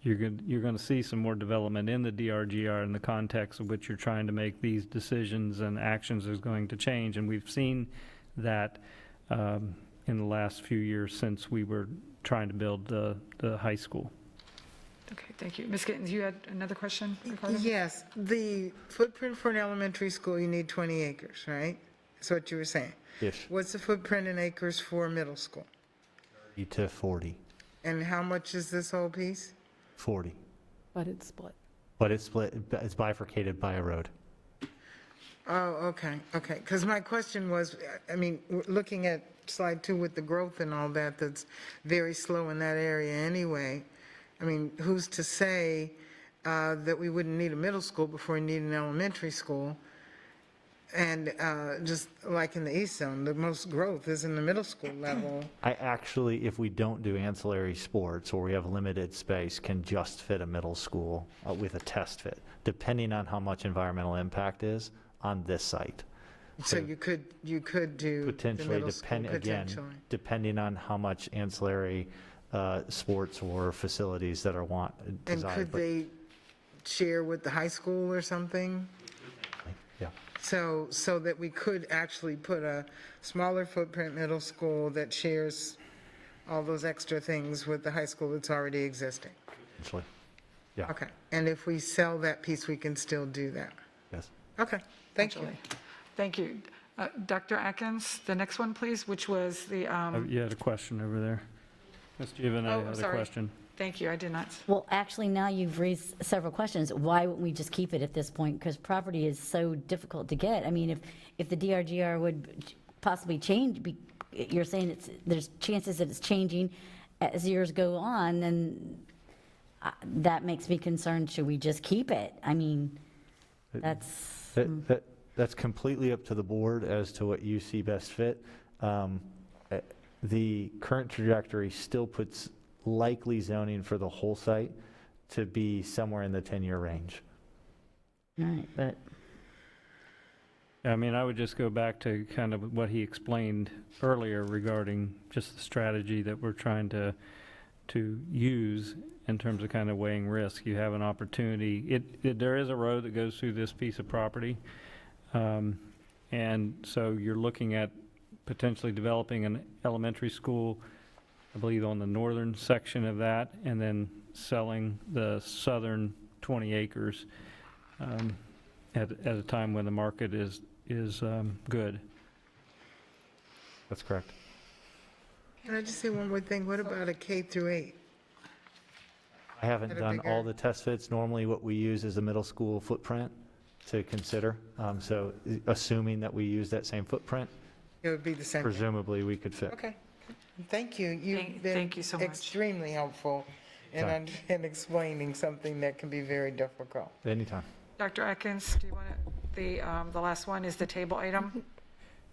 you're going to see some more development in the DRGR in the context of which you're trying to make these decisions, and actions is going to change. And we've seen that in the last few years since we were trying to build the high school. Okay, thank you. Ms. Gittens, you had another question? Ricardo? Yes, the footprint for an elementary school, you need 20 acres, right? That's what you were saying. Yes. What's the footprint in acres for middle school? 30 to 40. And how much is this whole piece? 40. But it's split. But it's split, it's bifurcated by a road. Oh, okay. Because my question was, I mean, looking at slide 2 with the growth and all that, that's very slow in that area anyway. I mean, who's to say that we wouldn't need a middle school before we need an elementary school? And just like in the East Zone, the most growth is in the middle school level. I actually, if we don't do ancillary sports or we have limited space, can just fit a middle school with a test fit, depending on how much environmental impact is on this site. So you could do the Potentially, middle school, potentially. depending on how much ancillary sports or facilities that are And desired. could they share with the high school or something? Yeah. So that we could actually put a smaller footprint middle school that shares all those extra things with the high school that's already existing? Potentially. Yeah. Okay, and if we sell that piece, we can still do that? Yes. Okay, thank you. Thank you. Dr. Atkins, the next one, please, which was the, You had a question over there. Ms. Giovanni had a sorry. question. Thank you, I did not. Well, actually, now you've raised several questions. Why wouldn't we just keep it at this point? Because property is so difficult to get. I mean, if the DRGR would possibly change, you're saying there's chances that it's changing as years go on, then that makes me concerned. Should we just keep it? I mean, That's completely up to the board as to what you see best fit. The current trajectory still puts likely zoning for the whole site to be somewhere in the 10-year range. Right, but I mean, I would just go back to kind of what he explained earlier regarding just the strategy that we're trying to use in terms of kind of weighing risk. You have an opportunity. There is a road that goes through this piece of property, and so you're looking at potentially developing an elementary school, I believe, on the northern section of that, and then selling the southern 20 acres at a time when the market is good. That's correct. Can I just say one more thing? What about a K through 8? I haven't Had a done all bigger- the test fits. Normally, what we use is a middle school footprint to consider. So assuming that we use that same footprint, It would be the same. presumably we could fit. Okay. Thank you. You've been Thank you so much. extremely helpful in explaining something that can be very difficult. Anytime. Dr. Atkins, do you want to, the last one is the table item?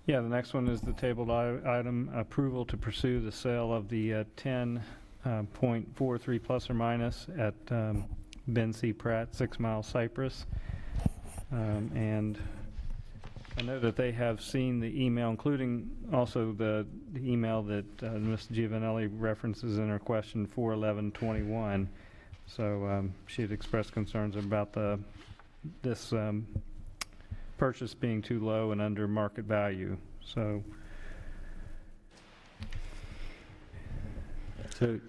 Yeah, the next one is the tabled item, approval to pursue the sale of the 10.43 plus or minus at Ben C. Pratt, 6 Mile Cypress. And I know that they have seen the email, including also the email that Ms. Giovanelli references in her question 41121. So she had expressed concerns about this purchase being too low and under market value. So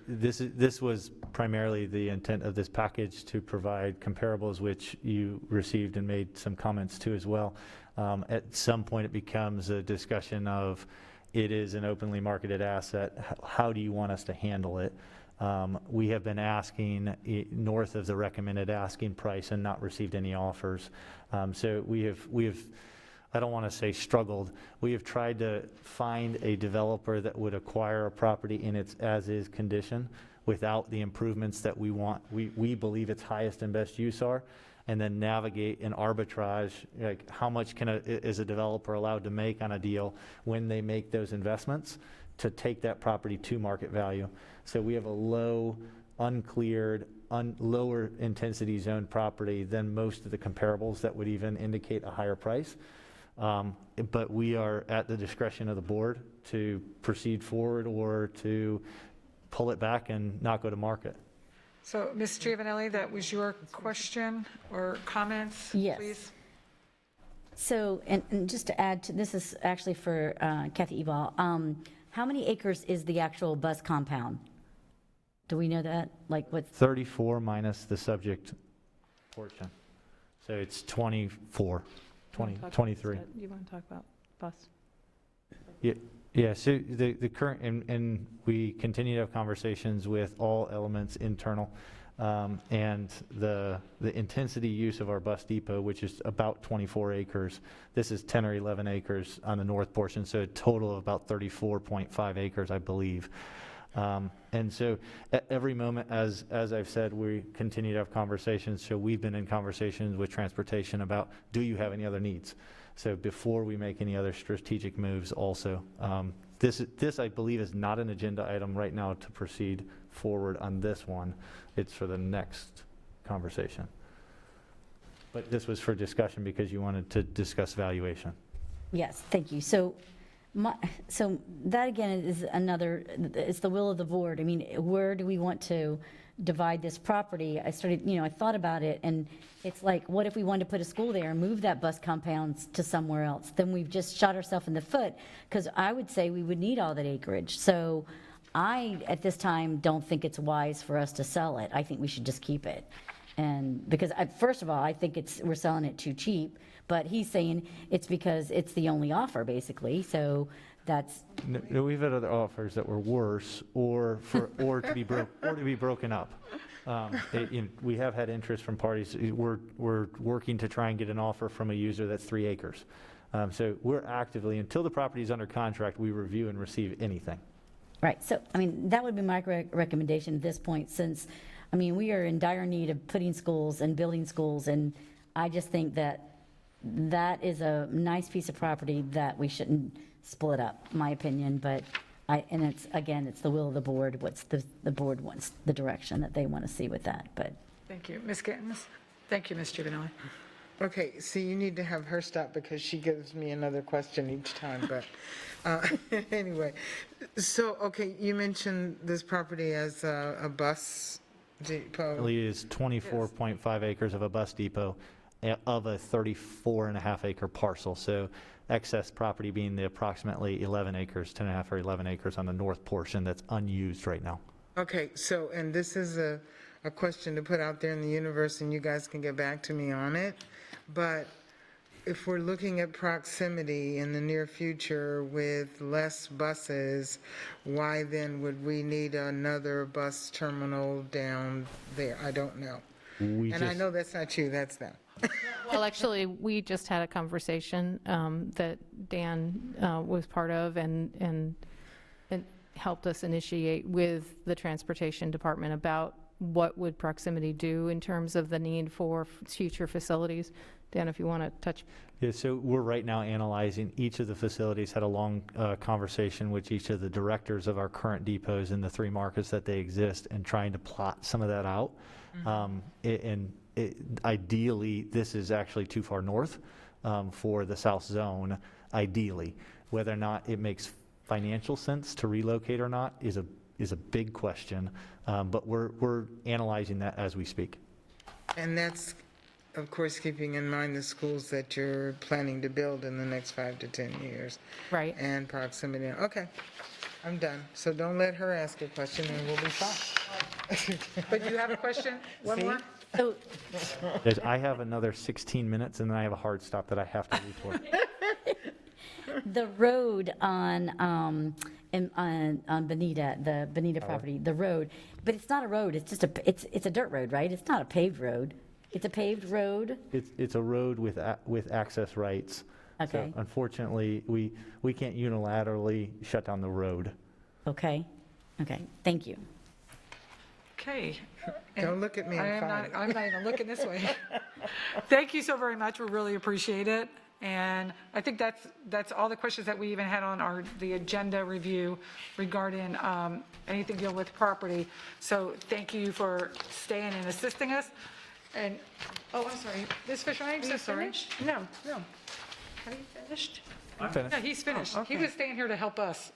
this was primarily the intent of this package, to provide comparables, which you received and made some comments to as well. At some point, it becomes a discussion of, it is an openly marketed asset. How do you want us to handle it? We have been asking north of the recommended asking price and not received any offers. So we have, I don't want to say struggled. We have tried to find a developer that would acquire a property in its as-is condition without the improvements that we want. We believe its highest and best use are, and then navigate an arbitrage, like how much is a developer allowed to make on a deal when they make those investments to take that property to market value. So we have a low, uncleared, lower intensity zone property than most of the comparables that would even indicate a higher price. But we are at the discretion of the board to proceed forward or to pull it back and not go to market. So, Ms. Giovanelli, that was your question or comments, Yes. please? So, and just to add to, this is actually for Kathy Ebal. How many acres is the actual bus compound? Do we know that? Like what? 34 minus the subject portion. So it's 24, 23. You want to talk about bus? Yeah, so the current, and we continue to have conversations with all elements internal, and the intensity use of our bus depot, which is about 24 acres. This is 10 or 11 acres on the north portion, so a total of about 34.5 acres, I believe. And so at every moment, as I've said, we continue to have conversations. So we've been in conversations with transportation about, do you have any other needs? So before we make any other strategic moves also. This, I believe, is not an agenda item right now to proceed forward on this one. It's for the next conversation. But this was for discussion because you wanted to discuss valuation. Yes, thank you. So that again is another, it's the will of the board. I mean, where do we want to divide this property? I thought about it, and it's like, what if we wanted to put a school there and move that bus compound to somewhere else? Then we've just shot ourselves in the foot, because I would say we would need all that acreage. So I, at this time, don't think it's wise for us to sell it. I think we should just keep it. And because first of all, I think we're selling it too cheap, but he's saying it's because it's the only offer, basically. So that's. No, we've had other offers that were worse, or to be broken up. We have had interest from parties. We're working to try and get an offer from a user that's 3 acres. So we're actively, until the property is under contract, we review and receive anything. Right. So I mean, that would be my recommendation at this point, since I mean, we are in dire need of putting schools and building schools, and I just think that is a nice piece of property that we shouldn't split up, my opinion. But it's the will of the board. What's the board wants, the direction that they want to see with that. But Thank you. Ms. Gittens? Thank you, Ms. Giovanelli. Okay, see, you need to have her stop because she gives me another question each time, but anyway. So, okay, you mentioned this property as a bus depot. Currently is 24.5 acres of a bus depot of a 34.5 acre parcel. So excess property being the approximately 11 acres, 10.5 or 11 acres on the north portion that's unused right now. Okay, so, and this is a question to put out there in the universe, and you guys can get back to me on it. But if we're looking at proximity in the near future with less buses, why then would we need another bus terminal down there? I don't know. And I know that's not you, that's them. Well, actually, we just had a conversation that Dan was part of and helped us initiate with the Transportation Department about what would proximity do in terms of the need for future facilities. Dan, if you want to touch. Yeah, so we're right now analyzing each of the facilities, had a long conversation with each of the directors of our current depots in the 3 markets that they exist and trying to plot some of that out. Ideally, this is actually too far north for the south zone, ideally. Whether or not it makes financial sense to relocate or not is a big question, but we're analyzing that as we speak. And that's, of course, keeping in mind the schools that you're planning to build in the next 5 to 10 years. Right. And proximity. Okay, I'm done. So don't let her ask a question and we'll be fine. But you have a question? One See? more? So, I have another 16 minutes and then I have a hard stop that I have to leave for. the road on Bonita, the Bonita property, the road, but it's not a road, it's just it's a dirt road, right? It's not a paved road. It's a paved road? It's a road with access rights. Okay. So unfortunately, we can't unilaterally shut down the road. Okay, thank you. Okay. Don't look at me and I'm not even looking this way. Thank you so very much. We really appreciate it. And I think that's all the questions that we even had on the agenda review regarding anything deal with property. So thank you for staying and assisting us. And, oh, I'm sorry, Ms. Fisher, I'm so sorry. No. Have you finished? I'm finished. No, he's finished. He okay. was staying here to help us,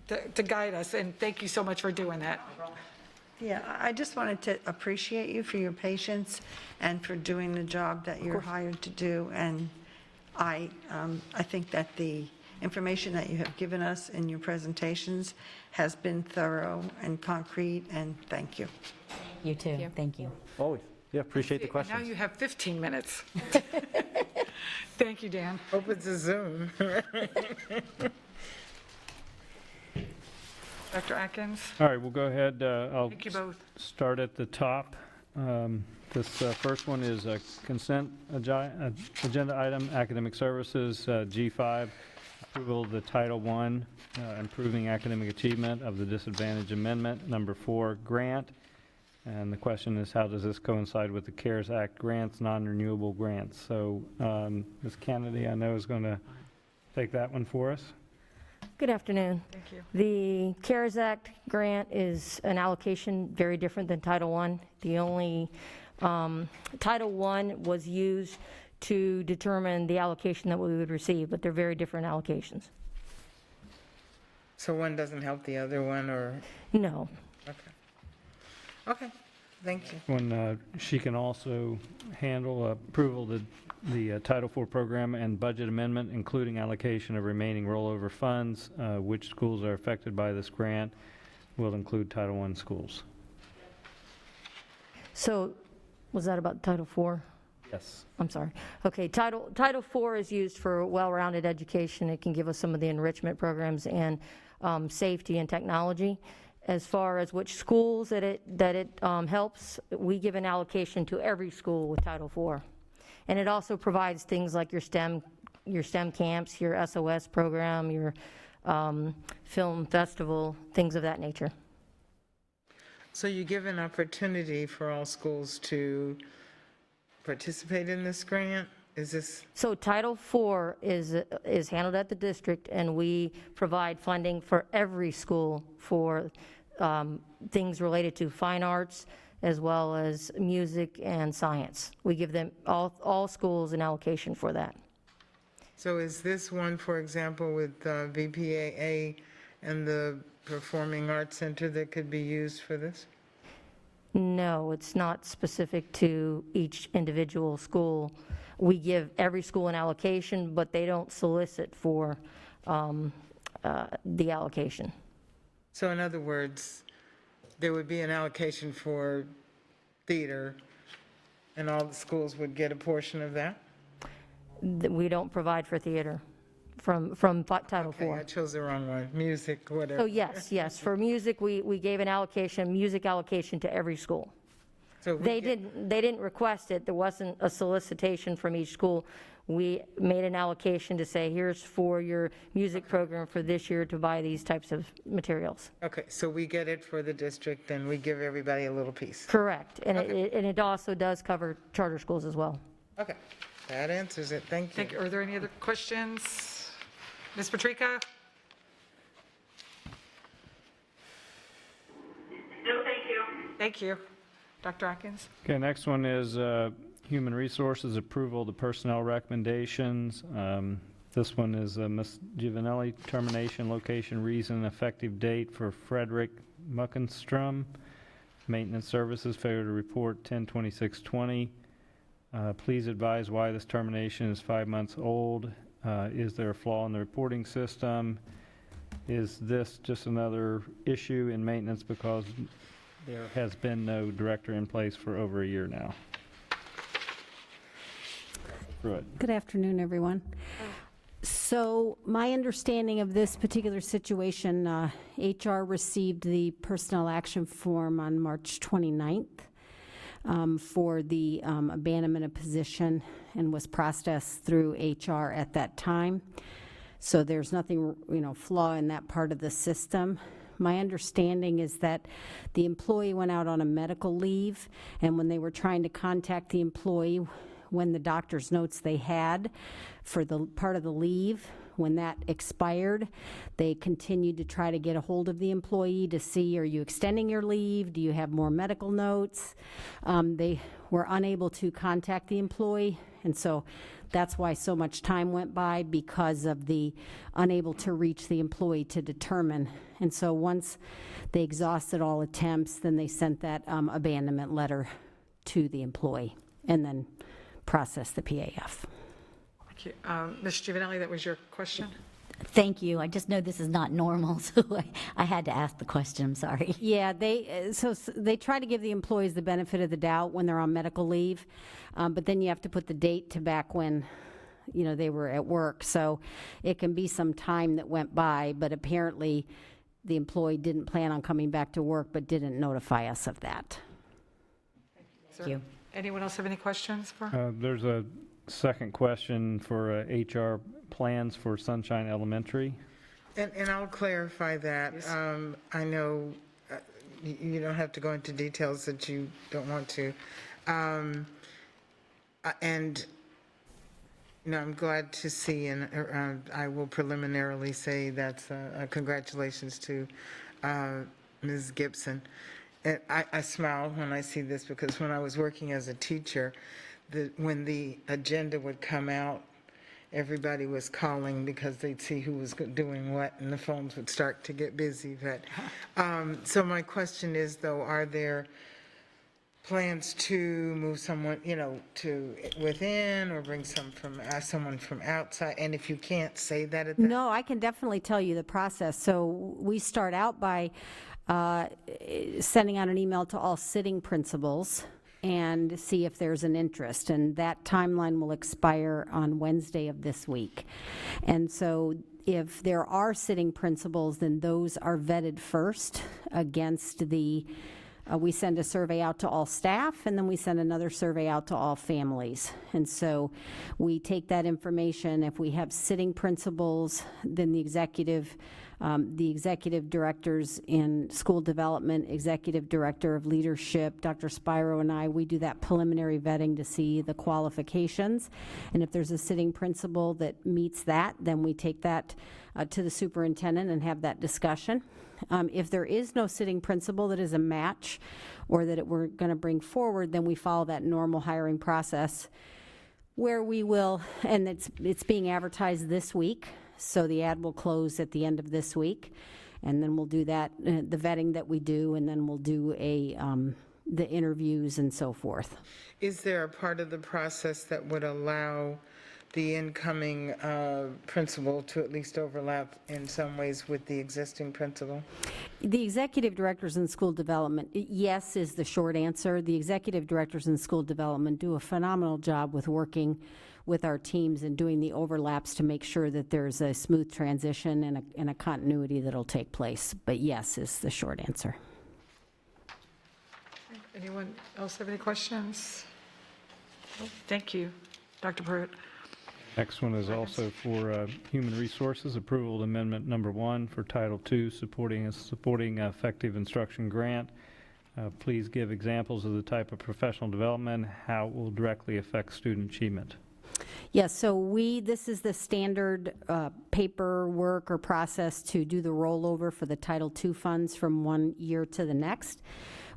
to guide us, and thank you so much for doing that. Yeah, I just wanted to appreciate you for your patience and for doing the job that you're hired to do. And I think that the information that you have given us in your presentations has been thorough and concrete, and thank you. You too, thank you. Always. Yeah, appreciate the And questions. now you have 15 minutes. Thank you, Dan. Hope it's a Zoom. Dr. Atkins? All right, we'll go ahead. I'll Thank you both. start at the top. This first one is a consent agenda item, academic services, G5, approval of the Title I, improving academic achievement of the disadvantage amendment. Number 4, grant. And the question is, how does this coincide with the CARES Act grants, non-renewable grants? So Ms. Kennedy, I know, is going to take that one for us. Good afternoon. Thank you. The CARES Act grant is an allocation very different than Title I. The only, Title I was used to determine the allocation that we would receive, but they're very different allocations. So one doesn't help the other one, or? No. Okay, thank you. When she can also handle approval of the Title IV program and budget amendment, including allocation of remaining rollover funds, which schools are affected by this grant will include Title I schools. So, was that about Title IV? Yes. I'm sorry. Okay, Title IV is used for well-rounded education. It can give us some of the enrichment programs and safety and technology. As far as which schools that it helps, we give an allocation to every school with Title IV. And it also provides things like your STEM camps, your SOS program, your film festival, things of that nature. So you give an opportunity for all schools to participate in this grant? Is this? So Title IV is handled at the district, and we provide funding for every school for things related to fine arts as well as music and science. We give them, all schools, an allocation for that. So is this one, for example, with VPAA and the Performing Arts Center that could be used for this? No, it's not specific to each individual school. We give every school an allocation, but they don't solicit for the allocation. So in other words, there would be an allocation for theater, and all the schools would get a portion of that? We don't provide for theater from Title Okay, I IV. chose the wrong one, music, whatever. So yes, for music, we gave an allocation, music allocation to every school. So we They get- didn't request it, there wasn't a solicitation from each school. We made an allocation to say, here's for your music program for this year to buy these types of materials. Okay, so we get it for the district, and we give everybody a little piece. Correct, and it also does cover charter schools as well. Okay, that answers it, thank you. Thank you. Are there any other questions? Ms. Patrica? No, thank you. Thank you. Dr. Atkins? Okay, next one is Human Resources approval of the personnel recommendations. This one is Ms. Giovanelli, termination, location, reason, effective date for Frederick Muckenstrom. Maintenance services, failure to report 10/26/20. Please advise why this termination is 5 months old. Is there a flaw in the reporting system? Is this just another issue in maintenance because there has been no director in place for over a year now? Pruitt. Good afternoon, everyone. So my understanding of this particular situation, HR received the personnel action form on March 29th for the abandonment of position and was processed through HR at that time. So there's nothing, flaw in that part of the system. My understanding is that the employee went out on a medical leave, and when they were trying to contact the employee, when the doctor's notes they had for the part of the leave, when that expired, they continued to try to get a hold of the employee to see, are you extending your leave? Do you have more medical notes? They were unable to contact the employee, and so that's why so much time went by, because of the unable to reach the employee to determine. And so once they exhausted all attempts, then they sent that abandonment letter to the employee and then processed the PAF. Thank you. Ms. Giovanelli, that was your question? Thank you. I just know this is not normal, so I had to ask the question. I'm sorry. Yeah, they try to give the employees the benefit of the doubt when they're on medical leave, but then you have to put the date to back when, they were at work. So it can be some time that went by, but apparently the employee didn't plan on coming back to work, but didn't notify us of that. Thank you. Anyone else have any questions for? There's a second question for HR plans for Sunshine Elementary. And I'll clarify that. I know you don't have to go into details that you don't want to. And, I'm glad to see, and I will preliminarily say that's congratulations to Ms. Gibson. And I smile when I see this, because when I was working as a teacher, when the agenda would come out, everybody was calling because they'd see who was doing what, and the phones would start to get busy. But so my question is, though, are there plans to move someone, to within, or bring someone from outside? And if you can't say that at that. No, I can definitely tell you the process. So we start out by sending out an email to all sitting principals and see if there's an interest. And that timeline will expire on Wednesday of this week. And so if there are sitting principals, then those are vetted first against the, we send a survey out to all staff, and then we send another survey out to all families. And so we take that information. If we have sitting principals, then the executive directors in school development, executive director of leadership, Dr. Spiro and I, we do that preliminary vetting to see the qualifications. And if there's a sitting principal that meets that, then we take that to the superintendent and have that discussion. If there is no sitting principal that is a match or that we're going to bring forward, then we follow that normal hiring process where we will, and it's being advertised this week, so the ad will close at the end of this week, and then we'll do that, the vetting that we do, and then we'll do the interviews and so forth. Is there a part of the process that would allow the incoming principal to at least overlap in some ways with the existing principal? The executive directors in school development, yes, is the short answer. The executive directors in school development do a phenomenal job with working with our teams and doing the overlaps to make sure that there's a smooth transition and a continuity that'll take place. But yes is the short answer. Anyone else have any questions? Thank you, Dr. Pruitt. Next one is also for Human Resources, approval of amendment number 1 for Title II, supporting effective instruction grant. Please give examples of the type of professional development, how it will directly affect student achievement. Yes, so this is the standard paperwork or process to do the rollover for the Title II funds from one year to the next.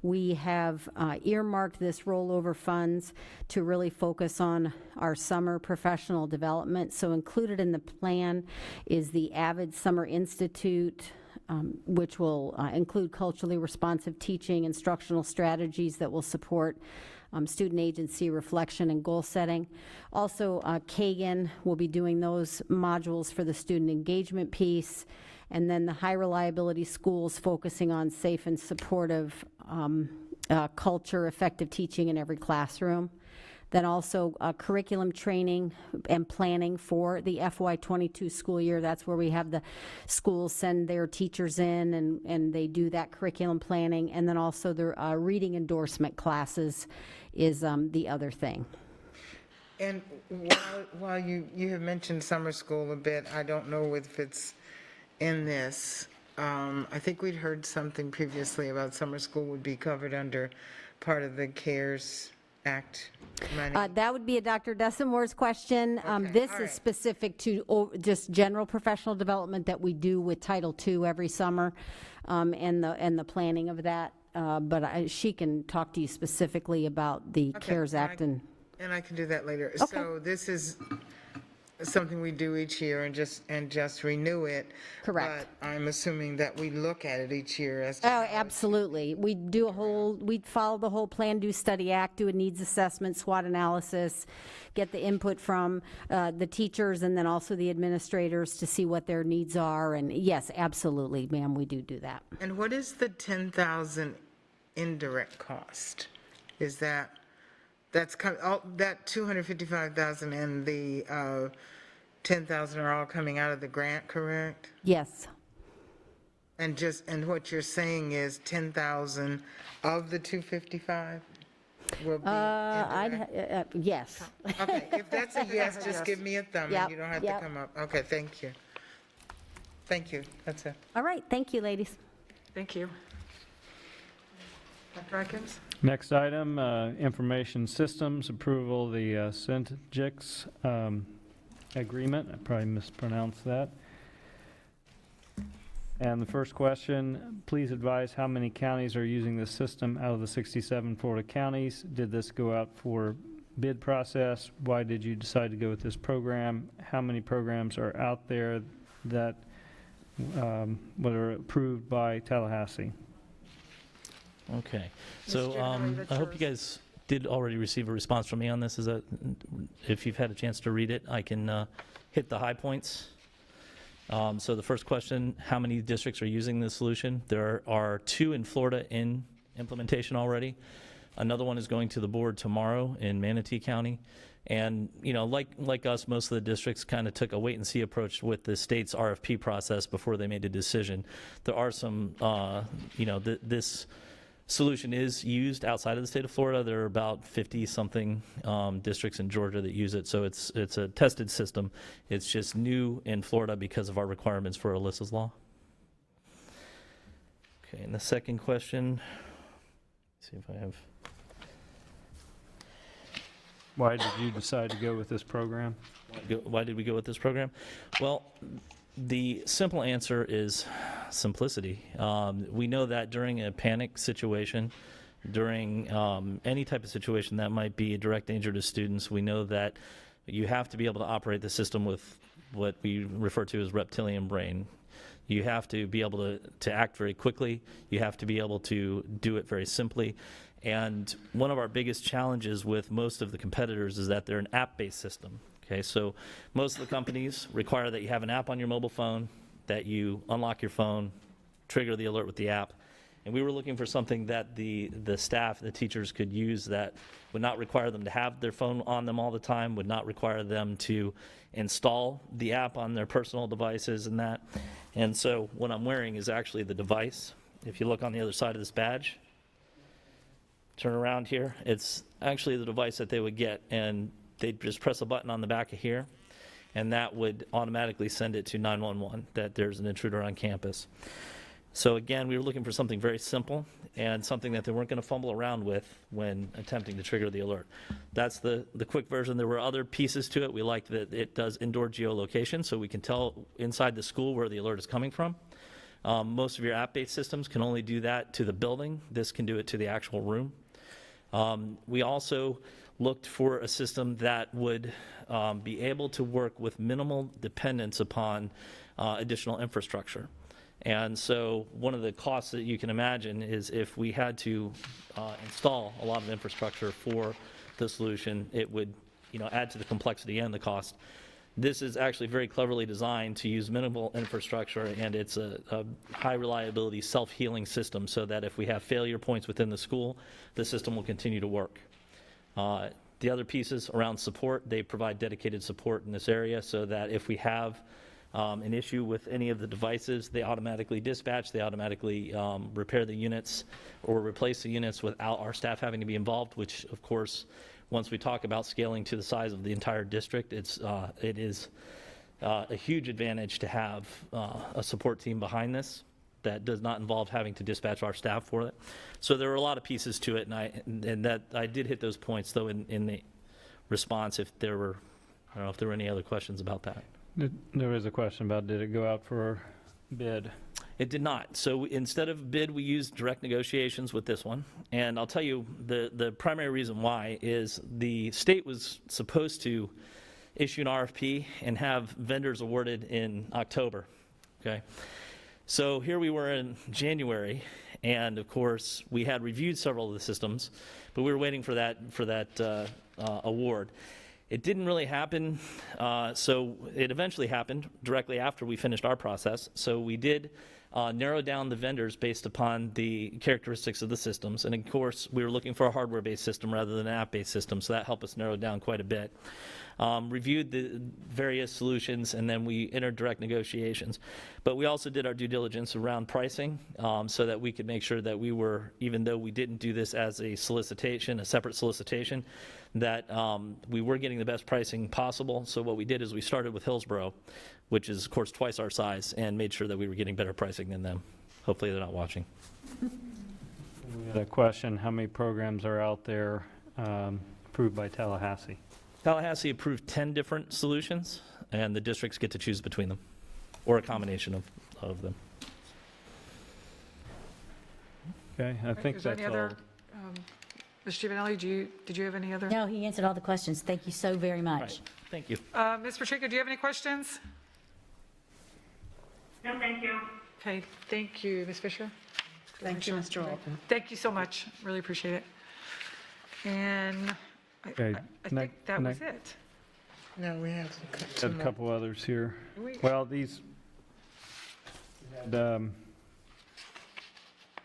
We have earmarked this rollover funds to really focus on our summer professional development. So included in the plan is the Avid Summer Institute, which will include culturally responsive teaching, instructional strategies that will support student agency reflection and goal setting. Also, Kagan will be doing those modules for the student engagement piece. And then the high reliability schools focusing on safe and supportive culture, effective teaching in every classroom. Then also curriculum training and planning for the FY22 school year. That's where we have the schools send their teachers in and they do that curriculum planning. And then also the reading endorsement classes is the other thing. And while you have mentioned summer school a bit, I don't know if it's in this. I think we'd heard something previously about summer school would be covered under part of the CARES Act money. That would be a Dr. Desamore's question. This is specific to just general professional development that we do with Title II every summer, and the planning of that. But she can talk to you specifically about the CARES Act. And I can do that later. Okay. So this is something we do each year and just renew it. Correct. But I'm assuming that we look at it each year as to Oh, absolutely. We follow the whole Plan, Do, Study, Act, do a needs assessment, SWOT analysis, get the input from the teachers and then also the administrators to see what their needs are. And yes, absolutely, ma'am, we do that. And what is the 10,000 indirect cost? Is that that 255,000 and the 10,000 are all coming out of the grant, correct? Yes. And what you're saying is 10,000 of the 255 will be indirect? Yes. Okay, if that's a yes, just give me a thumb Yep, and you don't have to come up. Okay, thank you. Thank you, that's it. All right, thank you, ladies. Thank you. Dr. Atkins? Next item, information systems, approval of the Syntagix agreement. I probably mispronounced that. And the first question, please advise how many counties are using this system out of the 67 Florida counties. Did this go out for bid process? Why did you decide to go with this program? How many programs are out there that were approved by Tallahassee? Okay, so I hope you guys did already receive a response from me on this. Is that if you've had a chance to read it, I can hit the high points. So the first question, how many districts are using this solution? There are 2 in Florida in implementation already. Another one is going to the board tomorrow in Manatee County. And, like us, most of the districts kind of took a wait and see approach with the state's RFP process before they made a decision. There are some, this solution is used outside of the state of Florida. There are about 50-something districts in Georgia that use it, so it's a tested system. It's just new in Florida because of our requirements for Alyssa's Law. Okay, and the second question, let's see if I have... Why did you decide to go with this program? Why did we go with this program? Well, The simple answer is simplicity. We know that during a panic situation, during any type of situation that might be a direct danger to students, we know that you have to be able to operate the system with what we refer to as reptilian brain. You have to be able to act very quickly. You have to be able to do it very simply. And one of our biggest challenges with most of the competitors is that they're an app-based system. Okay, so most of the companies require that you have an app on your mobile phone, that you unlock your phone, trigger the alert with the app. And we were looking for something that the staff, the teachers could use that would not require them to have their phone on them all the time, would not require them to install the app on their personal devices and that. And so what I'm wearing is actually the device. If you look on the other side of this badge, turn around here, it's actually the device that they would get, and they'd just press a button on the back of here, and that would automatically send it to 911 that there's an intruder on campus. So again, we were looking for something very simple and something that they weren't going to fumble around with when attempting to trigger the alert. That's the quick version. There were other pieces to it. We liked that it does indoor geolocation, so we can tell inside the school where the alert is coming from. Most of your app-based systems can only do that to the building. This can do it to the actual room. We also looked for a system that would be able to work with minimal dependence upon additional infrastructure. And so one of the costs that you can imagine is if we had to install a lot of infrastructure for the solution, it would add to the complexity and the cost. This is actually very cleverly designed to use minimal infrastructure, and it's a high reliability self-healing system so that if we have failure points within the school, the system will continue to work. The other pieces around support, they provide dedicated support in this area so that if we have an issue with any of the devices, they automatically dispatch, they automatically repair the units or replace the units without our staff having to be involved, which of course, once we talk about scaling to the size of the entire district, it is a huge advantage to have a support team behind this that does not involve having to dispatch our staff for it. So there are a lot of pieces to it, and that I did hit those points though in the response. If there were, I don't know if there were any other questions about that. There is a question about, did it go out for bid? It did not. So instead of bid, we used direct negotiations with this one. And I'll tell you the primary reason why is the state was supposed to issue an RFP and have vendors awarded in October. Okay. So here we were in January, and of course we had reviewed several of the systems, but we were waiting for that award. It didn't really happen, so it eventually happened directly after we finished our process. So we did narrow down the vendors based upon the characteristics of the systems. And of course, we were looking for a hardware-based system rather than an app-based system, so that helped us narrow down quite a bit. Reviewed the various solutions, and then we entered direct negotiations. But we also did our due diligence around pricing so that we could make sure that we were, even though we didn't do this as a solicitation, a separate solicitation, that we were getting the best pricing possible. So what we did is we started with Hillsborough, which is, of course, twice our size, and made sure that we were getting better pricing than them. Hopefully they're not watching. We had a question, how many programs are out there approved by Tallahassee? Tallahassee approved 10 different solutions, and the districts get to choose between them, or a combination of them. Okay, I think Is there that's any all. other, Ms. Giovanelli, did you have any other? No, he answered all the questions. Thank you so very much. Right. Thank you. Ms. Pacheco, do you have any questions? No, thank you. Okay, thank you. Ms. Fisher? Thank you, Mr. Alton. Thank you so much. Really appreciate it. And Okay, I think that was it. No, we have Had a couple others here. We- Well, these had,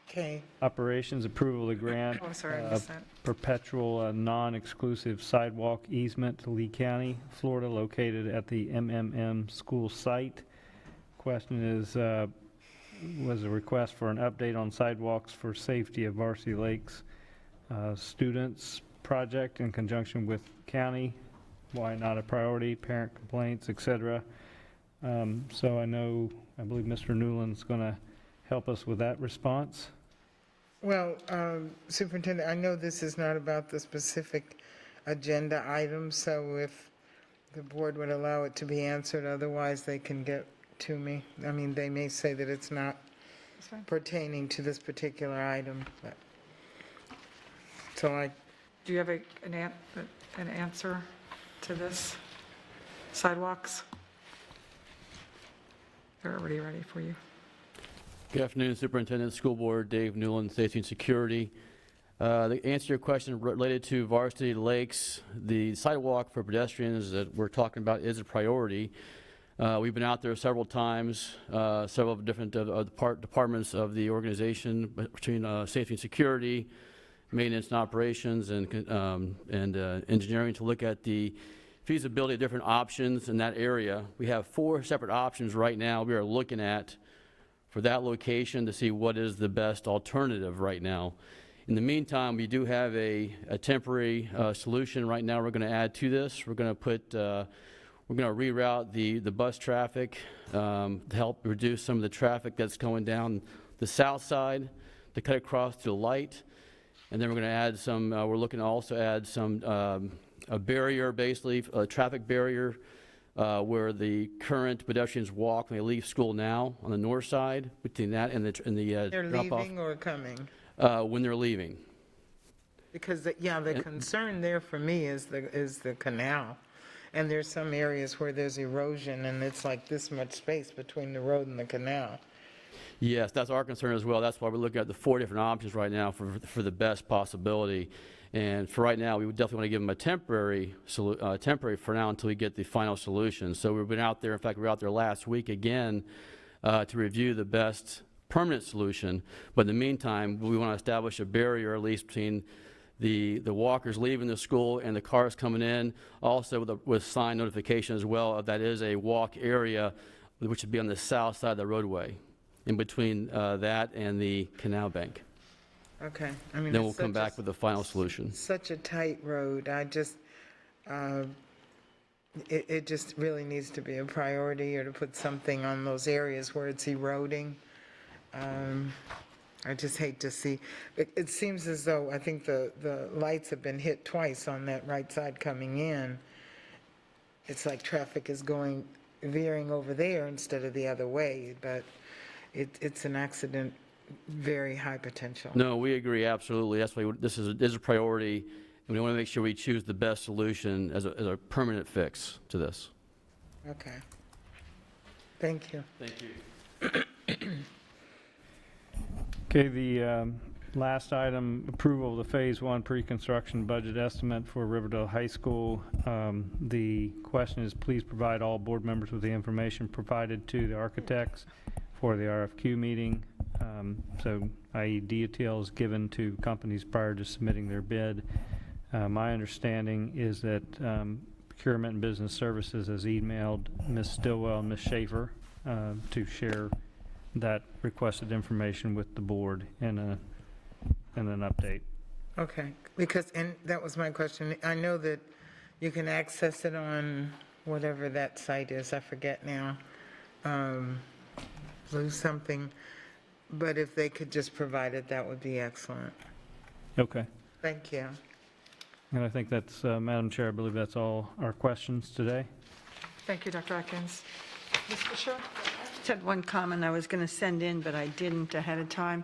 Okay, operations approval of the grant. Oh, I'm sorry, I missed that. Perpetual non-exclusive sidewalk easement to Lee County, Florida, located at the MMM school site. Question is, was a request for an update on sidewalks for safety of Varsity Lakes students project in conjunction with county. Why not a priority, parent complaints, etc. So I believe Mr. Newland's going to help us with that response. well, Superintendent, I know this is not about the specific agenda item, so if the board would allow it to be answered, otherwise they can get to me. I mean, they may say that it's not pertaining to this particular item, but, so Do you have an answer to this? Sidewalks? They're already ready for you. Good afternoon, Superintendent, School Board, Dave Newland, Safety and Security. To answer your question related to Varsity Lakes, the sidewalk for pedestrians that we're talking about is a priority. We've been out there several times, several different departments of the organization between Safety and Security, Maintenance and Operations, and Engineering to look at the feasibility of different options in that area. We have 4 separate options right now we are looking at for that location to see what is the best alternative right now. In the meantime, we do have a temporary solution right now we're going to add to this. We're going to reroute the bus traffic to help reduce some of the traffic that's going down the south side to cut across to the light. And then we're going to add some, we're looking to also add some, a barrier, basically, a traffic barrier where the current pedestrians walk when they leave school now on the north side, between that and the they're drop-off. leaving or coming? When they're leaving. Because, the concern there for me is the canal. And there's some areas where there's erosion, and it's like this much space between the road and the canal. Yes, that's our concern as well. That's why we're looking at the 4 different options right now for the best possibility. And for right now, we would definitely want to give them a temporary for now until we get the final solution. So we've been out there. In fact, we were out there last week again to review the best permanent solution. But in the meantime, we want to establish a barrier at least between the walkers leaving the school and the cars coming in, also with sign notification as well. That is a walk area, which would be on the south side of the roadway, in between that and the canal bank. Okay. I mean, Then we'll come back with the final solution. Such a tight road. It just really needs to be a priority, or to put something on those areas where it's eroding. I just hate to see, it seems as though, I think the lights have been hit twice on that right side coming in. It's like traffic is veering over there instead of the other way, but it's an accident, very high potential. No, we agree, absolutely. That's why this is a priority, and we want to make sure we choose the best solution as a permanent fix to this. Okay. Thank you. Thank you. Okay, the last item, approval of the Phase 1 pre-construction budget estimate for Riverdale High School. The question is, please provide all board members with the information provided to the architects for the RFQ meeting. So, i.e. details given to companies prior to submitting their bid. My understanding is that Procurement and Business Services has emailed Ms. Stillwell and Ms. Schaefer to share that requested information with the board in an update. Okay, and that was my question. I know that you can access it on whatever that site is, I forget now, Blue something, but if they could just provide it, that would be excellent. Okay. Thank you. And I think that's, Madam Chair, I believe that's all our questions today. Thank you, Dr. Atkins. Ms. Fisher? I just had one comment I was going to send in, but I didn't ahead of time.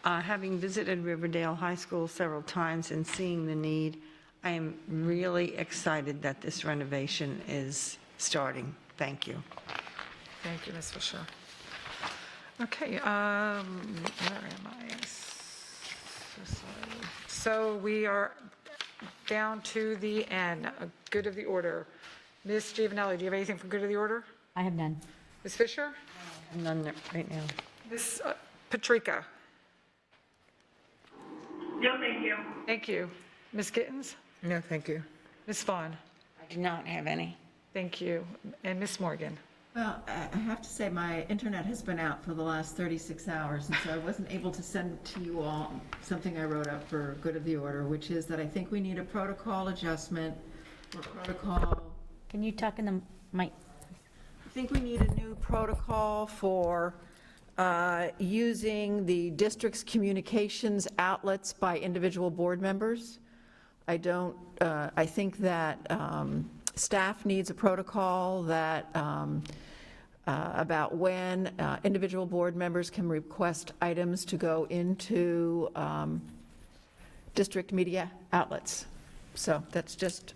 Having visited Riverdale High School several times and seeing the need, I am really excited that this renovation is starting. Thank you. Thank you, Ms. Fisher. Okay, where am I? So we are down to the end, good of the order. Ms. Giovanelli, do you have anything for good of the order? I have none. Ms. Fisher? None right now. Ms. Patrica? No, thank you. Thank you. Ms. Gittens? No, thank you. Ms. Vaughn? I do not have any. Thank you. And Ms. Morgan? Well, I have to say, my internet has been out for the last 36 hours, and so I wasn't able to send to you all something I wrote up for good of the order, which is that I think we need a protocol adjustment or protocol. Can you talk in the mic? I think we need a new protocol for using the district's communications outlets by individual board members. I think that staff needs a protocol, that about when individual board members can request items to go into district media outlets. So that's just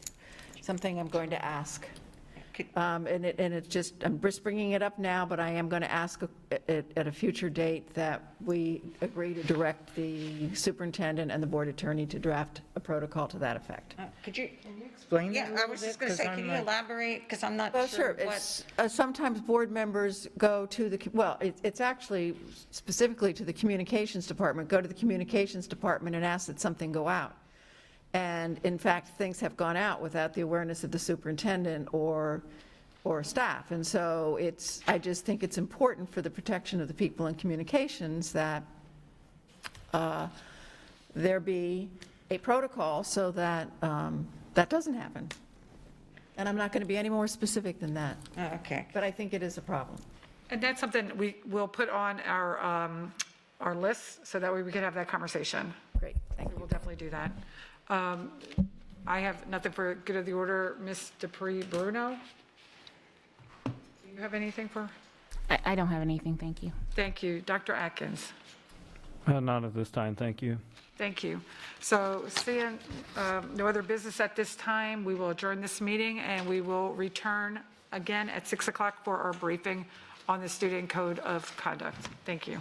something I'm going to ask. And it's just, I'm just bringing it up now, but I am going to ask at a future date that we agree to direct the superintendent and the board attorney to draft a protocol to that effect. Could you Explain Yeah, that a I little was bit, just going to 'cause say, I'm can you like- elaborate? Because I'm not Well, sure sure. what. It's, sometimes board members go to the, well, it's actually specifically to the communications department, go to the communications department and ask that something go out. And in fact, things have gone out without the awareness of the superintendent or staff. And so it's, I just think it's important for the protection of the people in communications that there be a protocol so that that doesn't happen. And I'm not going to be any more specific than that. Okay. But I think it is a problem. And that's something we will put on our list, so that way we can have that conversation. Great, thank you. We'll definitely do that. I have nothing for good of the order. Ms. Dupree Bruno? Do you have anything for? I don't have anything, thank you. Thank you. Dr. Atkins? Not at this time, thank you. Thank you. So seeing no other business at this time, we will adjourn this meeting, and we will return again at 6 o'clock for our briefing on the Student Code of Conduct. Thank you.